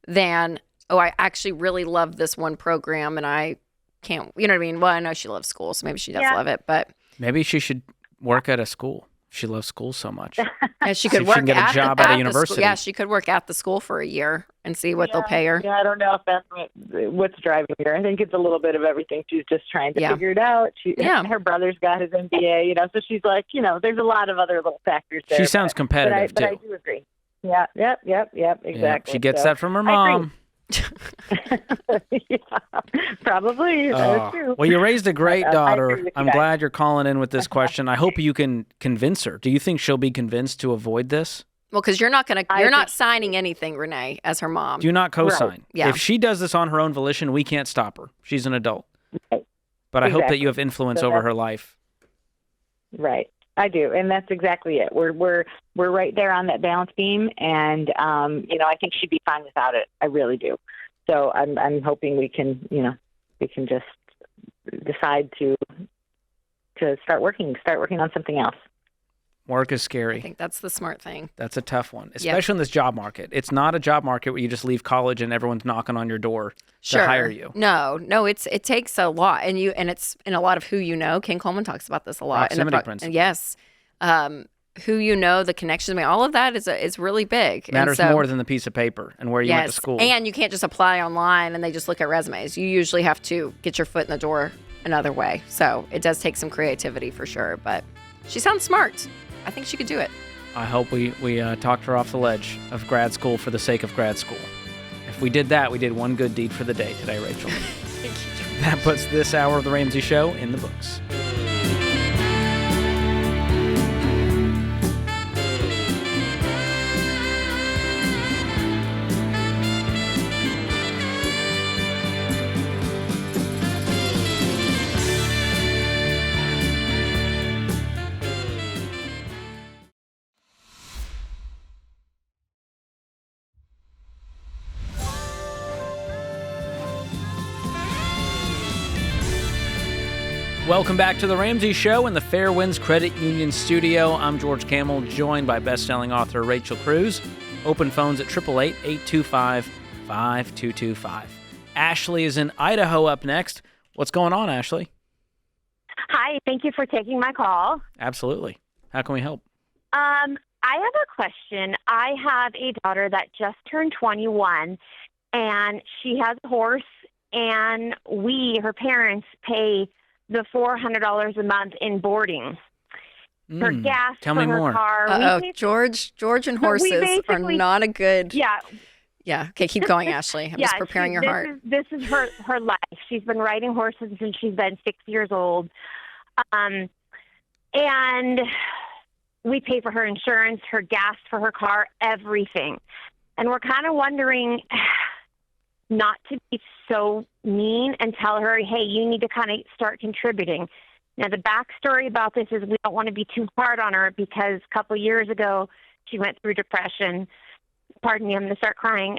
than, oh, I actually really love this one program and I can't, you know what I mean? Well, I know she loves school, so maybe she does love it, but Maybe she should work at a school. She loves school so much. and she See could if she work can get a at job the, at a at the university. school. Yeah, she could work at the school for a year and see what they'll pay her. Yeah, I don't know if that's what's driving her. I think it's a little bit of everything. She's just trying to figure it out. Her brother's got his MBA, so she's like, there's a lot of other little factors there. She sounds competitive, but I too. do agree. Yeah, yep, exactly. Yeah, she gets So, that from her I agree. mom. Probably. That Oh. is true. Well, you raised a great I agree daughter. with you I'm guys. glad you're calling in with this question. I hope you can convince her. Do you think she'll be convinced to avoid this? Well, because you're not signing anything, Renee, as her mom. Do not co-sign. Right. Yeah. If she does this on her own volition, we can't stop her. She's an adult. Right. But I hope that Exactly. you have influence So over that's- her life. Right. I do, and that's exactly it. We're right there on that balance beam, and I think she'd be fine without it. I really do. So I'm hoping we can just decide to start working on something else. Work is I scary. think that's the smart thing. That's a tough one, especially in this job market. It's not a job market where you just leave college and everyone's knocking on your door to hire you. No, it takes a lot, and it's in a lot of who you know. Ken Coleman talks about this a lot. Proximity principle. Yes, who you know, the connections. I mean, all of that is really big. And Matters so- more than the piece of paper and where you went to school. And you can't just apply online and they just look at resumes. You usually have to get your foot in the door another way. So it does take some creativity for sure. But she sounds smart. I think she could do it. I hope we talked her off the ledge of grad school for the sake of grad school. If we did that, we did one good deed for the day today, Rachel. That puts this hour of The Ramsey Show in the books. Welcome back to The Ramsey Show in the Fairwinds Credit Union studio. I'm George Kamel, joined by best-selling author Rachel Cruze. Open phones at 888-825-5225. Ashley is in Idaho up next. What's going on, Ashley? Hi, thank you for taking my call. Absolutely. How can we help? I have a question. I have a daughter that just turned 21, and she has a horse, and her parents, pay the $400 a month in boarding. Her gas Tell for me her more. car. George and But we horses are basically- not a good. Yeah. Yeah. Okay, keep going, Ashley. I'm just preparing your heart. This is her life. She's been riding horses since she's been 6 years old. And we pay for her insurance, her gas for her car, everything. And we're kind of wondering not to be so mean and tell her, hey, you need to kind of start contributing. Now, the backstory about this is we don't want to be too hard on her because a couple of years ago she went through depression. Pardon me, I'm going to start crying.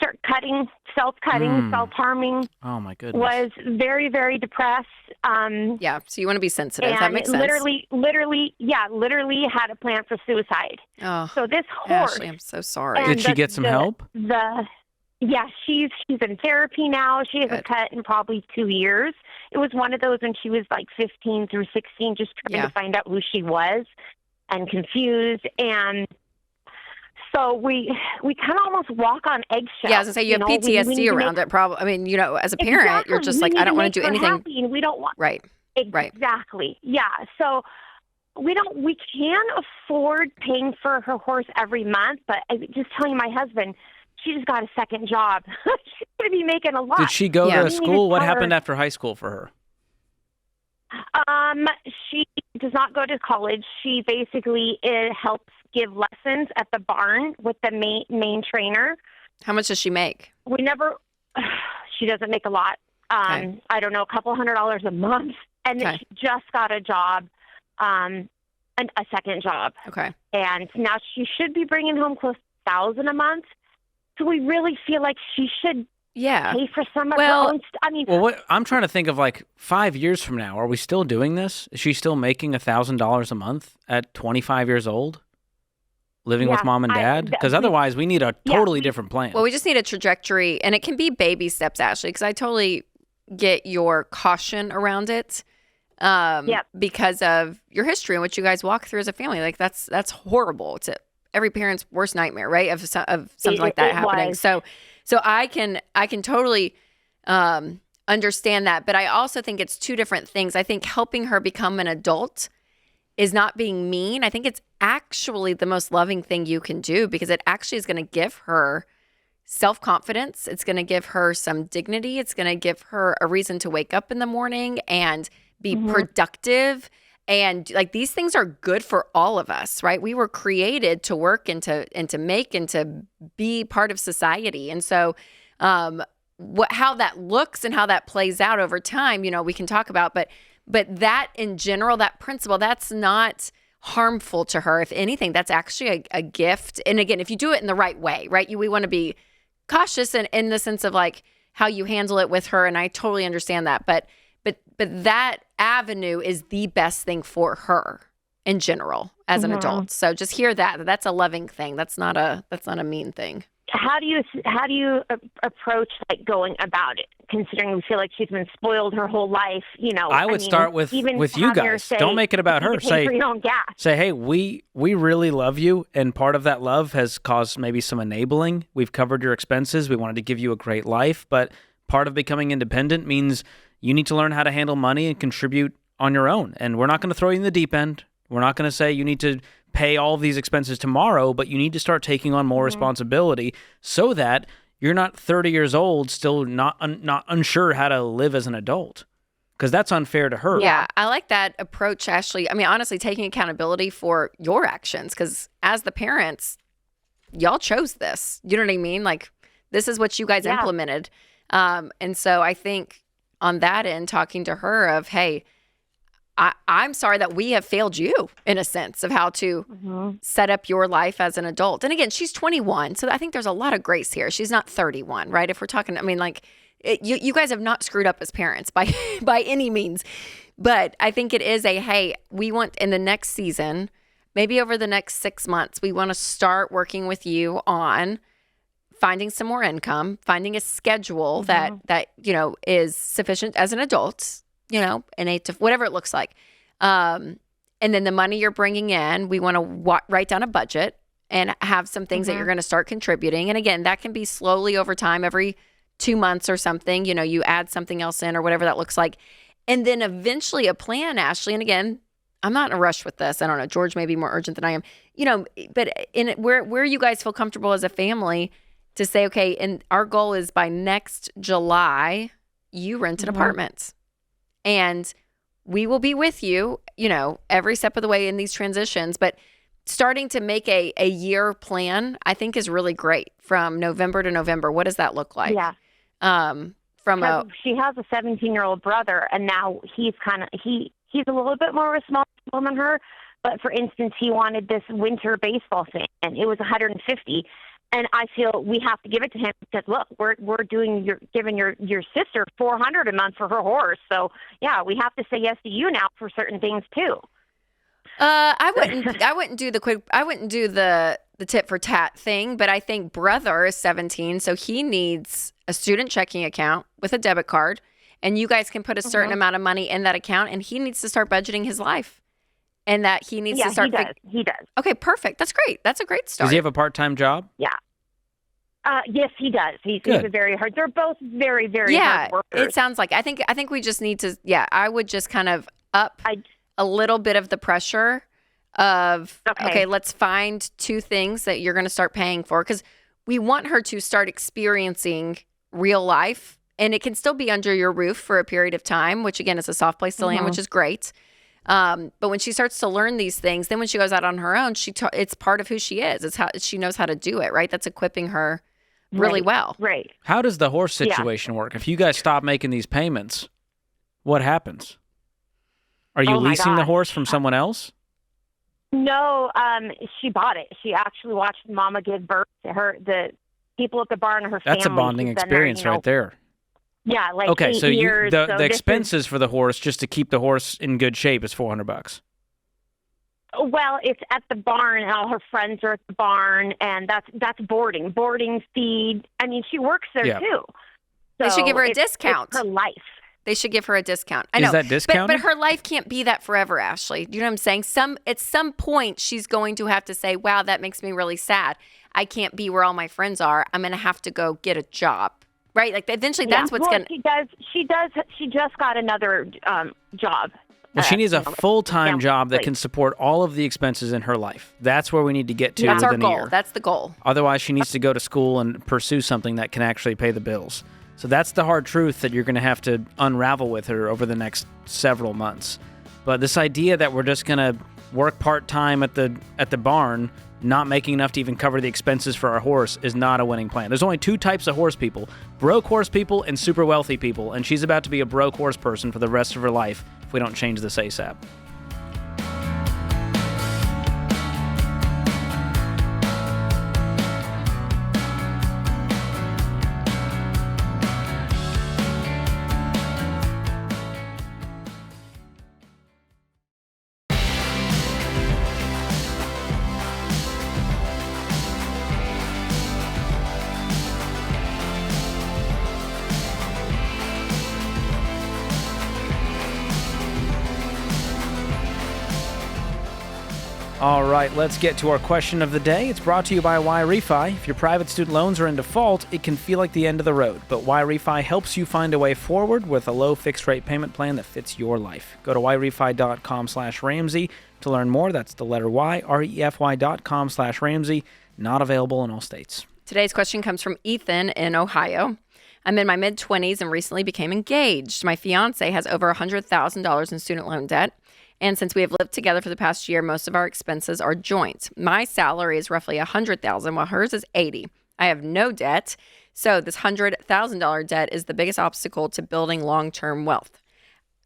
Self-cutting, self-harming. Oh, my goodness. Was very, very depressed. Yeah, so you want to be sensitive. And That makes sense. literally had a plan for suicide. Oh, so this horse. Ashley, I'm so sorry. and Did she get some help? She's in therapy now. She hasn't cut in probably 2 years. It was one of those when she was like 15 through 16, just trying to find out who she was and confused. And so we kind of almost walk on eggshells. Yeah, I was going to say, you have PTSD around it. Probably. I mean, as a parent, you're just like, I don't want to do anything. Happy and we don't want. Right. Exactly. Yeah. So we can afford paying for her horse every month, but I just telling my husband, she just got a second job. She's going to be making a lot. Did she go to We need school? What tell her- happened after high school for her? She does not go to college. She basically helps give lessons at the barn with the main trainer. How much does she make? She doesn't make a lot. I don't know, a couple $100 a month. And then she just got a job, a second job. Okay. And now she should be bringing home close to $1,000 a month. do we really feel like she should pay for some of her own I mean, well, what I'm trying to think of, like 5 years from now, are we still doing this? Is she still making $1,000 a month at 25 years old, living with mom and dad? Because otherwise, we need a totally different plan. Well, we just need a trajectory, and it can be baby steps, Ashley, because I totally get your caution around it. Because of your history and what you guys walk through as a family. Like that's horrible. It's every parent's worst nightmare, right? Of something like that happening. Was. So I can totally understand that, but I also think it's two different things. I think helping her become an adult is not being mean. I think it's actually the most loving thing you can do, because it actually is going to give her self-confidence. It's going to give her some dignity. It's going to give her a reason to wake up in the morning and be productive. And like, these things are good for all of us, right? We were created to work and to make and to be part of society. And so how that looks and how that plays out over time, we can talk about, but that in general, that principle, that's not harmful to her. If anything, that's actually a gift. And again, if you do it in the right way, right? We want to be cautious in the sense of like how you handle it with her. And I totally understand that. But that avenue is the best thing for her in general as an adult. So just hear that. That's a loving thing. That's not a mean thing. How do you approach like going about it, considering we feel like she's been spoiled her whole life? I would start with you guys. Don't make it about her. Say, for your own gas. Say, hey, we really love you, and part of that love has caused maybe some enabling. We've covered your expenses. We wanted to give you a great life, but part of becoming independent means you need to learn how to handle money and contribute on your own. And we're not going to throw you in the deep end. We're not going to say you need to pay all of these expenses tomorrow, but you need to start taking on more responsibility so that you're not 30 years old still not unsure how to live as an adult, because that's unfair to her. Yeah, I like that approach, Ashley. I mean, honestly, taking accountability for your actions, because as the parents, y'all chose this. You know what I mean? Like, this is what you guys implemented. And so I think on that end, talking to her of, hey, I'm sorry that we have failed you in a sense of how to set up your life as an adult. And again, she's 21. So I think there's a lot of grace here. She's not 31, right? If we're talking, I mean, like you guys have not screwed up as parents by any means. But I think it is hey, we want in the next season, maybe over the next 6 months, we want to start working with you on finding some more income, finding a schedule that is sufficient as an adult, an 8 to whatever it looks like. And then the money you're bringing in, we want to write down a budget and have some things that you're going to start contributing. And again, that can be slowly over time, every 2 months or something, you add something else in or whatever that looks like. And then eventually a plan, Ashley. And again, I'm not in a rush with this. I don't know. George may be more urgent than I am, but where you guys feel comfortable as a family to say, okay, and our goal is by next July, you rent an apartment. And we will be with you, every step of the way in these transitions. But starting to make a year plan, I think, is really great. From November to November, what does that look like? Yeah. She has a 17-year-old brother, and now he's he's a little bit more responsible than her. But for instance, he wanted this winter baseball thing, and it was $150. And I feel we have to give it to him because look, we're giving your sister $400 a month for her horse. So yeah, we have to say yes to you now for certain things too. I wouldn't do the tit for tat thing, but I think brother is 17, so he needs a student checking account with a debit card, and you guys can put a certain amount of money in that account, and he needs to start budgeting his life. And that he needs to start. He does. Okay, perfect. That's great. That's a great start. Does he have a part-time job? Yeah. Yes, he does. He's a very hard. They're both very, very hard workers. It sounds like. I think we just need to. Yeah, I would just kind of up a little bit of the pressure of okay, let's find 2 things that you're going to start paying for, because we want her to start experiencing real life, and it can still be under your roof for a period of time, which again is a soft place to land, which is great. But when she starts to learn these things, then when she goes out on her own, it's part of who she is. It's how she knows how to do it, right? That's equipping her really well. Right. How does the horse situation work? If you guys stop making these payments, what happens? Are you leasing the horse from someone else? No, she bought it. She actually watched Mama give birth to her. people at the barn are her family. That's a bonding She's been experience there, right there. Yeah, like Okay, 8 so years. the this is- expenses for the horse just to keep the horse in good shape is $400. Well, it's at the barn, and all her friends are at the barn, and that's boarding, feed. I mean, she works there Yeah. too. They should give her a it's discount. her life. They should give her a discount. I Is know, that discounted? but her life can't be that forever, Ashley. You know what I'm saying? At some point, she's going to have to say, "Wow, that makes me really sad. I can't be where all my friends are. I'm going to have to go get a job." Right? Like eventually, that's what's going to. She just got another job. Well, she needs a full-time yeah, job that like- can support all of the expenses in her life. That's where we need to get to That's our within a goal. year. That's the goal. Otherwise, she needs to go to school and pursue something that can actually pay the bills. So that's the hard truth that you're going to have to unravel with her over the next several months. But this idea that we're just going to work part-time at the barn, not making enough to even cover the expenses for our horse, is not a winning plan. There's only 2 types of horse people: broke horse people and super wealthy people. And she's about to be a broke horse person for the rest of her life if we don't change this ASAP. All right, let's get to our question of the day. It's brought to you by YRefi. If your private student loans are in default, it can feel like the end of the road, but YRefi helps you find a way forward with a low fixed rate payment plan that fits your life. Go to yrefi.com/Ramsey to learn more. That's the letter Y, REFY.com/Ramsey. Not available in all states. Today's question comes from Ethan in Ohio. I'm in my mid-20s and recently became engaged. My fiance has over $100,000 in student loan debt. And since we have lived together for the past year, most of our expenses are joint. My salary is roughly $100,000, while hers is $80,000. I have no debt, so this $100,000 debt is the biggest obstacle to building long-term wealth.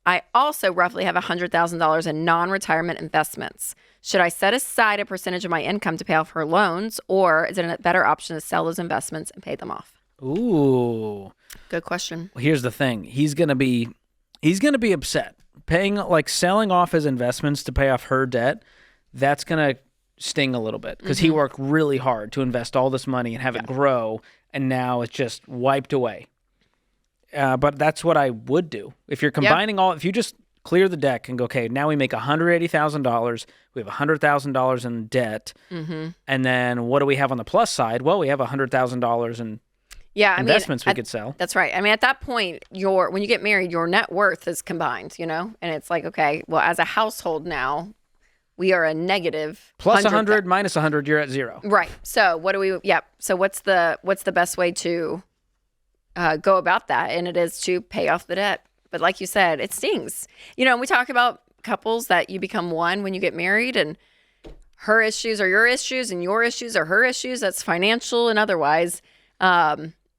I also roughly have $100,000 in non-retirement investments. Should I set aside a percentage of my income to pay off her loans, or is it a better option to sell those investments and pay them off? Ooh. Good question. Well, here's the thing. He's gonna be upset. Selling off his investments to pay off her debt, that's going to sting a little bit because he worked really hard to invest all this money and have it grow, and now it's just wiped away. But that's what I would do. If you're combining if you just clear the deck and go, okay, now we make $180,000, we have $100,000 in debt, and then what do we have on the plus side? Well, we have $100,000 in investments we could sell. That's right. I mean, at that point, when you get married, your net worth is combined, and it's like, okay, well, as a household now, we are a negative. Plus 100, minus 100, you're at 0. Right. So what do we, So what's the best way to go about that? And it is to pay off the debt. But like you said, it stings. We talk about couples that you become one when you get married, and her issues are your issues and your issues are her issues. That's financial and otherwise.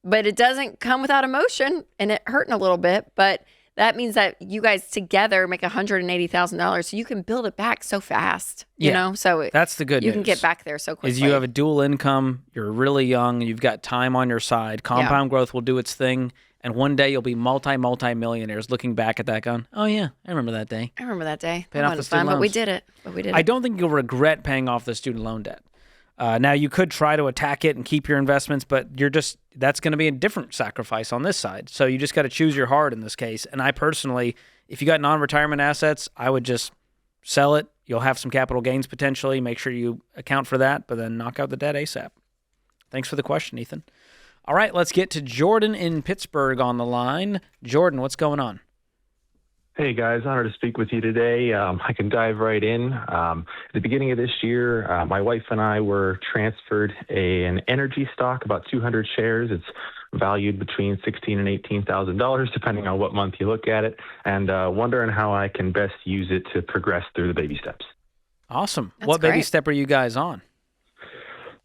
But it doesn't come without emotion, and it hurting a little bit. But that means that you guys together make $180,000, so you can build it back so fast. You know, so that's the good news. You can get back there so quickly. Is you have a dual income, you're really young, you've got time on your side. Compound growth will do its thing, and one day you'll be multi-millionaires looking back at that going, oh yeah, I remember that day. I remember that day. Paying off the student but we loans. did it. I don't think you'll regret paying off the student loan debt. Now, you could try to attack it and keep your investments, but that's going to be a different sacrifice on this side. So you just got to choose your heart in this case. And I personally, if you got non-retirement assets, I would just sell it. You'll have some capital gains potentially. Make sure you account for that, but then knock out the debt ASAP. Thanks for the question, Ethan. All right, let's get to Jordan in Pittsburgh on the line. Jordan, what's going on? Hey guys, honored to speak with you today. I can dive right in. At the beginning of this year, my wife and I were transferred an energy stock, about 200 shares. It's valued between $16,000 and $18,000, depending on what month you look at it, and wondering how I can best use it to progress through the baby steps. Awesome. That's what baby great. step are you guys on?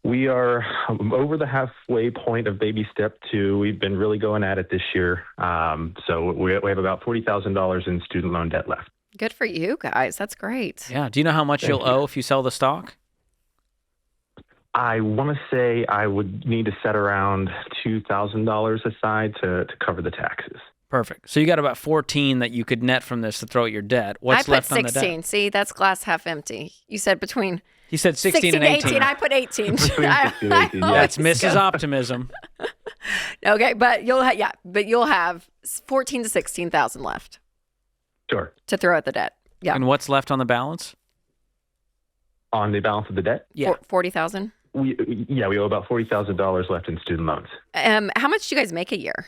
We are over the halfway point of baby step 2. We've been really going at it this year. So we have about $40,000 in student loan debt left. Good for you guys. That's great. Yeah. Do you know how much you'll owe if you sell the stock? I want to say I would need to set around $2,000 aside to cover the taxes. Perfect. So you got about 14 that you could net from this to throw at your debt. What's left on the debt? I put 16. See, that's glass half empty. You said between. He said 16 and 18. I put 18. That's Mrs. Optimism. Okay, but you'll have 14 to 16,000 left. Sure. To throw at the debt. Yeah. And what's left on the balance? On the balance of the debt? Yeah. 40,000. We owe about $40,000 left in student loans. How much do you guys make a year?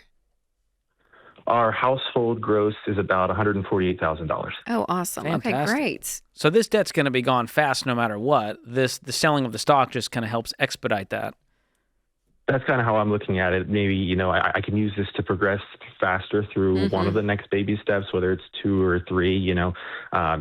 Our household gross is about $148,000. Oh, awesome. Fantastic. Okay, great. So this debt's going to be gone fast no matter what. The selling of the stock just kind of helps expedite that. That's kind of how I'm looking at it. Maybe, I can use this to progress faster through one of the next baby steps, whether it's 2 or 3,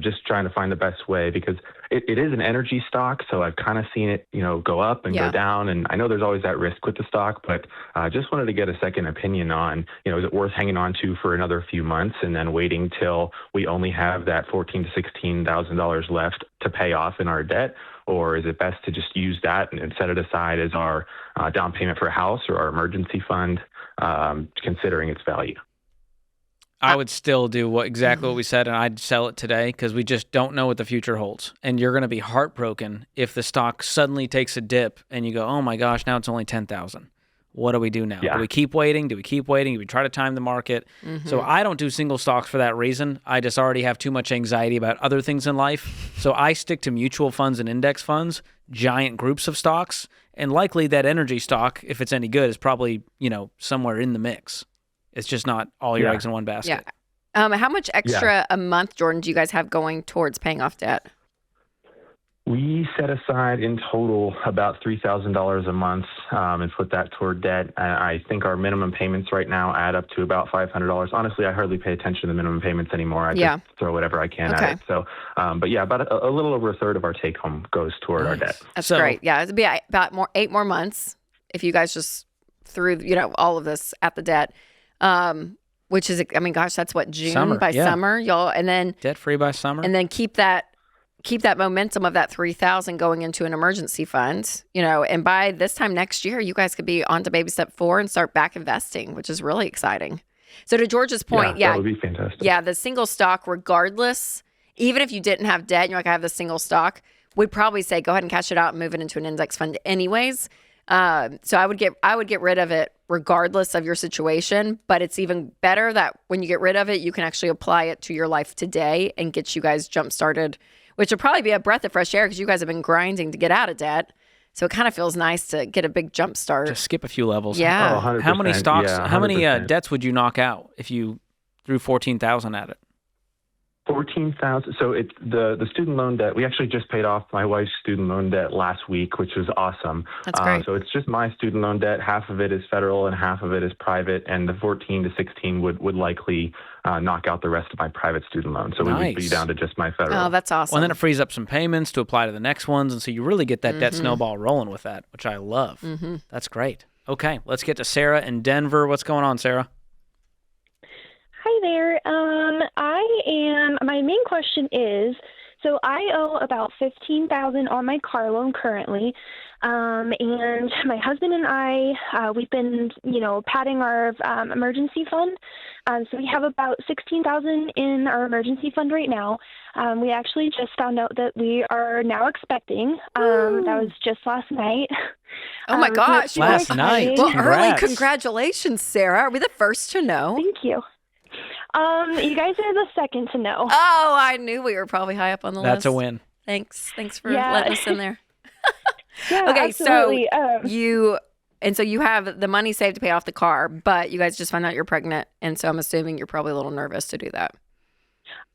just trying to find the best way, because it is an energy stock. So I've kind of seen it, go up and go down. And I know there's always that risk with the stock, but I just wanted to get a second opinion on, is it worth hanging on to for another few months and then waiting till we only have that $14,000 to $16,000 left to pay off in our debt? Or is it best to just use that and set it aside as our down payment for a house or our emergency fund, considering its value? I would still do exactly what we said, and I'd sell it today because we just don't know what the future holds. And you're going to be heartbroken if the stock suddenly takes a dip and you go, oh my gosh, now it's only 10,000. What do we do now? Yeah. Do we keep waiting? Do we try to time the market? So I don't do single stocks for that reason. I just already have too much anxiety about other things in life. So I stick to mutual funds and index funds, giant groups of stocks, and likely that energy stock, if it's any good, is probably, somewhere in the mix. It's just not all your eggs in one basket. Yeah. How much extra a month, Jordan, do you guys have going towards paying off debt? We set aside in total about $3,000 a month and put that toward debt. I think our minimum payments right now add up to about $500. Honestly, I hardly pay attention to the minimum payments anymore. I just throw whatever I can at it. So, about a little over a third of our take home goes toward our debt. That's great. Yeah, it'd be about 8 more months if you guys just threw all of this at the debt. Which is, that's what, June summer, y'all, and then debt free by summer, and then keep that momentum of that 3,000 going into an emergency fund, and by this time next year, you guys could be on to baby step 4 and start back investing, which is really exciting. So to George's point, that would be fantastic. Yeah, the single stock, regardless, even if you didn't have debt, and you're like, I have the single stock, we'd probably say go ahead and cash it out and move it into an index fund anyways. So I would get rid of it regardless of your situation, but it's even better that when you get rid of it, you can actually apply it to your life today and get you guys jump started, which would probably be a breath of fresh air because you guys have been grinding to get out of debt. So it kind of feels nice to get a big jump start. Just skip a few levels. Yeah. Oh, 100%. How many stocks, how many 100%. debts would you knock out if you threw 14,000 at it? 14,000. So it's the student loan debt. We actually just paid off my wife's student loan debt last week, which was awesome. That's great. So it's just my student loan debt. Half of it is federal and half of it is private. And the 14 to 16 would likely knock out the rest of my private student loan. So we would be down to just my federal. Oh, that's awesome. Well, and then it frees up some payments to apply to the next ones. And so you really get that debt snowball rolling with that, which I love. That's great. Okay, let's get to Sarah in Denver. What's going on, Sarah? Hi there. My main question is, so I owe about $15,000 on my car loan currently. And my husband and I, we've been, padding our emergency fund. So we have about $16,000 in our emergency fund right now. We actually just found out that we are now expecting. That was just last night. Oh my gosh. Last night. Well, early Congrats. congratulations, Sarah. Are we the first to know? Thank you. You guys are the second to know. Oh, I knew we were probably high up on the list. That's a win. Thanks for letting us in there. Yeah, okay, absolutely. so you have the money saved to pay off the car, but you guys just found out you're pregnant, and so I'm assuming you're probably a little nervous to do that.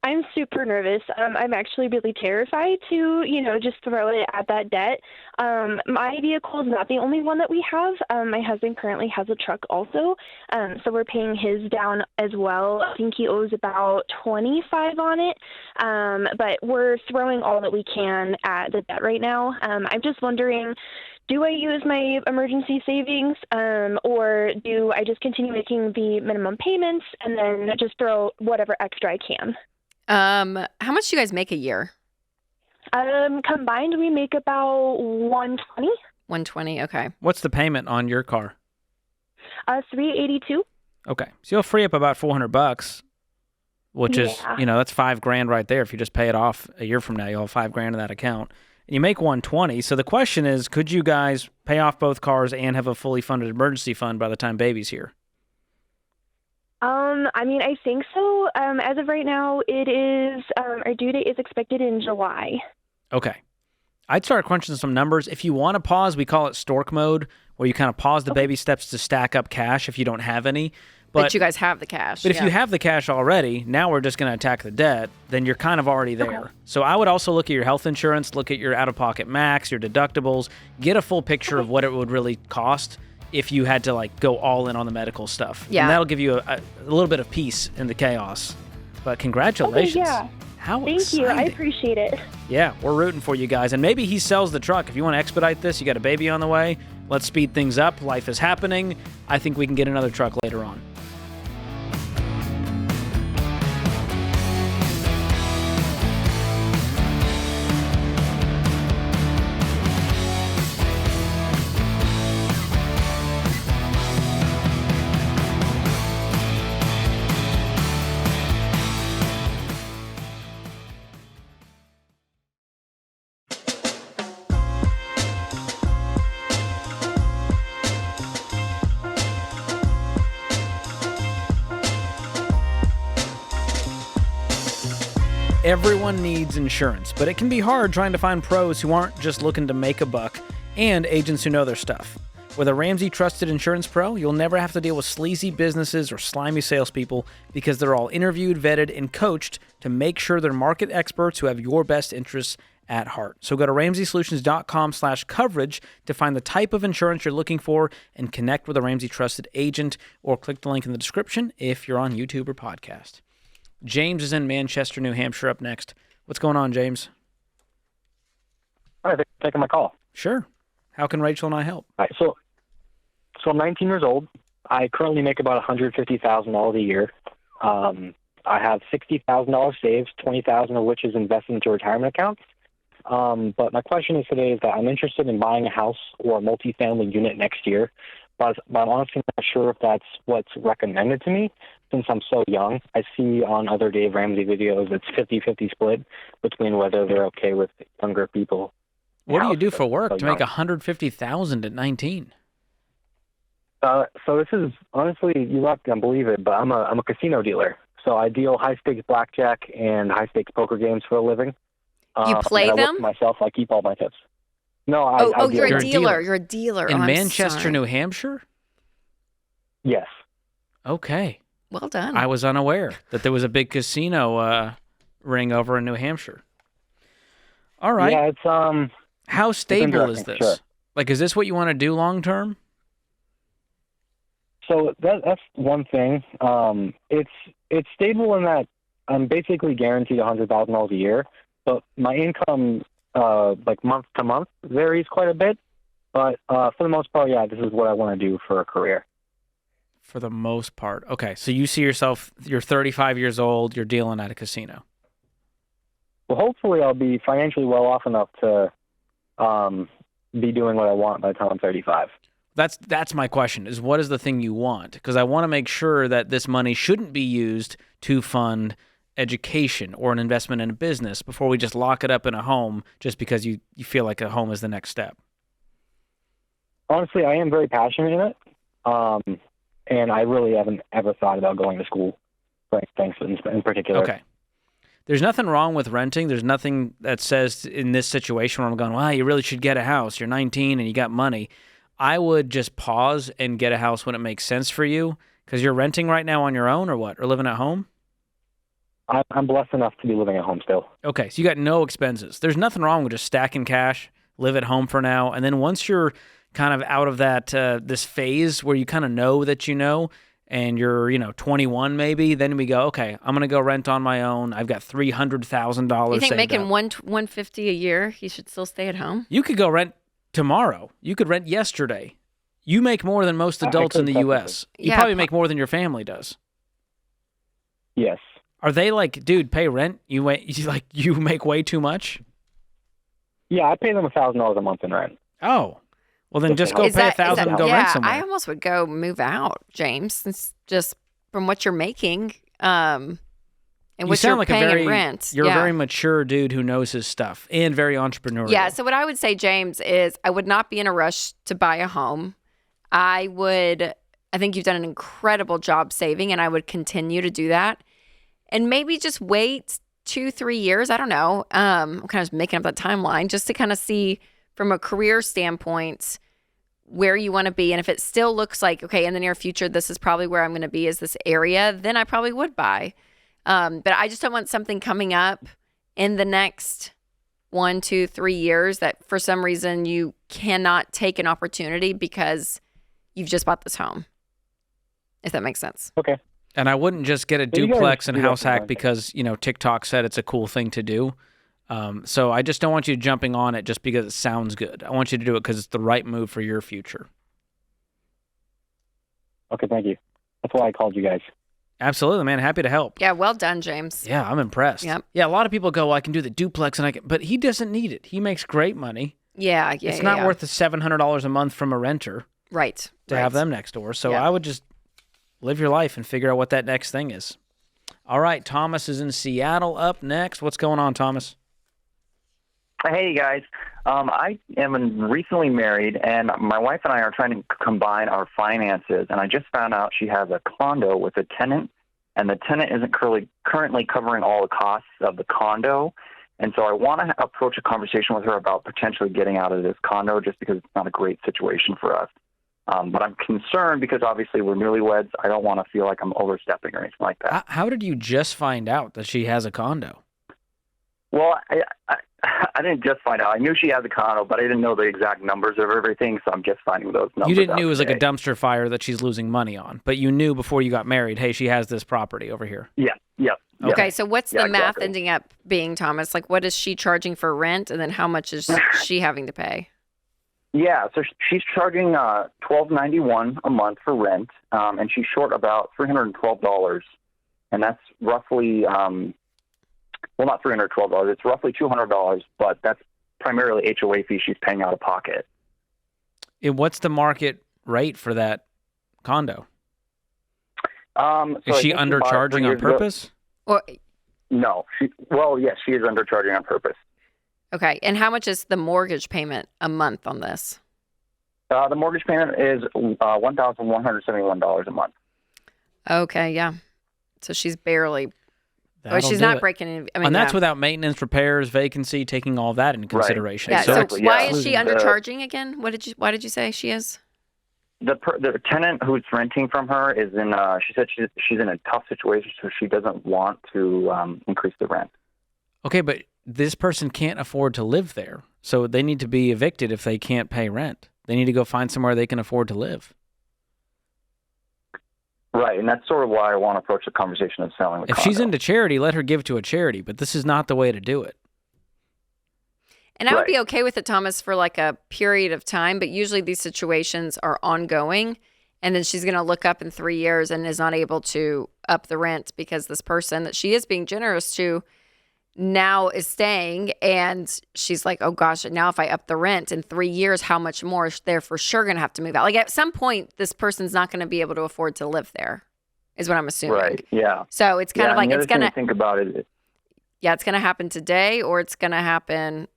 I'm super nervous. I'm actually really terrified to, just throw it at that debt. My vehicle is not the only one that we have. My husband currently has a truck also, so we're paying his down as well. I think he owes about $25 on it, but we're throwing all that we can at the debt right now. I'm just wondering, do I use my emergency savings, or do I just continue making the minimum payments and then just throw whatever extra I can? How much do you guys make a year? Combined, we make about $120. 120. Okay. What's the payment on your car? $382. Okay, so you'll free up about $400, which is, that's $5,000 right there. If you just pay it off a year from now, you'll have $5,000 in that account. And you make 120. So the question is, could you guys pay off both cars and have a fully funded emergency fund by the time baby's here? I think so. As of right now, it is our due date is expected in July. Okay. I'd start crunching some numbers. If you want to pause, we call it stork mode, where you kind of pause the baby steps to stack up cash if you don't have any. But you guys have the cash. But if you have the cash already, now we're just going to attack the debt, then you're kind of already there. Okay. So I would also look at your health insurance, look at your out-of-pocket max, your deductibles, get a full picture of what it would really cost if you had to go all in on the medical stuff. Yeah. And that'll give you a little bit of peace in the chaos. But congratulations. Okay, yeah. How Thank exciting. you. I appreciate it. Yeah, we're rooting for you guys. And maybe he sells the truck. If you want to expedite this, you got a baby on the way, let's speed things up. Life is happening. I think we can get another truck later on. Everyone needs insurance, but it can be hard trying to find pros who aren't just looking to make a buck and agents who know their stuff. With a Ramsey Trusted Insurance Pro, you'll never have to deal with sleazy businesses or slimy salespeople because they're all interviewed, vetted, and coached to make sure they're market experts who have your best interests at heart. So go to RamseySolutions.com/coverage to find the type of insurance you're looking for and connect with a Ramsey Trusted agent, or click the link in the description if you're on YouTube or podcast. James is in Manchester, New Hampshire, up next. What's going on, James? Hi, thanks for taking my call. Sure. How can Rachel and I help? All right, so I'm 19 years old. I currently make about $150,000 a year. I have $60,000 saved, $20,000 of which is invested into retirement accounts. But my question is today is that I'm interested in buying a house or a multifamily unit next year, but I'm honestly not sure if that's what's recommended to me since I'm so young. I see on other Dave Ramsey videos it's 50-50 split between whether they're okay with younger people. What do you do for work to make $150,000 at 19? So this is honestly, you're not gonna believe it, but I'm a casino dealer. So I deal high stakes blackjack and high stakes poker games for a living. You play and I them? work for myself. I keep all my tips. No, I you're deal. a dealer. You're a dealer. In I'm Manchester, sorry. New Hampshire? Yes. Okay. Well done. I was unaware that there was a big casino ring over in New Hampshire. All right. Yeah, it's How stable is this? Sure. Is this what you want to do long term? So that's one thing. It's stable in that I'm basically guaranteed $100,000 a year, but my income month to month varies quite a bit. But for the most part, yeah, this is what I want to do for a career. For the most part. Okay, so you see yourself, you're 35 years old, you're dealing at a casino. Well, hopefully I'll be financially well off enough to be doing what I want by the time I'm 35. That's my question, is what is the thing you want? Because I want to make sure that this money shouldn't be used to fund education or an investment in a business before we just lock it up in a home just because you feel like a home is the next step. Honestly, I am very passionate in it. And I really haven't ever thought about going to school for anything in particular. Okay. There's nothing wrong with renting. There's nothing that says in this situation where I'm going, well, you really should get a house. You're 19 and you got money. I would just pause and get a house when it makes sense for you, because you're renting right now on your own or what? Or living at home? I'm blessed enough to be living at home still. Okay, so you got no expenses. There's nothing wrong with just stacking cash, live at home for now, and then once you're kind of out of that this phase where you kind of know that you know, and you're 21 maybe, then we go, okay, I'm gonna go rent on my own. I've got $300,000. You think saved making up. $150 a year, he should still stay at home? You could go rent tomorrow. You could rent yesterday. You make more than most adults in the U.S. You probably make more than your family does. Yes. Are they like, dude, pay rent? You make way too much? Yeah, I pay them $1,000 a month in rent. Oh, Well, then just go pay $1,000 and go rent somewhere. I almost would go move out, James. It's just from what you're making, and what you're paying in rent. You're a very mature dude who knows his stuff and very entrepreneurial. Yeah. So what I would say, James, is I would not be in a rush to buy a home. I think you've done an incredible job saving, and I would continue to do that. And maybe just wait 2-3 years. I don't know. I'm kind of making up that timeline just to kind of see from a career standpoint where you want to be. And if it still looks like, okay, in the near future, this is probably where I'm going to be, is this area, then I probably would buy. But I just don't want something coming up in the next 1, 2, 3 years that for some reason you cannot take an opportunity because you've just bought this home, if that makes sense. Okay. And I wouldn't just get a duplex and house hack because, TikTok said it's a cool thing to do. So I just don't want you jumping on it just because it sounds good. I want you to do it because it's the right move for your future. Okay, thank you. That's why I called you guys. Absolutely, man. Happy to help. Yeah, well done, James. Yeah, I'm impressed. Yep. Yeah, a lot of people go, well, I can do the duplex, but he doesn't need it. He makes great money. Yeah. It's not worth the $700 a month from a renter. Right. To have them next door. So I would just live your life and figure out what that next thing is. All right, Thomas is in Seattle up next. What's going on, Thomas? Hey, guys. I am recently married, and my wife and I are trying to combine our finances, and I just found out she has a condo with a tenant, and the tenant isn't currently covering all the costs of the condo, and so I want to approach a conversation with her about potentially getting out of this condo just because it's not a great situation for us. But I'm concerned because obviously we're newlyweds. I don't want to feel like I'm overstepping or anything like that. How did you just find out that she has a condo? Well, I didn't just find out. I knew she has a condo, but I didn't know the exact numbers of everything, so I'm just finding those numbers. You didn't know it was like a dumpster fire that she's losing money on, but you knew before you got married, hey, she has this property over here. Yeah. Okay, so what's the math ending up being, Thomas? Like, what is she charging for rent, and then how much is she having to pay? Yeah, so she's charging $1,291 a month for rent, and she's short about $312, and that's roughly well, not $312. It's roughly $200, but that's primarily HOA fees she's paying out of pocket. What's the market rate for that condo? Is she undercharging on purpose? No. Yes, she is undercharging on purpose. Okay, and how much is the mortgage payment a month on this? The mortgage payment is $1,171 a month. Okay, yeah. So she's barely... she's not breaking any... and that's without maintenance, repairs, vacancy, taking all that into consideration. Yeah, so why is she undercharging again? Why did you say she is? The tenant who's renting from her is in... she said she's in a tough situation, so she doesn't want to increase the rent. Okay, but this person can't afford to live there, so they need to be evicted if they can't pay rent. They need to go find somewhere they can afford to live. Right, and that's sort of why I want to approach the conversation of selling the If condo. she's into charity, let her give to a charity, but this is not the way to do it. And I would be okay with it, Thomas, for like a period of time, but usually these situations are ongoing, and then she's going to look up in 3 years and is not able to up the rent because this person that she is being generous to now is staying, and she's like, oh gosh, now if I up the rent in 3 years, how much more is they're for sure going to have to move out? Like at some point, this person's not going to be able to afford to live there, is what I'm assuming. Right, yeah. So it's kind of like it's going to think about it. Yeah, it's going to happen today, or it's going to happen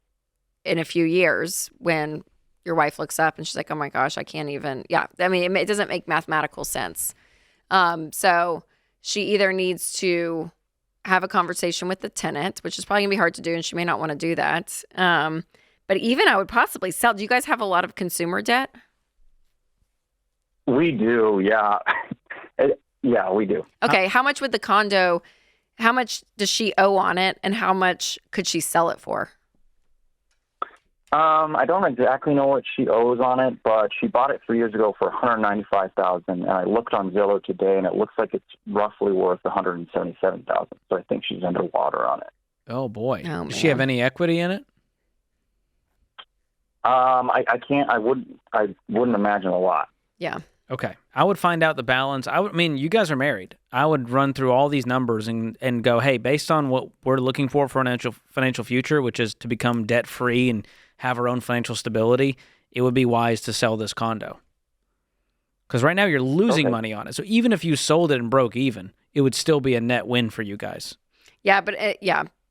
in a few years when your wife looks up and she's like, oh my gosh, I can't even. Yeah, I mean, it doesn't make mathematical sense. So she either needs to have a conversation with the tenant, which is probably gonna be hard to do, and she may not want to do that. But even I would possibly sell. Do you guys have a lot of consumer debt? We do, yeah. Yeah, we do. Okay, how much would the condo, how much does she owe on it, and how much could she sell it for? I don't exactly know what she owes on it, but she bought it 3 years ago for $195,000, and I looked on Zillow today, and it looks like it's roughly worth $177,000. So I think she's underwater on it. Oh boy! Does she have any equity in it? I can't. I wouldn't imagine a lot. Yeah. Okay. I would find out the balance. I mean, you guys are married. I would run through all these numbers and go, hey, based on what we're looking for financial future, which is to become debt free and have our own financial stability, it would be wise to sell this condo. Because right now you're losing money on it. So even if you sold it and broke even, it would still be a net win for you guys. Yeah, but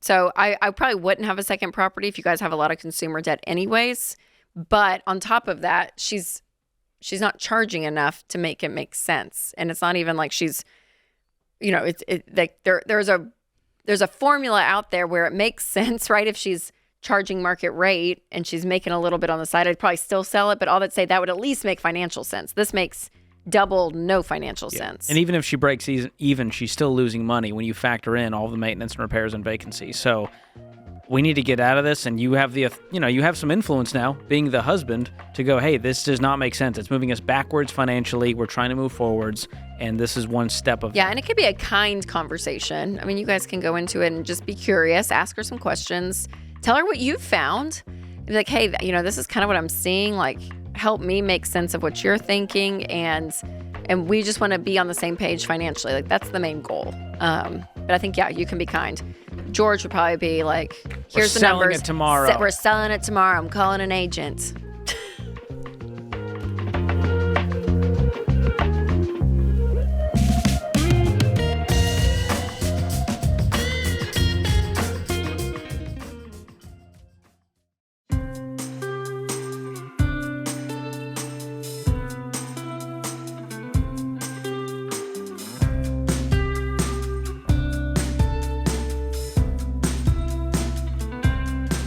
So I probably wouldn't have a second property if you guys have a lot of consumer debt anyways. But on top of that, she's not charging enough to make it make sense. And it's not even like she's, like there's a formula out there where it makes sense, right? If she's charging market rate and she's making a little bit on the side, I'd probably still sell it. But all that say that would at least make financial sense. This makes double no financial sense. And even if she breaks even, she's still losing money when you factor in all the maintenance and repairs and vacancy. So we need to get out of this, and you have you have some influence now, being the husband, to go, hey, this does not make sense. It's moving us backwards financially. We're trying to move forwards, and this is one step of and it could be a kind conversation. I mean, you guys can go into it and just be curious, ask her some questions, tell her what you've found. Be like, hey, this is kind of what I'm seeing. Like, help me make sense of what you're thinking, and we just want to be on the same page financially. Like, that's the main goal. But I think, you can be kind. George would probably be like, here's the numbers. We're selling it tomorrow. We're selling it tomorrow. I'm calling an agent.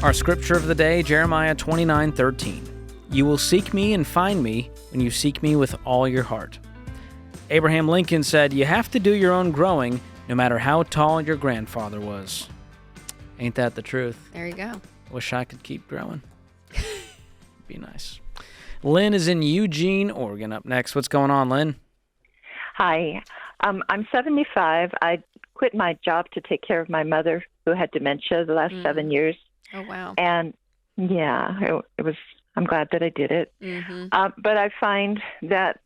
Our scripture of the day, Jeremiah 29:13. You will seek me and find me when you seek me with all your heart. Abraham Lincoln said, you have to do your own growing, no matter how tall your grandfather was. Ain't that the truth? There you go. Wish I could keep growing. Be nice. Lynn is in Eugene, Oregon. Up next. What's going on, Lynn? Hi. I'm 75. I quit my job to take care of my mother, who had dementia the last 7 years. Oh, wow. And it was, I'm glad that I did it. Mm-hmm. But I find that,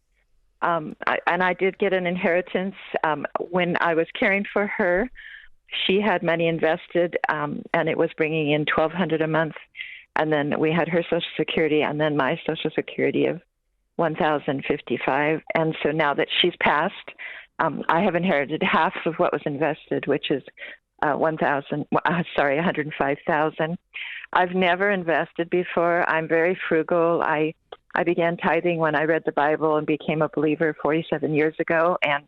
I did get an inheritance. When I was caring for her, she had money invested, and it was bringing in $1,200 a month. And then we had her Social Security and then my Social Security of $1,055. And so now that she's passed, I have inherited half of what was invested, which is $105,000. I've never invested before. I'm very frugal. I began tithing when I read the Bible and became a believer 47 years ago. And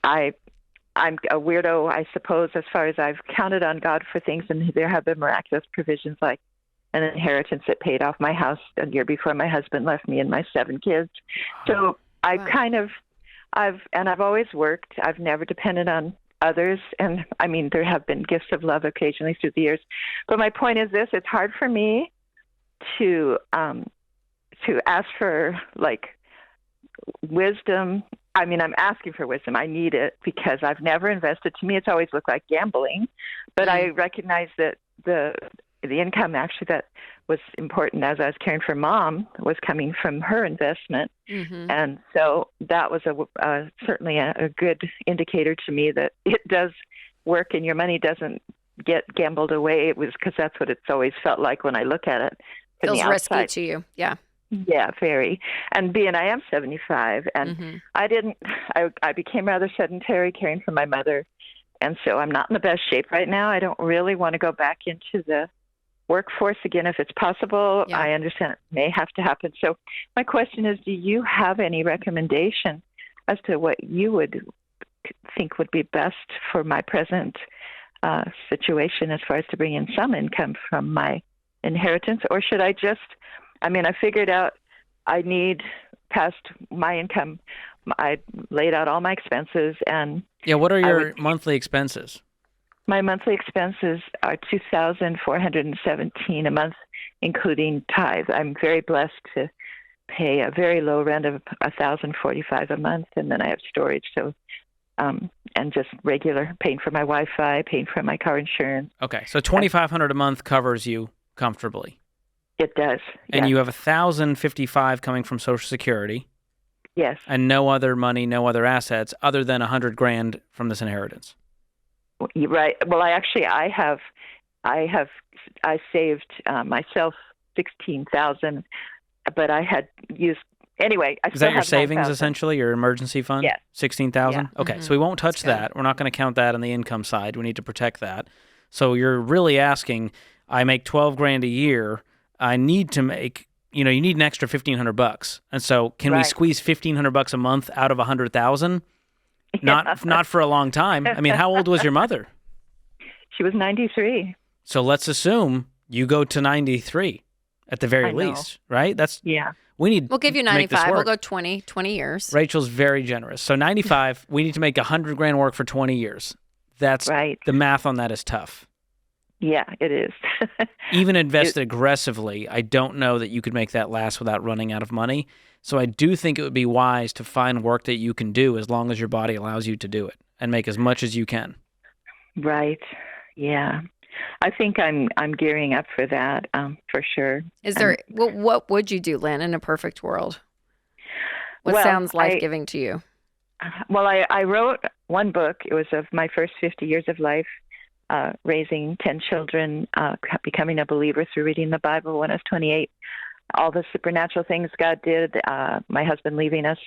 I'm a weirdo, I suppose, as far as I've counted on God for things, and there have been miraculous provisions like an inheritance that paid off my house a year before my husband left me and my 7 kids. So I've always worked. I've never depended on others. And I mean, there have been gifts of love occasionally through the years. But my point is this, it's hard for me to ask for like wisdom. I mean, I'm asking for wisdom. I need it because I've never invested. To me, it's always looked like gambling. But I recognize that the income actually that was important as I was caring for Mom was coming from her investment. Mm-hmm. And so that was certainly a good indicator to me that it does work and your money doesn't get gambled away. It was because that's what it's always felt like when I look at it. Feels risky to you. Yeah. Yeah, very. And I am 75, and I became rather sedentary caring for my mother. And so I'm not in the best shape right now. I don't really want to go back into the workforce again if it's possible. Yeah. I understand it may have to happen. So my question is, do you have any recommendation as to what you would think would be best for my present situation as far as to bring in some income from my inheritance? Or should I I figured out I need past my income. I laid out all my expenses and what are your monthly expenses? My monthly expenses are $2,417 a month, including tithe. I'm very blessed to pay a very low rent of $1,045 a month, and then I have storage. So, and just regular paying for my Wi-Fi, paying for my car insurance. Okay, so $2,500 a month covers you comfortably. It does. And yes. you have $1,055 coming from Social Security. Yes. And no other money, no other assets other than $100,000 from this inheritance. Right. Well, I saved myself $16,000 but I had used anyway. I Is still that your have savings 9,000. essentially, your emergency fund? Yes. 16,000. Yeah. Okay, so we won't touch that. We're not going to count that on the income side. We need to protect that. So you're really asking, I make 12 grand a year. I need to make, you need an extra $1,500. And so can we squeeze $1,500 a month out of 100,000? Not for a long time. I mean, how old was your mother? She was 93. So let's assume you go to 93 at the very least, right? We'll give you to make this 95. We'll work. go 20 years. Rachel's very generous. So 95, we need to make 100 grand work for 20 years. That's right. The math on that is tough. Yeah, it is. Even invested aggressively, I don't know that you could make that last without running out of money. So I do think it would be wise to find work that you can do as long as your body allows you to do it and make as much as you can. Right. Yeah. I think I'm gearing up for that, for sure. Is there what would you do, Lynn, in a perfect world? What sounds life-giving to you? Well, I wrote one book. It was of my first 50 years of life, raising 10 children, becoming a believer through reading the Bible when I was 28. All the supernatural things God did, my husband leaving us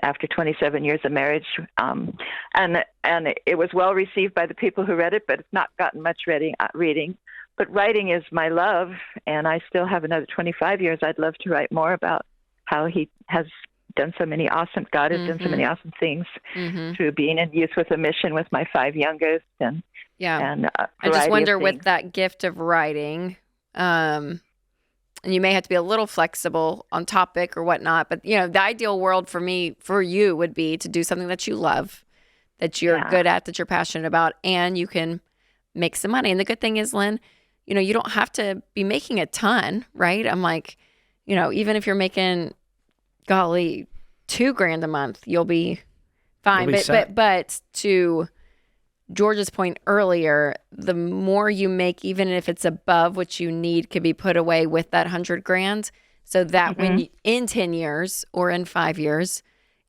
after 27 years of marriage, and it was well received by the people who read it, but it's not gotten much reading. But writing is my love, and I still have another 25 years. I'd love to write more about how He has done so many awesome. God has done so many awesome things through being in Youth with a Mission with my 5 youngest, and I just wonder with that gift of writing. And you may have to be a little flexible on topic or whatnot, but the ideal world for you would be to do something that you love, that you're good at, that you're passionate about, and you can make some money. And the good thing is, Lynn, you don't have to be making a ton, right? I'm like, even if you're making, golly, $2,000 a month, you'll be fine. But to George's point earlier, the more you make, even if it's above what you need, could be put away with that $100,000, so that when you, in 10 years or in 5 years,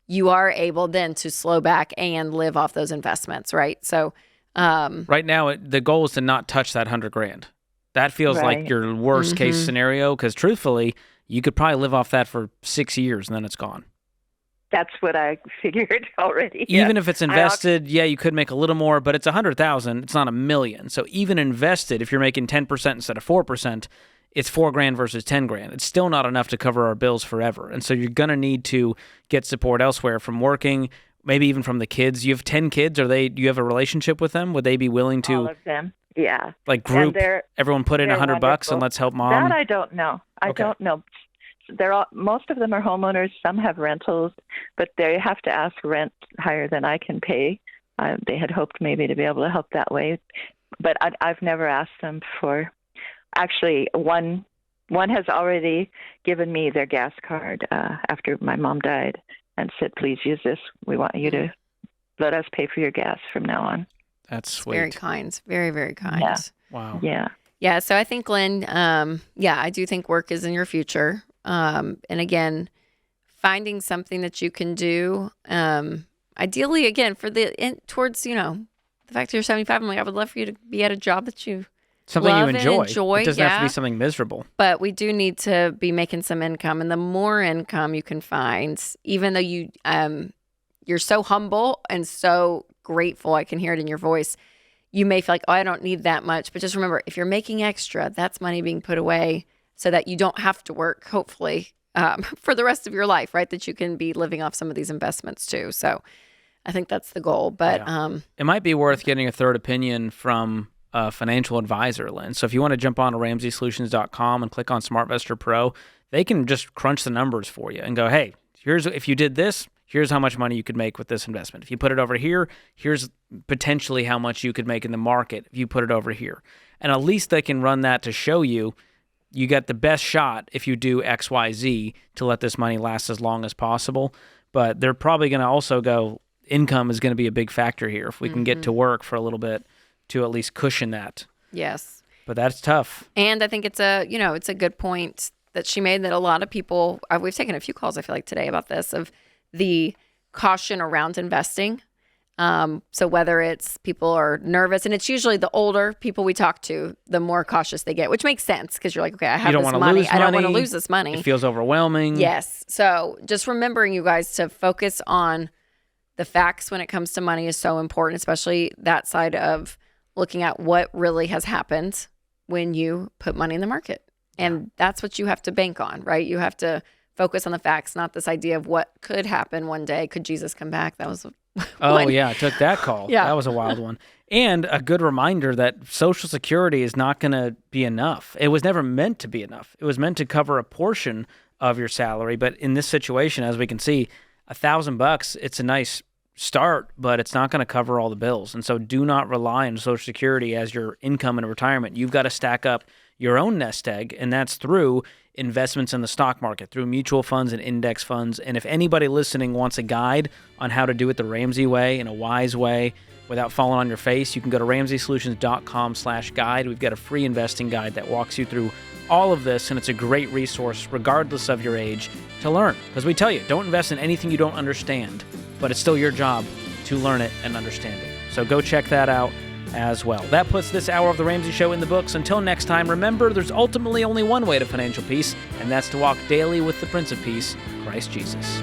you are able then to slow back and live off those investments, right? So right now, the goal is to not touch that $100,000. That feels like your worst case scenario, because truthfully, you could probably live off that for 6 years and then it's gone. That's what I figured already. Even if it's invested, you could make a little more, but it's 100,000. It's not $1 million. So even invested, if you're making 10% instead of 4%, it's $4,000 versus $10,000. It's still not enough to cover our bills forever. And so you're going to need to get support elsewhere from working, maybe even from the kids. You have 10 kids. Do you have a relationship with them? Would they be willing to? All of them. Yeah. Like group, everyone put in $100 and let's help mom? That I don't know. I don't know. Most of them are homeowners. Some have rentals, but they have to ask rent higher than I can pay. They had hoped maybe to be able to help that way, but I've never asked them for. Actually, one has already given me their gas card after my mom died and said, "Please use this. We want you to let us pay for your gas from now on." That's sweet. Very kind. Very, very kind. Yeah. Wow. Yeah. Yeah. So I think, Lynn, I do think work is in your future. And again, finding something that you can do, ideally, again, towards, the fact that you're 75, I'm like, I would love for you to be at a job that you something love you enjoy. And enjoy. It doesn't have to be something miserable. But we do need to be making some income, and the more income you can find, even though you're so humble and so grateful, I can hear it in your voice. You may feel like, I don't need that much, but just remember, if you're making extra, that's money being put away, so that you don't have to work, hopefully, for the rest of your life, right? That you can be living off some of these investments too. So I think that's the goal. But it might be worth getting a third opinion from a financial advisor, Lynn. So if you want to jump on to RamseySolutions.com and click on SmartVestor Pro, they can just crunch the numbers for you and go, hey, if you did this, here's how much money you could make with this investment. If you put it over here, here's potentially how much you could make in the market if you put it over here. And at least they can run that to show you get the best shot if you do X, Y, Z to let this money last as long as possible. But they're probably going to also go, income is going to be a big factor here if we can get to work for a little bit to at least cushion that. Yes. But that's tough. And I think it's a good point that she made, that a lot of people, we've taken a few calls, I feel like, today about this, of the caution around investing. So whether it's people are nervous, and it's usually the older people we talk to, the more cautious they get, which makes sense because you're like, okay, I have this money. I don't want to lose this money. It feels overwhelming. Yes. So just remembering, you guys, to focus on the facts when it comes to money is so important, especially that side of looking at what really has happened when you put money in the market. And that's what you have to bank on, right? You have to focus on the facts, not this idea of what could happen one day. Could Jesus come back? That was yeah, I took that call. Yeah. That was a wild one. And a good reminder that Social Security is not going to be enough. It was never meant to be enough. It was meant to cover a portion of your salary. But in this situation, as we can see, $1,000, it's a nice start, but it's not going to cover all the bills. And so do not rely on Social Security as your income in retirement. You've got to stack up your own nest egg, and that's through investments in the stock market, through mutual funds and index funds. And if anybody listening wants a guide on how to do it the Ramsey way, in a wise way, without falling on your face, you can go to RamseySolutions.com/guide. We've got a free investing guide that walks you through all of this, and it's a great resource regardless of your age to learn. Because we tell you, don't invest in anything you don't understand, but it's still your job to learn it and understand it. So go check that out as well. That puts this hour of The Ramsey Show in the books. Until next time, remember, there's ultimately only one way to financial peace, and that's to walk daily with the Prince of Peace, Christ Jesus.